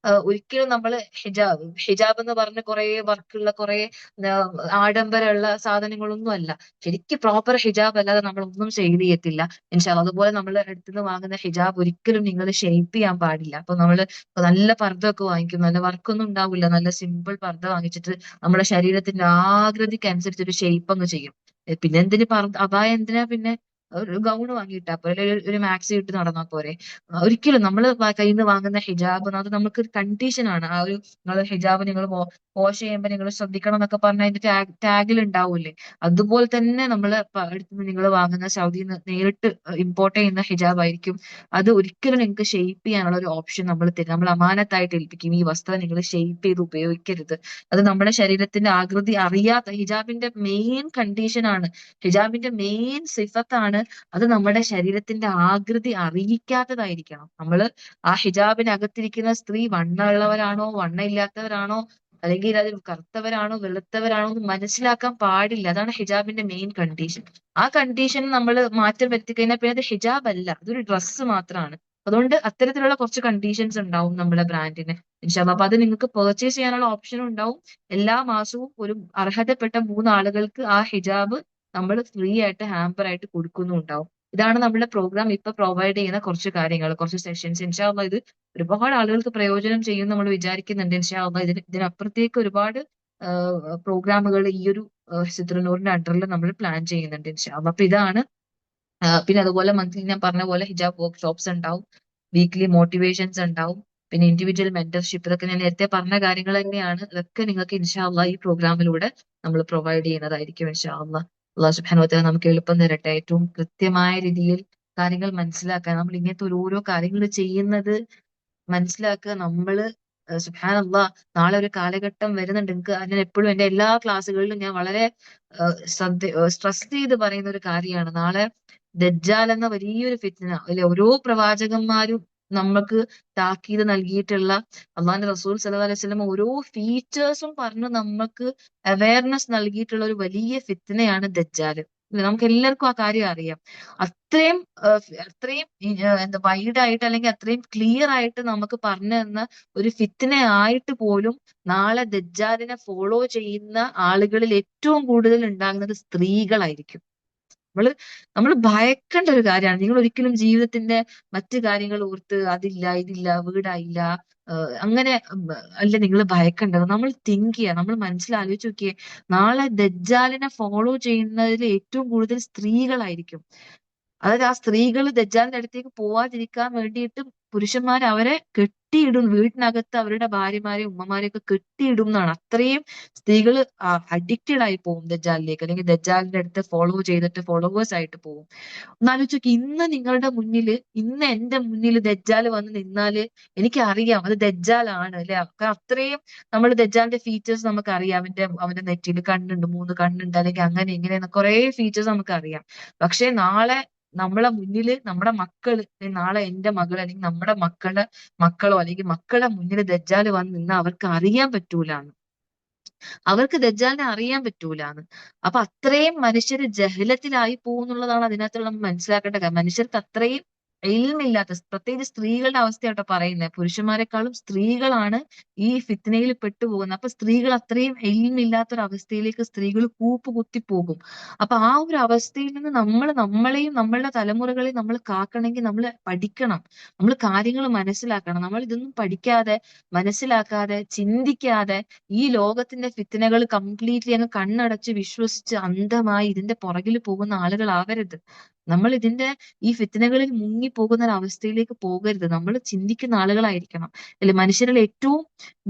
ഒരിക്കലും നമ്മൾ ഹിജാബ് ഹിജാബ് എന്ന് പറഞ്ഞ് കുറെ വർക്കുള്ള കുറെ ആഡംബരമുള്ള സാധനങ്ങളൊന്നും അല്ല. ശരിക്കും പ്രോപ്പർ ഹിജാബ് അല്ലാതെ നമ്മൾ ഒന്നും ചെയ്ത് ചെയ്യത്തില്ല ഇൻഷാ അള്ളാ. അതുപോലെ നമ്മൾ അടുത്തുനിന്ന് വാങ്ങുന്ന ഹിജാബ് ഒരിക്കലും നിങ്ങൾ ഷെയ്പ്പ് ചെയ്യാൻ പാടില്ല. അപ്പൊ നമ്മൾ നല്ല പർദ്ദ ഒക്കെ വാങ്ങിക്കും, നല്ല വർക്കൊന്നും ഉണ്ടാവില്ല, നല്ല സിമ്പിൾ പർദ്ദ വാങ്ങിച്ചിട്ട് നമ്മുടെ ശരീരത്തിന്റെ ആകൃതിക്ക് അനുസരിച്ച് ഒരു ഷേപ്പ് അങ്ങ് ചെയ്യും. പിന്നെ എന്തിന് അപായ എന്തിനാ പിന്നെ ഒരു ഗൗൺ വാങ്ങിയിട്ടാ പോലെ, ഒരു മാക്സി ഇട്ട് നടന്നാൽ പോരെ. ഒരിക്കലും നമ്മൾ കയ്യിൽ നിന്ന് വാങ്ങുന്ന ഹിജാബ് അത് നമുക്ക് ഒരു കണ്ടീഷനാണ്. ആ ഒരു നിങ്ങൾ ഹിജാബ് നിങ്ങൾ വാഷ് ചെയ്യുമ്പോൾ നിങ്ങൾ ശ്രദ്ധിക്കണം എന്നൊക്കെ പറഞ്ഞ അതിന്റെ ടാഗിൽ ഉണ്ടാവൂലേ, അതുപോലെ തന്നെ നമ്മൾ അടുത്ത് നിങ്ങൾ വാങ്ങുന്ന സൗദിയിൽ നിന്ന് നേരിട്ട് ഇമ്പോർട്ട് ചെയ്യുന്ന ഹിജാബ് ആയിരിക്കും. അത് ഒരിക്കലും നിങ്ങൾക്ക് ഷെയ്പ്പ് ചെയ്യാനുള്ള ഒരു ഓപ്ഷൻ നമ്മൾ തരും. നമ്മൾ അമാനത്തായിട്ട് ഏൽപ്പിക്കും, ഈ വസ്ത്രം നിങ്ങൾ ഷെയ്പ്പ് ചെയ്ത് ഉപയോഗിക്കരുത്. അത് നമ്മുടെ ശരീരത്തിന്റെ ആകൃതി അറിയാത്ത, ഹിജാബിന്റെ മെയിൻ കണ്ടീഷൻ ആണ്, ഹിജാബിന്റെ മെയിൻ സിഫത്താണ് അത് നമ്മുടെ ശരീരത്തിന്റെ ആകൃതി അറിയിക്കാത്തതായിരിക്കണം. നമ്മള് ആ ഹിജാബിനകത്തിരിക്കുന്ന സ്ത്രീ വണ്ണമുള്ളവരാണോ വണ്ണ ഇല്ലാത്തവരാണോ, അല്ലെങ്കിൽ അതിൽ കറുത്തവരാണോ വെളുത്തവരാണോ എന്ന് മനസ്സിലാക്കാൻ പാടില്ല. അതാണ് ഹിജാബിന്റെ മെയിൻ കണ്ടീഷൻ. ആ കണ്ടീഷൻ നമ്മൾ മാറ്റം വരുത്തി കഴിഞ്ഞാൽ പിന്നെ അത് ഹിജാബ് അല്ല, അതൊരു ഡ്രസ്സ് മാത്രമാണ്. അതുകൊണ്ട് അത്തരത്തിലുള്ള കുറച്ച് കണ്ടീഷൻസ് ഉണ്ടാവും നമ്മുടെ ബ്രാൻഡിന് ഇൻഷാ അല്ലാ. അപ്പൊ അത് നിങ്ങൾക്ക് പർച്ചേസ് ചെയ്യാനുള്ള ഓപ്ഷനും ഉണ്ടാവും. എല്ലാ മാസവും ഒരു അർഹതപ്പെട്ട 3 ആളുകൾക്ക് ആ ഹിജാബ് നമ്മൾ ഫ്രീ ആയിട്ട് ഹാമ്പർ ആയിട്ട് കൊടുക്കുന്നുണ്ടാവും. ഇതാണ് നമ്മുടെ പ്രോഗ്രാം ഇപ്പൊ പ്രൊവൈഡ് ചെയ്യുന്ന കുറച്ച് കാര്യങ്ങൾ, കുറച്ച് സെഷൻസ് ഇൻഷാ അല്ലാ. ഇത് ഒരുപാട് ആളുകൾക്ക് പ്രയോജനം ചെയ്യും നമ്മൾ വിചാരിക്കുന്നുണ്ട് ഇൻഷാ അല്ലാ. ഇതിനപ്പുറത്തേക്ക് ഒരുപാട് പ്രോഗ്രാമുകൾ ഈ ഒരു സിദ്രനൂറിന്റെ അണ്ടറിൽ നമ്മൾ പ്ലാൻ ചെയ്യുന്നുണ്ട് ഇൻഷാ അല്ലാ. അപ്പൊ ഇതാണ്. പിന്നെ അതുപോലെ മന്ത്ലി ഞാൻ പറഞ്ഞ പോലെ ഹിജാബ് വർക്ക്ഷോപ്സ് ഉണ്ടാവും, വീക്ക്ലി മോട്ടിവേഷൻസ് ഉണ്ടാവും, പിന്നെ ഇൻഡിവിജ്വൽ മെന്റർഷിപ്പ്. ഇതൊക്കെ ഞാൻ നേരത്തെ പറഞ്ഞ കാര്യങ്ങൾ തന്നെയാണ്. ഇതൊക്കെ നിങ്ങൾക്ക് ഇൻഷാ അല്ലാ ഈ പ്രോഗ്രാമിലൂടെ നമ്മൾ പ്രൊവൈഡ് ചെയ്യുന്നതായിരിക്കും ഇൻഷാ അല്ലാ. അള്ളാഹു സുബ്ഹാനഹു വ തആല നമുക്ക് എളുപ്പം തരട്ടെ, ഏറ്റവും കൃത്യമായ രീതിയിൽ കാര്യങ്ങൾ മനസ്സിലാക്കാൻ. നമ്മൾ ഇങ്ങനത്തെ ഓരോ കാര്യങ്ങൾ ചെയ്യുന്നത് മനസ്സിലാക്കുക. നമ്മള് സുബ്ഹാനല്ലാഹ്, നാളെ ഒരു കാലഘട്ടം വരുന്നുണ്ട്. എനിക്ക് ഞാൻ എപ്പോഴും എന്റെ എല്ലാ ക്ലാസ്സുകളിലും ഞാൻ വളരെ സ്ട്രെസ് ചെയ്ത് പറയുന്ന ഒരു കാര്യമാണ്, നാളെ ദജ്ജാൽ എന്ന വലിയൊരു ഫിത്ന അല്ലെ, ഓരോ പ്രവാചകന്മാരും നമുക്ക് താക്കീത് നൽകിയിട്ടുള്ള, അള്ളാഹിന്റെ റസൂൽ സല്ലല്ലാഹു അലൈഹി വസല്ലം ഓരോ ഫീച്ചേഴ്സും പറഞ്ഞ് നമുക്ക് അവയർനെസ് നൽകിയിട്ടുള്ള ഒരു വലിയ ഫിത്നയാണ് ദജ്ജാൽ. നമുക്ക് എല്ലാവർക്കും ആ കാര്യം അറിയാം. അത്രയും അത്രയും എന്താ വൈഡ് ആയിട്ട് അല്ലെങ്കിൽ അത്രയും ക്ലിയർ ആയിട്ട് നമുക്ക് പറഞ്ഞു തന്ന ഒരു ഫിത്ന ആയിട്ട് പോലും നാളെ ദജ്ജാലിനെ ഫോളോ ചെയ്യുന്ന ആളുകളിൽ ഏറ്റവും കൂടുതൽ ഉണ്ടാകുന്നത് സ്ത്രീകളായിരിക്കും. നമ്മള് നമ്മൾ ഭയക്കേണ്ട ഒരു കാര്യമാണ്. നിങ്ങൾ ഒരിക്കലും ജീവിതത്തിന്റെ മറ്റു കാര്യങ്ങൾ ഓർത്ത് അതില്ല ഇതില്ല വീടായില്ല അങ്ങനെ അല്ല നിങ്ങൾ ഭയക്കേണ്ടത്. നമ്മൾ തിങ്ക് ചെയ്യുക, നമ്മൾ മനസ്സിലാലോചിച്ച് നോക്കിയേ, നാളെ ദജ്ജാലിനെ ഫോളോ ചെയ്യുന്നതിൽ ഏറ്റവും കൂടുതൽ സ്ത്രീകളായിരിക്കും. അതായത് ആ സ്ത്രീകൾ ദജ്ജാലിന്റെ അടുത്തേക്ക് പോവാതിരിക്കാൻ വേണ്ടിയിട്ട് പുരുഷന്മാർ അവരെ കെട്ടിയിടും, വീട്ടിനകത്ത് അവരുടെ ഭാര്യമാരെയും ഉമ്മമാരെയും ഒക്കെ കെട്ടിയിടും എന്നാണ്. അത്രയും സ്ത്രീകൾ അഡിക്റ്റഡ് ആയി പോകും ദജ്ജാലിലേക്ക്, അല്ലെങ്കിൽ ദജ്ജാലിന്റെ അടുത്ത് ഫോളോ ചെയ്തിട്ട് ഫോളോവേഴ്സ് ആയിട്ട് പോകും. ഒന്നാലോചിച്ച് നോക്കി, ഇന്ന് നിങ്ങളുടെ മുന്നിൽ, ഇന്ന് എന്റെ മുന്നിൽ ദജ്ജാൽ വന്ന് നിന്നാല് എനിക്കറിയാം അത് ദജ്ജാലാണ് അല്ലെ. അത്രയും നമ്മൾ ദജ്ജാലിന്റെ ഫീച്ചേഴ്സ് നമുക്ക് അറിയാം. അവന്റെ നെറ്റിയിൽ കണ്ണുണ്ട്, 3 കണ്ണുണ്ട്, അല്ലെങ്കിൽ അങ്ങനെ ഇങ്ങനെ കുറെ ഫീച്ചേഴ്സ് നമുക്ക് അറിയാം. പക്ഷെ നാളെ നമ്മളെ മുന്നിൽ നമ്മുടെ മക്കള്, നാളെ എന്റെ മകൾ അല്ലെങ്കിൽ നമ്മുടെ മക്കളുടെ മക്കളോ അല്ലെങ്കിൽ മക്കളുടെ മുന്നിൽ ദജ്ജാൽ വന്ന് നിന്നാ അവർക്ക് അറിയാൻ പറ്റൂലാന്ന്, അവർക്ക് ദജ്ജാലിനെ അറിയാൻ പറ്റൂലാന്ന്. അപ്പൊ അത്രയും മനുഷ്യര് ജഹലത്തിലായി പോകുന്നുള്ളതാണ് അതിനകത്തുള്ള നമ്മൾ മനസ്സിലാക്കേണ്ട കാര്യം. മനുഷ്യർക്ക് അത്രയും ഇൽമില്ലാത്ത, പ്രത്യേകിച്ച് സ്ത്രീകളുടെ അവസ്ഥയാട്ടോ പറയുന്നത്, പുരുഷന്മാരെക്കാളും സ്ത്രീകളാണ് ഈ ഫിത്നയിൽ പെട്ടുപോകുന്നത്. അപ്പൊ സ്ത്രീകൾ അത്രയും ഇൽമില്ലാത്തൊരു അവസ്ഥയിലേക്ക് സ്ത്രീകൾ കൂപ്പുകുത്തി പോകും. അപ്പൊ ആ ഒരു അവസ്ഥയിൽ നിന്ന് നമ്മളെയും നമ്മളുടെ തലമുറകളെയും നമ്മൾ കാക്കണമെങ്കിൽ നമ്മൾ പഠിക്കണം, നമ്മൾ കാര്യങ്ങൾ മനസ്സിലാക്കണം. നമ്മൾ ഇതൊന്നും പഠിക്കാതെ, മനസ്സിലാക്കാതെ, ചിന്തിക്കാതെ ഈ ലോകത്തിന്റെ ഫിത്തനകൾ കംപ്ലീറ്റ്ലി അങ്ങ് കണ്ണടച്ച് വിശ്വസിച്ച് അന്ധമായി ഇതിന്റെ പുറകിൽ പോകുന്ന ആളുകളാവരുത്. നമ്മൾ ഈ ഫിത്തനകളിൽ മുങ്ങി പോകുന്ന ഒരു അവസ്ഥയിലേക്ക് പോകരുത്. നമ്മൾ ചിന്തിക്കുന്ന ആളുകളായിരിക്കണം. അല്ലെ, മനുഷ്യരിൽ ഏറ്റവും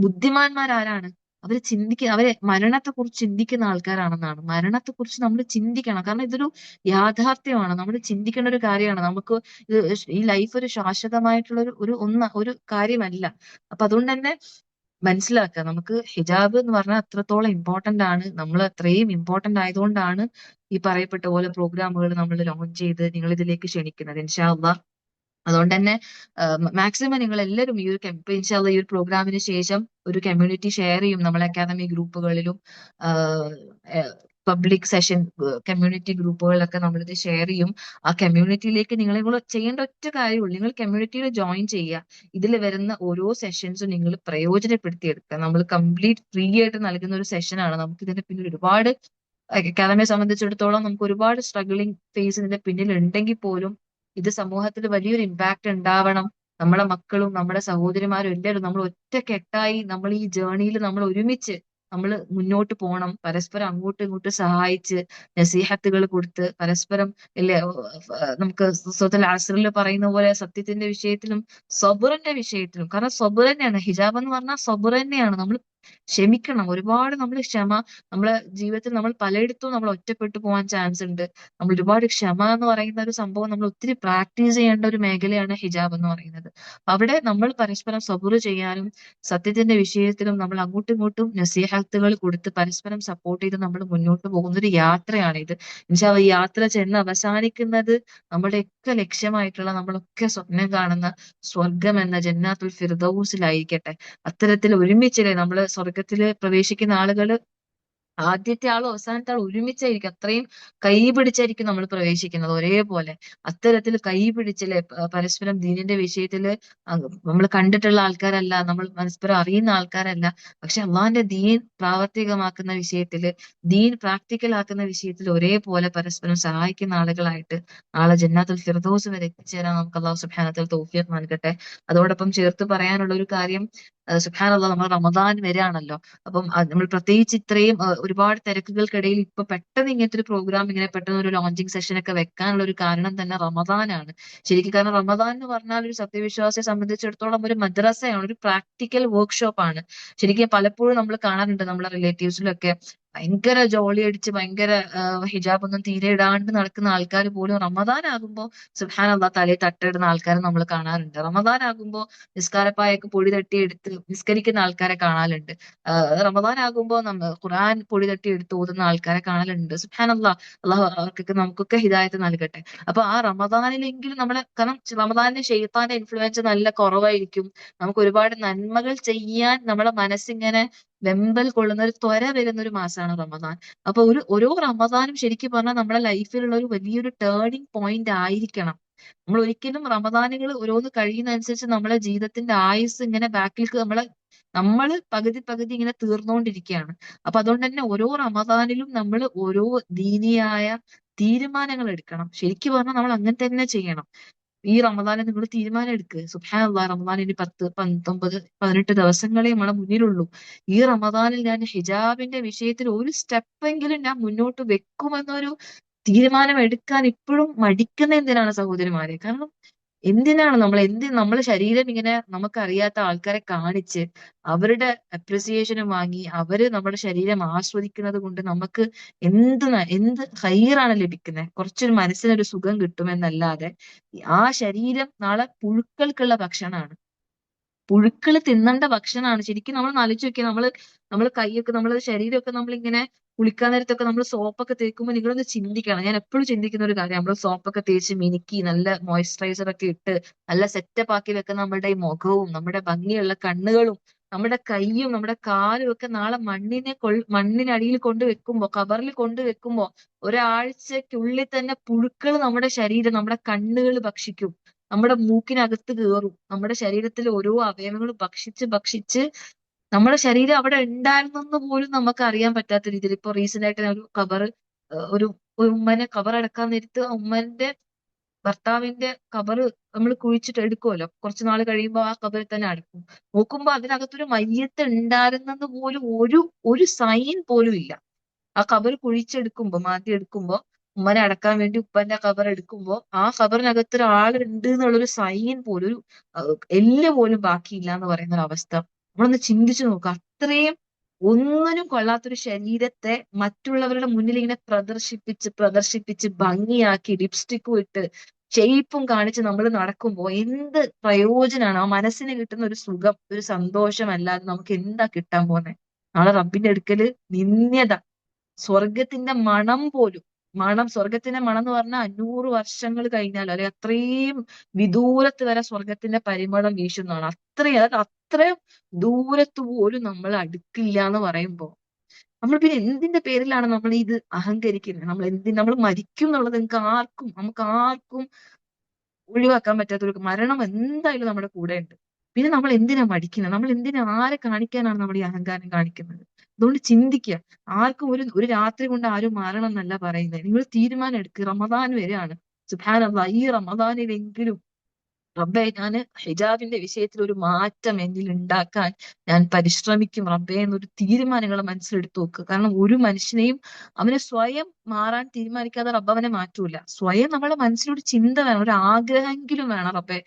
ബുദ്ധിമാന്മാരാരാണ്? അവരെ മരണത്തെ കുറിച്ച് ചിന്തിക്കുന്ന ആൾക്കാരാണെന്നാണ്. മരണത്തെ കുറിച്ച് നമ്മൾ ചിന്തിക്കണം. കാരണം ഇതൊരു യാഥാർത്ഥ്യമാണ്. നമ്മൾ ചിന്തിക്കേണ്ട ഒരു കാര്യമാണ്. നമുക്ക് ഇത് ഈ ലൈഫ് ഒരു ശാശ്വതമായിട്ടുള്ള ഒരു കാര്യമല്ല. അപ്പൊ അതുകൊണ്ട് തന്നെ മനസ്സിലാക്കുക, നമുക്ക് ഹിജാബ് എന്ന് പറഞ്ഞാൽ അത്രത്തോളം ഇമ്പോർട്ടന്റ് ആണ്. നമ്മൾ അത്രയും ഇമ്പോർട്ടന്റ് ആയതുകൊണ്ടാണ് ഈ പറയപ്പെട്ട പോലെ പ്രോഗ്രാമുകൾ നമ്മൾ ലോഞ്ച് ചെയ്ത് നിങ്ങൾ ഇതിലേക്ക് ക്ഷണിക്കുന്നത്. ഇൻഷാ അള്ളാഹ് അതുകൊണ്ട് തന്നെ മാക്സിമം നിങ്ങൾ എല്ലാവരും ഈ ഒരു ഇൻഷാ അള്ളാ ഈ ഒരു പ്രോഗ്രാമിന് ശേഷം ഒരു കമ്മ്യൂണിറ്റി ഷെയർ ചെയ്യും നമ്മൾ അക്കാദമി ഗ്രൂപ്പുകളിലും പബ്ലിക് സെഷൻ കമ്മ്യൂണിറ്റി ഗ്രൂപ്പുകളിലൊക്കെ നമ്മളിത് ഷെയർ ചെയ്യും. ആ കമ്മ്യൂണിറ്റിയിലേക്ക് നിങ്ങൾ ചെയ്യേണ്ട ഒറ്റ കാര്യമുള്ളൂ, നിങ്ങൾ കമ്മ്യൂണിറ്റിയിൽ ജോയിൻ ചെയ്യുക. ഇതിൽ വരുന്ന ഓരോ സെഷൻസും നിങ്ങൾ പ്രയോജനപ്പെടുത്തിയെടുക്കുക. നമ്മൾ കംപ്ലീറ്റ് ഫ്രീ ആയിട്ട് നൽകുന്ന ഒരു സെഷനാണ്. നമുക്ക് ഇതിന്റെ പിന്നിൽ ഒരുപാട് അക്കാദമിയെ സംബന്ധിച്ചിടത്തോളം നമുക്ക് ഒരുപാട് സ്ട്രഗിളിങ് ഫേസ് ഇതിന്റെ പിന്നിൽ ഉണ്ടെങ്കിൽ പോലും ഇത് സമൂഹത്തിൽ വലിയൊരു ഇമ്പാക്ട് ഉണ്ടാവണം. നമ്മളെ മക്കളും നമ്മുടെ സഹോദരിമാരും എല്ലാവരും നമ്മൾ ഒറ്റക്കെട്ടായി നമ്മൾ ഈ ജേർണിയിൽ നമ്മൾ ഒരുമിച്ച് നമ്മൾ മുന്നോട്ട് പോകണം. പരസ്പരം അങ്ങോട്ടും ഇങ്ങോട്ടും സഹായിച്ച് നസീഹത്തുകൾ കൊടുത്ത് പരസ്പരം ഇല്ലേ, നമുക്ക് സൂറത്തുൽ അസ്റിൽ പറയുന്ന പോലെ സത്യത്തിന്റെ വിഷയത്തിലും സബറിന്റെ വിഷയത്തിലും, കാരണം സബർ തന്നെയാണ് ഹിജാബ് എന്ന് പറഞ്ഞാൽ, സബർ തന്നെയാണ്. നമ്മൾ ക്ഷമിക്കണം. ഒരുപാട് നമ്മൾ നമ്മളെ ജീവിതത്തിൽ നമ്മൾ പലയിടത്തും നമ്മൾ ഒറ്റപ്പെട്ടു പോകാൻ ചാൻസ് ഉണ്ട്. നമ്മൾ ഒരുപാട് ക്ഷമ എന്ന് പറയുന്ന ഒരു സംഭവം നമ്മൾ ഒത്തിരി പ്രാക്ടീസ് ചെയ്യേണ്ട ഒരു മേഖലയാണ് ഹിജാബ് എന്ന് പറയുന്നത്. അവിടെ നമ്മൾ പരസ്പരം സബൂർ ചെയ്യാനും സത്യത്തിന്റെ വിഷയത്തിലും നമ്മൾ അങ്ങോട്ടും ഇങ്ങോട്ടും നസീഹത്തുകൾ കൊടുത്ത് പരസ്പരം സപ്പോർട്ട് ചെയ്ത് നമ്മൾ മുന്നോട്ട് പോകുന്ന ഒരു യാത്രയാണ് ഇത്. ഇൻഷാ അല്ലാഹ് ഈ യാത്ര ചെന്ന് അവസാനിക്കുന്നത് നമ്മുടെയൊക്കെ ലക്ഷ്യമായിട്ടുള്ള നമ്മളൊക്കെ സ്വപ്നം കാണുന്ന സ്വർഗം എന്ന ജന്നാത്തുൽ ഫിർദൗസിലായിരിക്കട്ടെ. അത്തരത്തിൽ ഒരുമിച്ചില്ലേ നമ്മള് സ്വർഗത്തില് പ്രവേശിക്കുന്ന ആളുകൾ, ആദ്യത്തെ ആളും അവസാനത്തെ ആളും ഒരുമിച്ചായിരിക്കും. അത്രയും കൈ പിടിച്ചായിരിക്കും നമ്മൾ പ്രവേശിക്കുന്നത് ഒരേപോലെ. അത്തരത്തിൽ കൈ പിടിച്ചില്ലേ പരസ്പരം ദീനിന്റെ വിഷയത്തില് നമ്മൾ കണ്ടിട്ടുള്ള ആൾക്കാരല്ല, നമ്മൾ പരസ്പരം അറിയുന്ന ആൾക്കാരല്ല. പക്ഷെ അള്ളാഹിന്റെ ദീൻ പ്രാവർത്തികമാക്കുന്ന വിഷയത്തില്, ദീൻ പ്രാക്ടിക്കൽ ആക്കുന്ന വിഷയത്തിൽ ഒരേപോലെ പരസ്പരം സഹായിക്കുന്ന ആളുകളായിട്ട് നാളെ ജന്നാത്തുൽ ഫിർദൗസ് വരെ എത്തിച്ചേരാൻ നമുക്ക് അള്ളാഹു സുബ്ഹാനഹു വ തആല തൗഫീഖ് നൽകട്ടെ. അതോടൊപ്പം ചേർത്ത് പറയാനുള്ള ഒരു കാര്യം, സുബ്ഹാനല്ലാഹ് നമ്മൾ റമദാൻ വരെയാണല്ലോ. അപ്പം നമ്മൾ പ്രത്യേകിച്ച് ഇത്രയും ഒരുപാട് തിരക്കുകൾക്കിടയിൽ ഇപ്പൊ പെട്ടെന്ന് ഇങ്ങനത്തെ ഒരു പ്രോഗ്രാം, ഇങ്ങനെ പെട്ടെന്ന് ഒരു ലോഞ്ചിങ് സെഷൻ ഒക്കെ വെക്കാനുള്ള ഒരു കാരണം തന്നെ റമദാനാണ് ശരിക്കും. കാരണം റമദാൻ എന്ന് പറഞ്ഞാൽ ഒരു സത്യവിശ്വാസിയെ സംബന്ധിച്ചിടത്തോളം ഒരു മദ്രസയാണ്, ഒരു പ്രാക്ടിക്കൽ വർക്ക്ഷോപ്പ് ആണ് ശരിക്കും. പലപ്പോഴും നമ്മൾ കാണാറുണ്ട് നമ്മളെ റിലേറ്റീവ്സിലൊക്കെ ഭയങ്കര ജോളി അടിച്ച് ഭയങ്കര ഹിജാബ് ഒന്നും തീരെ ഇടാണ്ട് നടക്കുന്ന ആൾക്കാർ പോലും റമദാൻ ആകുമ്പോൾ സുബ്ഹാനല്ലാഹ് തലയിൽ തട്ടിടുന്ന ആൾക്കാരെ നമ്മൾ കാണാറുണ്ട്. റമദാൻ ആകുമ്പോൾ നിസ്കാരപ്പായൊക്കെ പൊടി തട്ടി എടുത്ത് നിസ്കരിക്കുന്ന ആൾക്കാരെ കാണാറുണ്ട്. റമദാൻ ആകുമ്പോൾ ഖുർആൻ പൊടി തട്ടി എടുത്ത് ഓതുന്ന ആൾക്കാരെ കാണലുണ്ട്. സുബ്ഹാനല്ലാഹ്, അള്ളാഹു അവർക്കൊക്കെ നമുക്കൊക്കെ ഹിദായത്ത് നൽകട്ടെ. അപ്പൊ ആ റമദാനിലെങ്കിലും നമ്മളെ, കാരണം റമദാനിലെ ശൈത്താന്റെ ഇൻഫ്ലുവൻസ് നല്ല കുറവായിരിക്കും. നമുക്ക് ഒരുപാട് നന്മകൾ ചെയ്യാൻ നമ്മളെ മനസ്സിങ്ങനെ വെമ്പൽ കൊള്ളുന്ന ഒരു ത്വര വരുന്ന ഒരു മാസമാണ് റമദാൻ. അപ്പൊ ഓരോ റമദാനും ശരിക്കും പറഞ്ഞാൽ നമ്മുടെ ലൈഫിലുള്ള ഒരു വലിയൊരു ടേണിംഗ് പോയിന്റ് ആയിരിക്കണം. നമ്മൾ ഒരിക്കലും റമദാനുകൾ ഓരോന്ന് കഴിയുന്നതനുസരിച്ച് നമ്മളെ ജീവിതത്തിന്റെ ആയുസ് ഇങ്ങനെ ബാക്കിലേക്ക് നമ്മള് പകുതി പകുതി ഇങ്ങനെ തീർന്നുകൊണ്ടിരിക്കുകയാണ്. അപ്പൊ അതുകൊണ്ട് തന്നെ ഓരോ റമദാനിലും നമ്മൾ ഓരോ ദീനിയായ തീരുമാനങ്ങൾ എടുക്കണം. ശരിക്കും പറഞ്ഞാൽ നമ്മൾ അങ്ങനെ തന്നെ ചെയ്യണം. ഈ റമദാനിൽ നിങ്ങൾ തീരുമാനം എടുക്കുക. സുബ്ഹാനല്ലാഹ്, റമദാൻ ഇനി 10, 19, 18 ദിവസങ്ങളെ നമ്മളെ മുന്നിലുള്ളൂ. ഈ റമദാനിൽ ഞാൻ ഹിജാബിന്റെ വിഷയത്തിൽ ഒരു സ്റ്റെപ്പെങ്കിലും ഞാൻ മുന്നോട്ട് വെക്കുമെന്നൊരു തീരുമാനം എടുക്കാൻ ഇപ്പോഴും മടിക്കുന്ന എന്തിനാണ് സഹോദരിമാരെ? കാരണം എന്തിനാണ് നമ്മളെ ശരീരം ഇങ്ങനെ നമുക്കറിയാത്ത ആൾക്കാരെ കാണിച്ച് അവരുടെ അപ്രിസിയേഷനും വാങ്ങി അവര് നമ്മുടെ ശരീരം ആസ്വദിക്കുന്നത് കൊണ്ട് നമുക്ക് എന്ത് ഹൈറാണ് ലഭിക്കുന്നത്? കുറച്ചൊരു മനസ്സിനൊരു സുഖം കിട്ടുമെന്നല്ലാതെ ആ ശരീരം നാളെ പുഴുക്കൾക്കുള്ള ഭക്ഷണമാണ്. പുഴുക്കൾ തിന്നേണ്ട ഭക്ഷണമാണ്. ശരിക്കും നമ്മൾ ആലോചിച്ച് നോക്കിയാൽ നമ്മള് കൈയൊക്കെ ശരീരമൊക്കെ നമ്മളിങ്ങനെ കുളിക്കാൻ നേരത്തൊക്കെ നമ്മൾ സോപ്പൊക്കെ തേക്കുമ്പോൾ നിങ്ങളൊന്ന് ചിന്തിക്കണം. ഞാൻ എപ്പോഴും ചിന്തിക്കുന്ന ഒരു കാര്യം, നമ്മൾ സോപ്പൊക്കെ തേച്ച് മിനുക്കി നല്ല മോയ്സ്ചറൈസർ ഒക്കെ ഇട്ട് നല്ല സെറ്റപ്പ് ആക്കി വെക്കുന്ന നമ്മുടെ ഈ മുഖവും നമ്മുടെ ഭംഗിയുള്ള കണ്ണുകളും നമ്മുടെ കൈയും നമ്മുടെ കാലും ഒക്കെ നാളെ മണ്ണിനടിയിൽ കൊണ്ട് വെക്കുമ്പോ, കബറിൽ കൊണ്ട് വെക്കുമ്പോ ഒരാഴ്ചക്കുള്ളിൽ തന്നെ പുഴുക്കൾ നമ്മുടെ ശരീരം, നമ്മുടെ കണ്ണുകൾ ഭക്ഷിക്കും. നമ്മുടെ മൂക്കിനകത്ത് കയറും. നമ്മുടെ ശരീരത്തിലെ ഓരോ അവയവങ്ങൾ ഭക്ഷിച്ച് ഭക്ഷിച്ച് നമ്മുടെ ശരീരം അവിടെ ഉണ്ടായിരുന്നെന്ന് പോലും നമുക്ക് അറിയാൻ പറ്റാത്ത രീതിയിൽ. ഇപ്പൊ റീസെന്റ് ആയിട്ട് ഞാൻ ഒരു ഒരു ഉമ്മനെ കബറടക്കാൻ നേരത്ത് ഉമ്മന്റെ ഭർത്താവിന്റെ കബറ് നമ്മൾ കുഴിച്ചിട്ട് എടുക്കുമല്ലോ, കുറച്ചു നാൾ കഴിയുമ്പോൾ ആ കബറിൽ തന്നെ അടക്കും. നോക്കുമ്പോ അതിനകത്തൊരു മയ്യത്ത് ഉണ്ടായിരുന്നെന്ന് പോലും ഒരു സൈൻ പോലും ഇല്ല. ആ ഖബർ കുഴിച്ചെടുക്കുമ്പോ, മാറ്റി എടുക്കുമ്പോ, ഉമ്മനെ അടക്കാൻ വേണ്ടി ഉപ്പന്റെ ഖബർ എടുക്കുമ്പോ ആ ഖബറിനകത്ത് ഒരാളുണ്ട് എന്നുള്ളൊരു സൈൻ പോലും, എല്ല് പോലും ബാക്കിയില്ല എന്ന് പറയുന്ന ഒരു അവസ്ഥ. നമ്മളൊന്ന് ചിന്തിച്ചു നോക്കുക. അത്രയും ഒന്നിനും കൊള്ളാത്തൊരു ശരീരത്തെ മറ്റുള്ളവരുടെ മുന്നിൽ ഇങ്ങനെ പ്രദർശിപ്പിച്ച് പ്രദർശിപ്പിച്ച് ഭംഗിയാക്കി ലിപ്സ്റ്റിക്കും ഇട്ട് ഷെയ്പ്പും കാണിച്ച് നമ്മൾ നടക്കുമ്പോൾ എന്ത് പ്രയോജനമാണ്? ആ മനസ്സിന് കിട്ടുന്ന ഒരു സുഖം, ഒരു സന്തോഷം അല്ലാതെ നമുക്ക് എന്താ കിട്ടാൻ പോകുന്നത്? നാളെ റബ്ബിന്റെ അടുക്കല് നിന്ദ്യത, സ്വർഗത്തിന്റെ മണം പോലും, സ്വർഗത്തിന്റെ മണം എന്ന് പറഞ്ഞാൽ 500 വർഷങ്ങൾ കഴിഞ്ഞാലും അല്ലെ അത്രയും വിദൂരത്ത് വരെ സ്വർഗത്തിന്റെ പരിമളം വീശുന്നതാണ്. അത്രയും, അതായത് അത്രയും ദൂരത്ത് പോലും നമ്മൾ അടുക്കില്ല എന്ന് പറയുമ്പോ നമ്മൾ പിന്നെ എന്തിന്റെ പേരിലാണ് നമ്മൾ ഇത് അഹങ്കരിക്കുന്നത്? നമ്മൾ മരിക്കും എന്നുള്ളത് നമുക്ക് ആർക്കും ഒഴിവാക്കാൻ പറ്റാത്തൊരു മരണം എന്തായാലും നമ്മുടെ കൂടെ ഉണ്ട്. പിന്നെ നമ്മൾ എന്തിനാ മടിക്കുന്നത്? നമ്മൾ എന്തിനാ, ആരെ കാണിക്കാനാണ് നമ്മൾ ഈ അഹങ്കാരം കാണിക്കുന്നത്? അതുകൊണ്ട് ചിന്തിക്കുക. ആർക്കും ഒരു രാത്രി കൊണ്ട് ആരും മാറണം എന്നല്ല പറയുന്നത്. നിങ്ങൾ തീരുമാനം എടുക്കുക. റമദാൻ വരെയാണ്. സുബ്ഹാനല്ലാഹ്, ഈ റമദാനിലെങ്കിലും റബ്ബേ, ഞാന് ഹിജാബിന്റെ വിഷയത്തിൽ ഒരു മാറ്റം എന്നിൽ ഉണ്ടാക്കാൻ ഞാൻ പരിശ്രമിക്കും റബ്ബേ എന്നൊരു തീരുമാനങ്ങൾ മനസ്സിലെടുത്ത് നോക്കുക. കാരണം ഒരു മനുഷ്യനെയും അവനെ സ്വയം മാറാൻ തീരുമാനിക്കാതെ റബ്ബ് അവനെ മാറ്റൂല. സ്വയം നമ്മളെ മനസ്സിലൊരു ചിന്ത വേണം, ഒരു ആഗ്രഹമെങ്കിലും വേണം റബ്ബേ.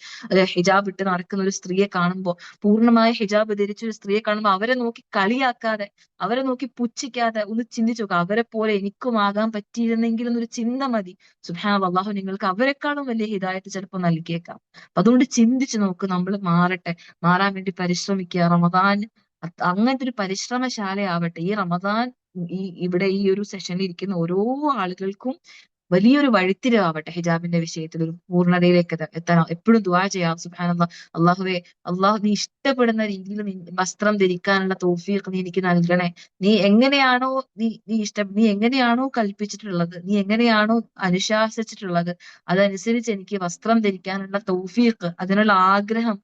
ഹിജാബ് ഇട്ട് നടക്കുന്ന ഒരു സ്ത്രീയെ കാണുമ്പോൾ, പൂർണ്ണമായ ഹിജാബ് ധരിച്ച ഒരു സ്ത്രീയെ കാണുമ്പോൾ അവരെ നോക്കി കളിയാക്കാതെ, അവരെ നോക്കി പുച്ഛിക്കാതെ ഒന്ന് ചിന്തിച്ചു നോക്കുക. അവരെ പോലെ എനിക്കും ആകാൻ പറ്റിയിരുന്നെങ്കിൽ എന്നൊരു ചിന്ത മതി. സുബ്ഹാനല്ലാഹ്, അല്ലാഹു നിങ്ങൾക്ക് അവരെക്കാളും വലിയ ഹിദായത്ത് ചിലപ്പോൾ നൽകിയേക്കാം. അതുകൊണ്ട് ചിന്തിച്ചു നോക്ക്, നമ്മൾ മാറട്ടെ, മാറാൻ വേണ്ടി പരിശ്രമിക്കുക. റമദാൻ അങ്ങനത്തെ ഒരു പരിശ്രമശാലയാവട്ടെ. ഈ റമദാൻ ഇവിടെ ഈ ഒരു സെഷനിൽ ഇരിക്കുന്ന ഓരോ ആളുകൾക്കും വലിയൊരു വഴിത്തിരിവാവട്ടെ ഹിജാബിന്റെ വിഷയത്തിൽ ഒരു പൂർണ്ണതയിലേക്ക് എത്താൻ എപ്പോഴും ദുആ ചെയ്യാം. സുബ്ഹാനല്ലാഹ്, അള്ളാഹുവേ, നീ ഇഷ്ടപ്പെടുന്ന രീതിയിൽ വസ്ത്രം ധരിക്കാനുള്ള തൗഫീഖ് നീ എനിക്ക് നൽകണേ. നീ എങ്ങനെയാണോ നീ എങ്ങനെയാണോ കൽപ്പിച്ചിട്ടുള്ളത്, നീ എങ്ങനെയാണോ അനുശാസിച്ചിട്ടുള്ളത്, അതനുസരിച്ച് എനിക്ക് വസ്ത്രം ധരിക്കാനുള്ള തൗഫീഖ്, അതിനുള്ള ആഗ്രഹം,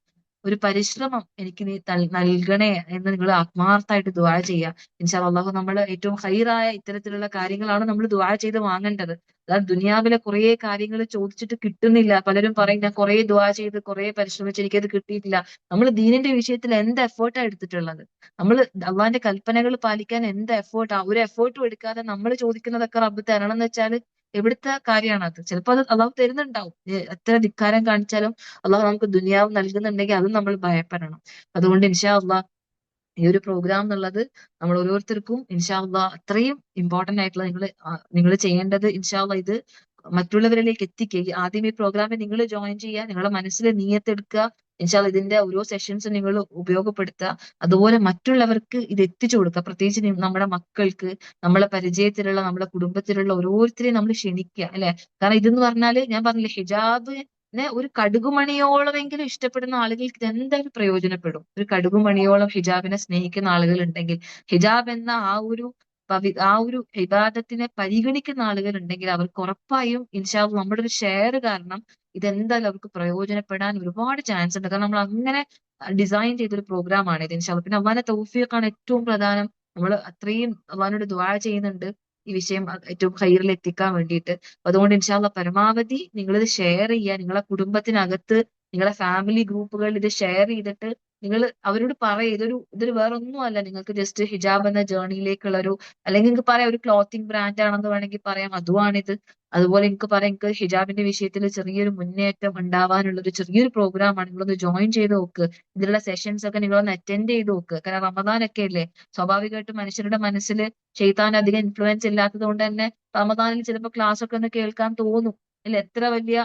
ഒരു പരിശ്രമം എനിക്ക് നീ നൽകണേ എന്ന് നിങ്ങൾ ആത്മാർത്ഥമായിട്ട് ദുആ ചെയ്യുക. ഇൻഷാ അല്ലാഹ്, നമ്മൾ ഏറ്റവും ഹൈറായ ഇത്തരത്തിലുള്ള കാര്യങ്ങളാണ് നമ്മൾ ദുആ ചെയ്ത് വാങ്ങേണ്ടത്. അതായത് ദുനിയാവിലെ കുറെ കാര്യങ്ങൾ ചോദിച്ചിട്ട് കിട്ടുന്നില്ല. പലരും പറയും ഞാൻ കുറെ ദുആ ചെയ്ത് കുറെ പരിശ്രമിച്ച് എനിക്കത് കിട്ടിയിട്ടില്ല. നമ്മൾ ദീനിന്റെ വിഷയത്തിൽ എന്ത് എഫേർട്ടാ എടുത്തിട്ടുള്ളത്? നമ്മൾ അള്ളാന്റെ കൽപ്പനകൾ പാലിക്കാൻ എന്ത് എഫേർട്ടാ? ഒരു എഫേർട്ടും എടുക്കാതെ നമ്മൾ ചോദിക്കുന്നതൊക്കെ റബ്ബ് തരണം എന്ന് വെച്ചാൽ എവിടുത്തെ കാര്യമാണ് അത്? ചിലപ്പോൾ അത് അള്ളാഹു തരുന്നുണ്ടാവും. എത്ര ധിക്കാരം കാണിച്ചാലും അള്ളാഹു നമുക്ക് ദുനിയാവ് നൽകുന്നുണ്ടെങ്കിൽ അതും നമ്മൾ ഭയപ്പെടണം. അതുകൊണ്ട് ഇൻഷാ അള്ളാഹ്, ഈ ഒരു പ്രോഗ്രാം എന്നുള്ളത് നമ്മൾ ഓരോരുത്തർക്കും ഇൻഷാ അള്ളാഹ് അത്രയും ഇമ്പോർട്ടന്റ് ആയിട്ടുള്ള നിങ്ങൾ ചെയ്യേണ്ടത് ഇൻഷാ അള്ളാഹ് ഇത് മറ്റുള്ളവരിലേക്ക് എത്തിക്കുക. ആദ്യം ഈ പ്രോഗ്രാമിൽ നിങ്ങൾ ജോയിൻ ചെയ്യുക, നിങ്ങളുടെ മനസ്സിൽ നിയത്തെടുക്കുക. ഇൻഷാ അള്ളാഹ് ഇതിന്റെ ഓരോ സെഷൻസും നിങ്ങൾ ഉപയോഗപ്പെടുത്തുക. അതുപോലെ മറ്റുള്ളവർക്ക് ഇത് എത്തിച്ചു കൊടുക്കുക. പ്രത്യേകിച്ച് നമ്മുടെ മക്കൾക്ക്, നമ്മളെ പരിചയത്തിലുള്ള, നമ്മുടെ കുടുംബത്തിലുള്ള ഓരോരുത്തരെയും നമ്മൾ ക്ഷണിക്കുക, അല്ലെ? കാരണം ഇതെന്ന് പറഞ്ഞാല് ഞാൻ പറഞ്ഞില്ലേ, ഹിജാബ് ഒരു കടുകുമണിയോളമെങ്കിലും ഇഷ്ടപ്പെടുന്ന ആളുകൾക്ക് ഇത് എന്തായാലും പ്രയോജനപ്പെടും. ഒരു കടുകുമണിയോളം ഹിജാബിനെ സ്നേഹിക്കുന്ന ആളുകൾ ഉണ്ടെങ്കിൽ, ഹിജാബ് എന്ന ആ ഒരു ഇബാദത്തിനെ പരിഗണിക്കുന്ന ആളുകൾ ഉണ്ടെങ്കിൽ അവർക്ക് ഉറപ്പായും ഇൻഷാ അള്ളാഹ് നമ്മുടെ ഒരു ഷെയർ കാരണം ഇതെന്തായാലും അവർക്ക് പ്രയോജനപ്പെടാൻ ഒരുപാട് ചാൻസ് ഉണ്ട്. കാരണം നമ്മൾ അങ്ങനെ ഡിസൈൻ ചെയ്തൊരു പ്രോഗ്രാം ആണ് ഇത്. ഇൻഷാ അള്ളാഹ് പിന്നെ അള്ളാന്റെ തൗഫീഖാണ് ഏറ്റവും പ്രധാനം. നമ്മൾ അത്രയും അള്ളാഹിനോട് ദുആ ചെയ്യുന്നുണ്ട് ഈ വിഷയം ഏറ്റവും ഹൈറിൽ എത്തിക്കാൻ വേണ്ടിയിട്ട്. അതുകൊണ്ട് ഇൻഷാ അള്ളാഹ് പരമാവധി നിങ്ങളിത് ഷെയർ ചെയ്യുക. നിങ്ങളെ കുടുംബത്തിനകത്ത്, നിങ്ങളെ ഫാമിലി ഗ്രൂപ്പുകളിൽ ഇത് ഷെയർ ചെയ്തിട്ട് നിങ്ങൾ അവരോട് പറയുക, ഇതൊരു വേറൊന്നും അല്ല, നിങ്ങൾക്ക് ജസ്റ്റ് ഹിജാബ് എന്ന ജേർണിയിലേക്കുള്ള ഒരു, അല്ലെങ്കിൽ നിങ്ങൾക്ക് പറയാം ഒരു ക്ലോത്തിങ് ബ്രാൻഡ് ആണെന്ന് വേണമെങ്കിൽ പറയാം, അതുമാണിത്. അതുപോലെ നിങ്ങൾക്ക് പറയാം, നിങ്ങൾക്ക് ഹിജാബിന്റെ വിഷയത്തിൽ ചെറിയൊരു മുന്നേറ്റം ഉണ്ടാവാനുള്ള ഒരു ചെറിയൊരു പ്രോഗ്രാമാണ്, നിങ്ങളൊന്ന് ജോയിൻ ചെയ്ത് നോക്ക്. ഇതിലുള്ള സെഷൻസ് ഒക്കെ നിങ്ങളൊന്ന് അറ്റൻഡ് ചെയ്ത് നോക്ക്. കാരണം റമദാൻ ഒക്കെ അല്ലേ, സ്വാഭാവികമായിട്ടും മനുഷ്യരുടെ മനസ്സിൽ ശൈത്താൻ അധികം ഇൻഫ്ലുവൻസ് ഇല്ലാത്തത് കൊണ്ട് തന്നെ റമദാനിൽ ചിലപ്പോൾ ക്ലാസ് ഒക്കെ ഒന്ന് കേൾക്കാൻ തോന്നും. അല്ല, എത്ര വലിയ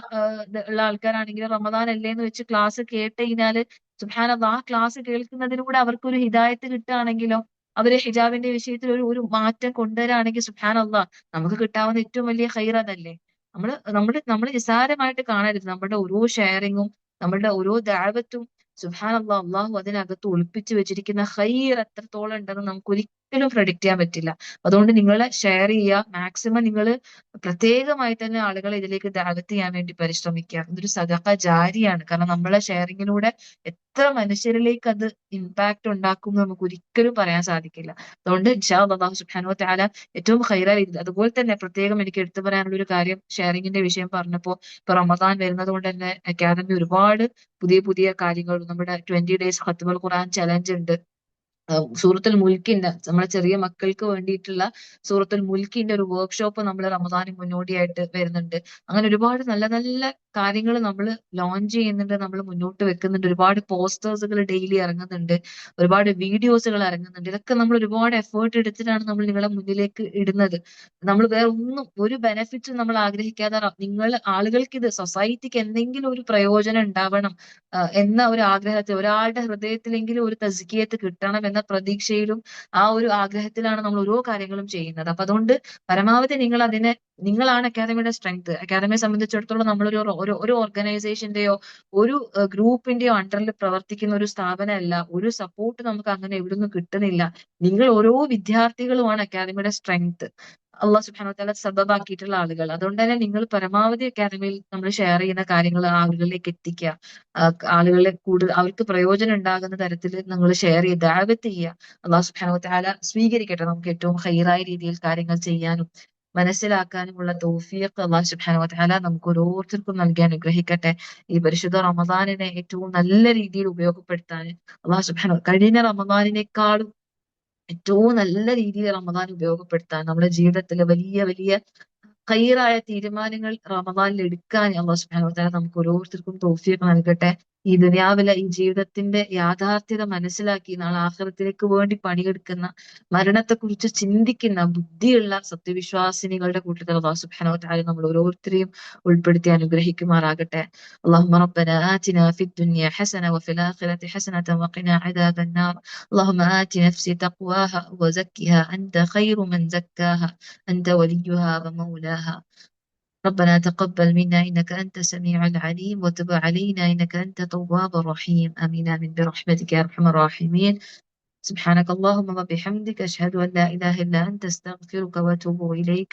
ഉള്ള ആൾക്കാരാണെങ്കിലും റമദാൻ അല്ലേ എന്ന് വെച്ച് ക്ലാസ് കേട്ട് കഴിഞ്ഞാല് സുബ്ഹാനല്ലാഹ്, ആ ക്ലാസ് കേൾക്കുന്നതിലൂടെ അവർക്കൊരു ഹിദായത്ത് കിട്ടുകയാണെങ്കിലോ, അവര് ഹിജാബിന്റെ വിഷയത്തിൽ ഒരു മാറ്റം കൊണ്ടുവരാണെങ്കിൽ സുബ്ഹാനല്ലാഹ്, നമുക്ക് കിട്ടാവുന്ന ഏറ്റവും വലിയ ഖൈർ അതല്ലേ? നമ്മൾ നിസ്സാരമായിട്ട് കാണരുത്. നമ്മുടെ ഓരോ ഷെയറിങ്ങും, നമ്മുടെ ഓരോ ദഅവത്തും സുബ്ഹാനല്ലാഹ്, അള്ളാഹു അതിനകത്ത് ഒളിപ്പിച്ചു വെച്ചിരിക്കുന്ന ഖൈർ എത്രത്തോളം ഉണ്ടെന്ന് നമുക്ക് ഒരിക്കലും പ്രഡിക്റ്റ് ചെയ്യാൻ പറ്റില്ല. അതുകൊണ്ട് നിങ്ങൾ ഷെയർ ചെയ്യുക. മാക്സിമം നിങ്ങൾ പ്രത്യേകമായി തന്നെ ആളുകളെ ഇതിലേക്ക് ദഅവത്ത് ചെയ്യാൻ വേണ്ടി പരിശ്രമിക്കുക. ഇതൊരു സദഖ ജാരിയാണ്. കാരണം നമ്മളെ ഷെയറിങ്ങിലൂടെ എത്ര മനുഷ്യരിലേക്ക് അത് ഇമ്പാക്ട് ഉണ്ടാക്കും എന്ന് നമുക്ക് ഒരിക്കലും പറയാൻ സാധിക്കില്ല. അതുകൊണ്ട് ഇൻഷാ അല്ലാഹ് സുബ്ഹാനഹു വ തആല ഏറ്റവും ഖൈറായ രീതിയിൽ, അതുപോലെ തന്നെ പ്രത്യേകം എനിക്ക് എടുത്തു പറയാനുള്ള ഒരു കാര്യം, ഷെയറിങ്ങിന്റെ വിഷയം പറഞ്ഞപ്പോൾ, ഇപ്പൊ റമദാൻ വരുന്നത് കൊണ്ട് തന്നെ അക്കാദമി ഒരുപാട് പുതിയ പുതിയ കാര്യങ്ങൾ, നമ്മുടെ 20 days ഖത്മുൽ ഖുർആൻ ചലഞ്ച് ഉണ്ട്. സൂറത്തുൽ മുൽക്കിന്റെ നമ്മളെ ചെറിയ മക്കൾക്ക് വേണ്ടിയിട്ടുള്ള സൂറത്തുൽ മുൽക്കിന്റെ ഒരു വർക്ക്ഷോപ്പ് നമ്മൾ റമദാന് മുന്നോടിയായിട്ട് വരുന്നുണ്ട്. അങ്ങനെ ഒരുപാട് നല്ല നല്ല കാര്യങ്ങൾ നമ്മൾ ലോഞ്ച് ചെയ്യുന്നുണ്ട്, നമ്മൾ മുന്നോട്ട് വെക്കുന്നുണ്ട്. ഒരുപാട് പോസ്റ്റേഴ്സുകൾ ഡെയിലി ഇറങ്ങുന്നുണ്ട്, ഒരുപാട് വീഡിയോസുകൾ ഇറങ്ങുന്നുണ്ട്. ഇതൊക്കെ നമ്മൾ ഒരുപാട് എഫേർട്ട് എടുത്തിട്ടാണ് നമ്മൾ നിങ്ങളെ മുന്നിലേക്ക് ഇടുന്നത്. നമ്മൾ വേറെ ഒന്നും ഒരു ബെനിഫിറ്റ്സും നമ്മൾ ആഗ്രഹിക്കാതെ നിങ്ങൾ ആളുകൾക്ക് ഇത് സൊസൈറ്റിക്ക് എന്തെങ്കിലും ഒരു പ്രയോജനം ഉണ്ടാവണം എന്ന ഒരു ആഗ്രഹത്തിൽ, ഒരാളുടെ ഹൃദയത്തിലെങ്കിലും ഒരു തസ്കിയത്ത് കിട്ടണം എന്ന പ്രതീക്ഷയിലും ആ ഒരു ആഗ്രഹത്തിലാണ് നമ്മൾ ഓരോ കാര്യങ്ങളും ചെയ്യുന്നത്. അപ്പൊ അതുകൊണ്ട് പരമാവധി നിങ്ങൾ അതിനെ, നിങ്ങളാണ് അക്കാദമിയുടെ സ്ട്രെങ്ത്. അക്കാദമിയെ സംബന്ധിച്ചിടത്തോളം നമ്മളൊരു ഒരു ഓർഗനൈസേഷന്റെയോ ഒരു ഗ്രൂപ്പിന്റെയോ അണ്ടറിൽ പ്രവർത്തിക്കുന്ന ഒരു സ്ഥാപനമല്ല. ഒരു സപ്പോർട്ട് നമുക്ക് അങ്ങനെ എവിടുന്നും കിട്ടുന്നില്ല. നിങ്ങൾ ഓരോ വിദ്യാർത്ഥികളുമാണ് അക്കാദമിയുടെ സ്ട്രെങ്ത്. അള്ളാഹു സുബ്ഹാനഹു വതആല സബബാക്കിയിട്ടുള്ള ആളുകൾ. അതുകൊണ്ട് തന്നെ നിങ്ങൾ പരമാവധി അക്കാദമിയിൽ നമ്മൾ ഷെയർ ചെയ്യുന്ന കാര്യങ്ങൾ ആളുകളിലേക്ക് എത്തിക്കുക. ആളുകളെ കൂടുതൽ അവർക്ക് പ്രയോജനം ഉണ്ടാകുന്ന തരത്തിൽ നിങ്ങൾ ഷെയർ ചെയ്ത് ദഅവത്ത് ചെയ്യുക. അള്ളാഹു സുബ്ഹാനഹു വതആല സ്വീകരിക്കട്ടെ. നമുക്ക് ഏറ്റവും ഹൈറായ രീതിയിൽ കാര്യങ്ങൾ ചെയ്യാനും മനസ്സിലാക്കാനുമുള്ള തൗഫീഖ് അള്ളാഹു സുബ്ഹാനഹു വതആല നമുക്ക് ഓരോരുത്തർക്കും നൽകി അനുഗ്രഹിക്കട്ടെ. ഈ പരിശുദ്ധ റമദാനിനെ ഏറ്റവും നല്ല രീതിയിൽ ഉപയോഗപ്പെടുത്താൻ അള്ളാഹു സുബ്ഹാനഹു, കഴിഞ്ഞ റമദാനിനേക്കാളും ഏറ്റവും നല്ല രീതിയിൽ റമദാൻ ഉപയോഗപ്പെടുത്താൻ, നമ്മുടെ ജീവിതത്തിലെ വലിയ വലിയ ഖൈറായ തീരുമാനങ്ങൾ റമദാനിൽ എടുക്കാൻ അല്ലാഹു സുബ്ഹാനഹു വ തആല നമുക്ക് ഓരോരുത്തർക്കും തൗഫീഖ് നൽകട്ടെ. ഈ ദുനിയാവിലെ ഈ ജീവിതത്തിന്റെ യാഥാർത്ഥ്യത മനസ്സിലാക്കി നാളെ ആഖിറത്തിലേക്ക് വേണ്ടി പണിയെടുക്കുന്ന, മരണത്തെക്കുറിച്ച് ചിന്തിക്കുന്ന ബുദ്ധിയുള്ള സത്യവിശ്വാസിനികളുടെ കൂട്ടത്തിൽ അല്ലാഹു സുബ്ഹാനഹു വ തആല നമ്മൾ ഓരോരുത്തരെയും ഉൾപ്പെടുത്തി അനുഗ്രഹിക്കുമാറാകട്ടെ. അല്ലാഹുമ്മ റബ്ബനാ ആതിനാ ഫിദ് ദുനിയ ഹസന വഫിൽ ആഖിറതി ഹസനത വഖിനാ അദാബന്നാർ. اللهم آت نفسي تقواها وزكها أنت خير من زكاها أنت وليها ومولاها. ربنا تقبل منا إنك أنت السميع العليم وتب علينا إنك أنت التواب الرحيم. آمين آمين برحمتك يا أرحم الراحمين. سبحانك اللهم وبحمدك أشهد أن لا إله إلا أنت أستغفرك وأتوب إليك.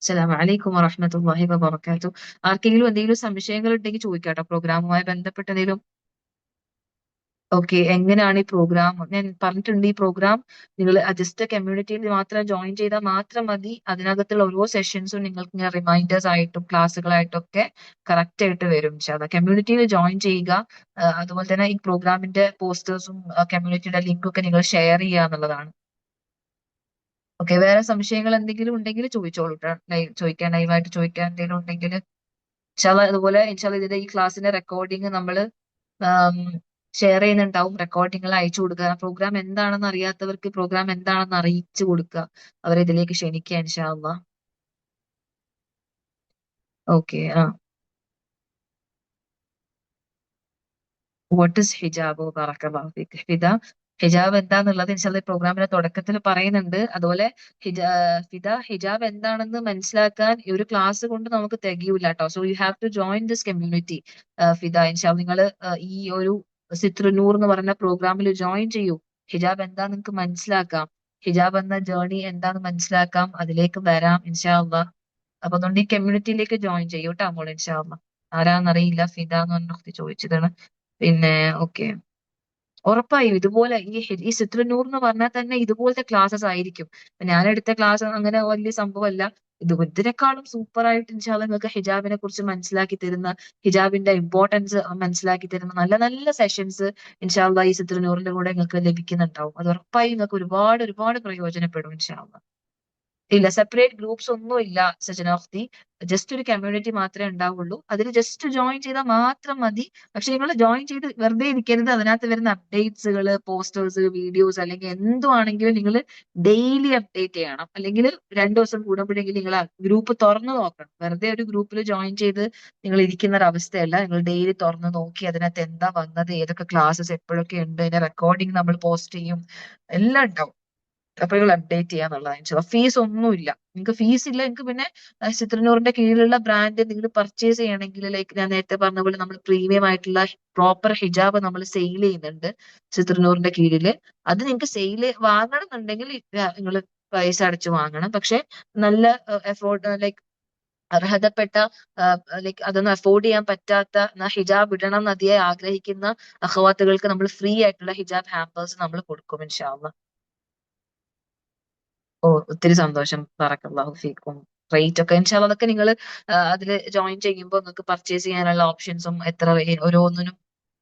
السلام عليكم ورحمة الله وبركاته. ആർക്കെങ്കിലും എന്തെങ്കിലും സംശയങ്ങൾ ഉണ്ടെങ്കിൽ ചോദിക്കാട്ടോ, പ്രോഗ്രാമുമായി ബന്ധപ്പെട്ട എന്തെങ്കിലും. ഓക്കെ, എങ്ങനെയാണ് ഈ പ്രോഗ്രാം? ഞാൻ പറഞ്ഞിട്ടുണ്ട്, ഈ പ്രോഗ്രാം നിങ്ങൾ ജസ്റ്റ് കമ്മ്യൂണിറ്റിയിൽ മാത്രം ജോയിൻ ചെയ്താൽ മാത്രം മതി. അതിനകത്തുള്ള ഓരോ സെഷൻസും നിങ്ങൾക്ക് ഇങ്ങനെ റിമൈൻഡേഴ്സ് ആയിട്ടും ക്ലാസ്സുകളായിട്ടും ഒക്കെ കറക്റ്റ് ആയിട്ട് വരും. കമ്മ്യൂണിറ്റിയിൽ ജോയിൻ ചെയ്യുക. അതുപോലെ തന്നെ ഈ പ്രോഗ്രാമിന്റെ പോസ്റ്റേഴ്സും കമ്മ്യൂണിറ്റിയുടെ ലിങ്കും ഒക്കെ നിങ്ങൾ ഷെയർ ചെയ്യുക എന്നുള്ളതാണ്. ഓക്കെ, വേറെ സംശയങ്ങൾ എന്തെങ്കിലും ഉണ്ടെങ്കിൽ ചോദിച്ചോളൂ ട്ടോ. ചോദിക്കാൻ ലൈവായിട്ട് ചോദിക്കാൻ എന്തെങ്കിലും ഉണ്ടെങ്കിൽ ഇൻഷാല്ലാ. അതുപോലെ ഇൻഷാല്ലാ ഇതിന്റെ ഈ ക്ലാസ്സിന്റെ റെക്കോർഡിംഗ് നമ്മൾ ഷെയർ ചെയ്യുന്നുണ്ടാവും. റെക്കോർഡിങ്ങൾ അയച്ചു കൊടുക്കുക. പ്രോഗ്രാം എന്താണെന്ന് അറിയാത്തവർക്ക് പ്രോഗ്രാം എന്താണെന്ന് അറിയിച്ചു കൊടുക്കുക. അവരെ ഇതിലേക്ക് ക്ഷണിക്കുക ഇൻഷാ അള്ളാ. ഓക്കെ. വാട്ട് ഇസ് ഹിജാബ്? ബറക്കല്ലാഹു ഫീക്ക്. ഹിജാബ് എന്താന്നുള്ളത് ഇൻഷാല്ലാ പ്രോഗ്രാമിന്റെ തുടക്കത്തിൽ പറയുന്നുണ്ട്. അതുപോലെ ഹിജാബ് എന്താണെന്ന് മനസ്സിലാക്കാൻ ഈ ഒരു ക്ലാസ് കൊണ്ട് നമുക്ക് തികയൂല കേട്ടോ. So you have to join this community. ഇൻഷാല്ലാ നിങ്ങൾ ഈ ഒരു സിത്രുനൂർ എന്ന് പറയുന്ന പ്രോഗ്രാമിൽ ജോയിൻ ചെയ്യൂ. ഹിജാബ് എന്താ നിങ്ങൾക്ക് മനസ്സിലാക്കാം. ഹിജാബ് എന്ന ജേർണി എന്താന്ന് മനസ്സിലാക്കാം. അതിലേക്ക് വരാം ഇൻഷാ അള്ളാ. അപ്പൊ അതുകൊണ്ട് ഈ കമ്മ്യൂണിറ്റിയിലേക്ക് ജോയിൻ ചെയ്യൂ കേട്ടോ മോൾ ഇൻഷാ അള്ളാ. ആരാന്നറിയില്ല, ഫിദ എന്ന് പറഞ്ഞ ചോദിച്ചതാണ്. പിന്നെ ഓക്കെ, ഉറപ്പായും ഇതുപോലെ ഈ സിത്രുനൂർ എന്ന് പറഞ്ഞാൽ തന്നെ ഇതുപോലത്തെ ക്ലാസ്സസ് ആയിരിക്കും. ഞാൻ എടുത്ത ക്ലാസ് അങ്ങനെ വലിയ സംഭവമല്ല. ഇതിനേക്കാളും സൂപ്പർ ആയിട്ട് ഇൻഷാല്ല നിങ്ങൾക്ക് ഹിജാബിനെ കുറിച്ച് മനസ്സിലാക്കി തരുന്ന, ഹിജാബിന്റെ ഇമ്പോർട്ടൻസ് മനസ്സിലാക്കി തരുന്ന നല്ല നല്ല സെഷൻസ് ഇൻഷാല്ല ഈ സിത്രുനൂറിന്റെ കൂടെ നിങ്ങൾക്ക് ലഭിക്കുന്നുണ്ടാവും. അത് ഉറപ്പായും നിങ്ങൾക്ക് ഒരുപാട് ഒരുപാട് പ്രയോജനപ്പെടും ഇൻഷാല്ല. ഇല്ല, സെപ്പറേറ്റ് ഗ്രൂപ്പ്സ് ഒന്നും ഇല്ല സജനോഫ്തി. ജസ്റ്റ് ഒരു കമ്മ്യൂണിറ്റി മാത്രമേ ഉണ്ടാവുള്ളൂ. അതിൽ ജസ്റ്റ് ജോയിൻ ചെയ്താൽ മാത്രം മതി. പക്ഷെ നിങ്ങൾ ജോയിൻ ചെയ്ത് വെറുതെ ഇരിക്കരുത്. അതിനകത്ത് വരുന്ന അപ്ഡേറ്റ്സുകൾ, പോസ്റ്റേഴ്സ്, വീഡിയോസ് അല്ലെങ്കിൽ എന്തുവാണെങ്കിലും നിങ്ങൾ ഡെയിലി അപ്ഡേറ്റ് ചെയ്യണം. അല്ലെങ്കിൽ 2 ദിവസം കൂടുമ്പോഴെങ്കിലും നിങ്ങൾ ആ ഗ്രൂപ്പ് തുറന്നു നോക്കണം. വെറുതെ ഒരു ഗ്രൂപ്പിൽ ജോയിൻ ചെയ്ത് നിങ്ങൾ ഇരിക്കുന്ന ഒരു അവസ്ഥയല്ല. നിങ്ങൾ ഡെയിലി തുറന്നു നോക്കി അതിനകത്ത് എന്താ വന്നത്, ഏതൊക്കെ ക്ലാസ്സസ് എപ്പോഴൊക്കെ ഉണ്ട്, അതിന്റെ റെക്കോർഡിംഗ് നമ്മൾ പോസ്റ്റ് ചെയ്യും, എല്ലാം ഉണ്ടാവും. അപ്പൊ നിങ്ങൾ അപ്ഡേറ്റ് ചെയ്യാന്നുള്ളതാണ്. ഫീസ് ഒന്നുമില്ല. നിങ്ങൾക്ക് ഫീസ് ഇല്ല. നിങ്ങൾക്ക് പിന്നെ ചിത്രനൂറിന്റെ കീഴിലുള്ള ബ്രാൻഡ് നിങ്ങൾ പർച്ചേസ് ചെയ്യണമെങ്കിൽ, ലൈക്ക് ഞാൻ നേരത്തെ പറഞ്ഞ പോലെ നമ്മൾ പ്രീമിയം ആയിട്ടുള്ള പ്രോപ്പർ ഹിജാബ് നമ്മൾ സെയിൽ ചെയ്യുന്നുണ്ട് ചിത്രനൂറിന്റെ കീഴിൽ. അത് നിങ്ങൾക്ക് സെയിൽ വാങ്ങണം എന്നുണ്ടെങ്കിൽ നിങ്ങൾ പൈസ അടച്ച് വാങ്ങണം. പക്ഷെ നല്ല ലൈക്ക് അർഹതപ്പെട്ട, ലൈക്ക് അതൊന്നും അഫോർഡ് ചെയ്യാൻ പറ്റാത്ത, ഹിജാബ് ഇടണം എന്ന് അതിയായി ആഗ്രഹിക്കുന്ന അഖവാത്തുകൾക്ക് നമ്മൾ ഫ്രീ ആയിട്ടുള്ള ഹിജാബ് ഹാമ്പേഴ്സ് നമ്മൾ കൊടുക്കും ഇൻഷാ അള്ളാ. ഓ, ഒത്തിരി സന്തോഷം. ബറക്കല്ലാഹു ഫീക്കും. റേറ്റ് ഒക്കെ ഇൻഷാല്ലാ അതൊക്കെ നിങ്ങൾ അതിൽ ജോയിൻ ചെയ്യുമ്പോൾ നിങ്ങൾക്ക് പർച്ചേസ് ചെയ്യാനുള്ള ഓപ്ഷൻസും ഓരോന്നിനും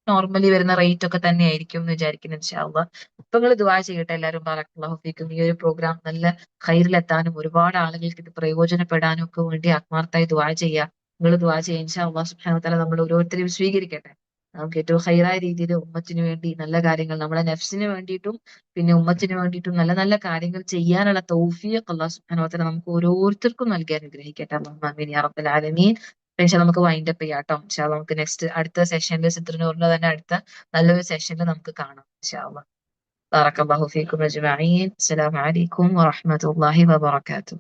നോർമലി വരുന്ന റേറ്റ് ഒക്കെ തന്നെ ആയിരിക്കും എന്ന് വിചാരിക്കുന്നു ഇൻഷാ അള്ളാ. അപ്പൊ നിങ്ങൾ ദുആ ചെയ്യട്ടെ എല്ലാവരും. ബറക്കല്ലാഹു ഫീക്കും. ഈ ഒരു പ്രോഗ്രാം നല്ല ഖൈറിലെത്താനും ഒരുപാട് ആളുകൾക്ക് ഇത് പ്രയോജനപ്പെടാനും ഒക്കെ വേണ്ടി ആത്മാർത്ഥമായി ദുആ ചെയ്യുക. നിങ്ങൾ ദുആ ചെയ്യുക. ഇൻഷാ അള്ളാഹു സുബ്ഹാനഹു വ തആല നമ്മൾ ഓരോരുത്തരെയും സ്വീകരിക്കട്ടെ. നമുക്ക് ഏറ്റവും ഖൈറായ രീതിയിൽ ഉമ്മത്തിന് വേണ്ടി നല്ല കാര്യങ്ങൾ, നമ്മുടെ നഫ്സിന് വേണ്ടിയിട്ടും പിന്നെ ഉമ്മത്തിന് വേണ്ടിയിട്ടും നല്ല നല്ല കാര്യങ്ങൾ ചെയ്യാനുള്ള തൗഫീഖ് അല്ലാഹു സുബ്ഹാനഹു വ തആല നമുക്ക് ഓരോരുത്തർക്കും നൽകി അനുഗ്രഹിക്കട്ടെ. അല്ലാഹുമ്മ ആമീൻ യാ റബ്ബൽ ആലമീൻ. ഇൻഷാ അല്ലാ നമുക്ക് വൈൻഡ് അപ്പ് ചെയ്യാം കേട്ടോ. ഇൻഷാ അല്ലാ നമുക്ക് നെക്സ്റ്റ് അടുത്ത സെഷനിൽ സിദ്രനൂറിന്റെ തന്നെ അടുത്ത നല്ലൊരു സെഷനിൽ നമുക്ക് കാണാം ഇൻഷാ അല്ലാ. ബറക്കല്ലാഹു ഫീക്കും അജ്മഈൻ. അസ്സലാമു അലൈക്കും വറഹ്മത്തുള്ളാഹി വബറകാതുഹു.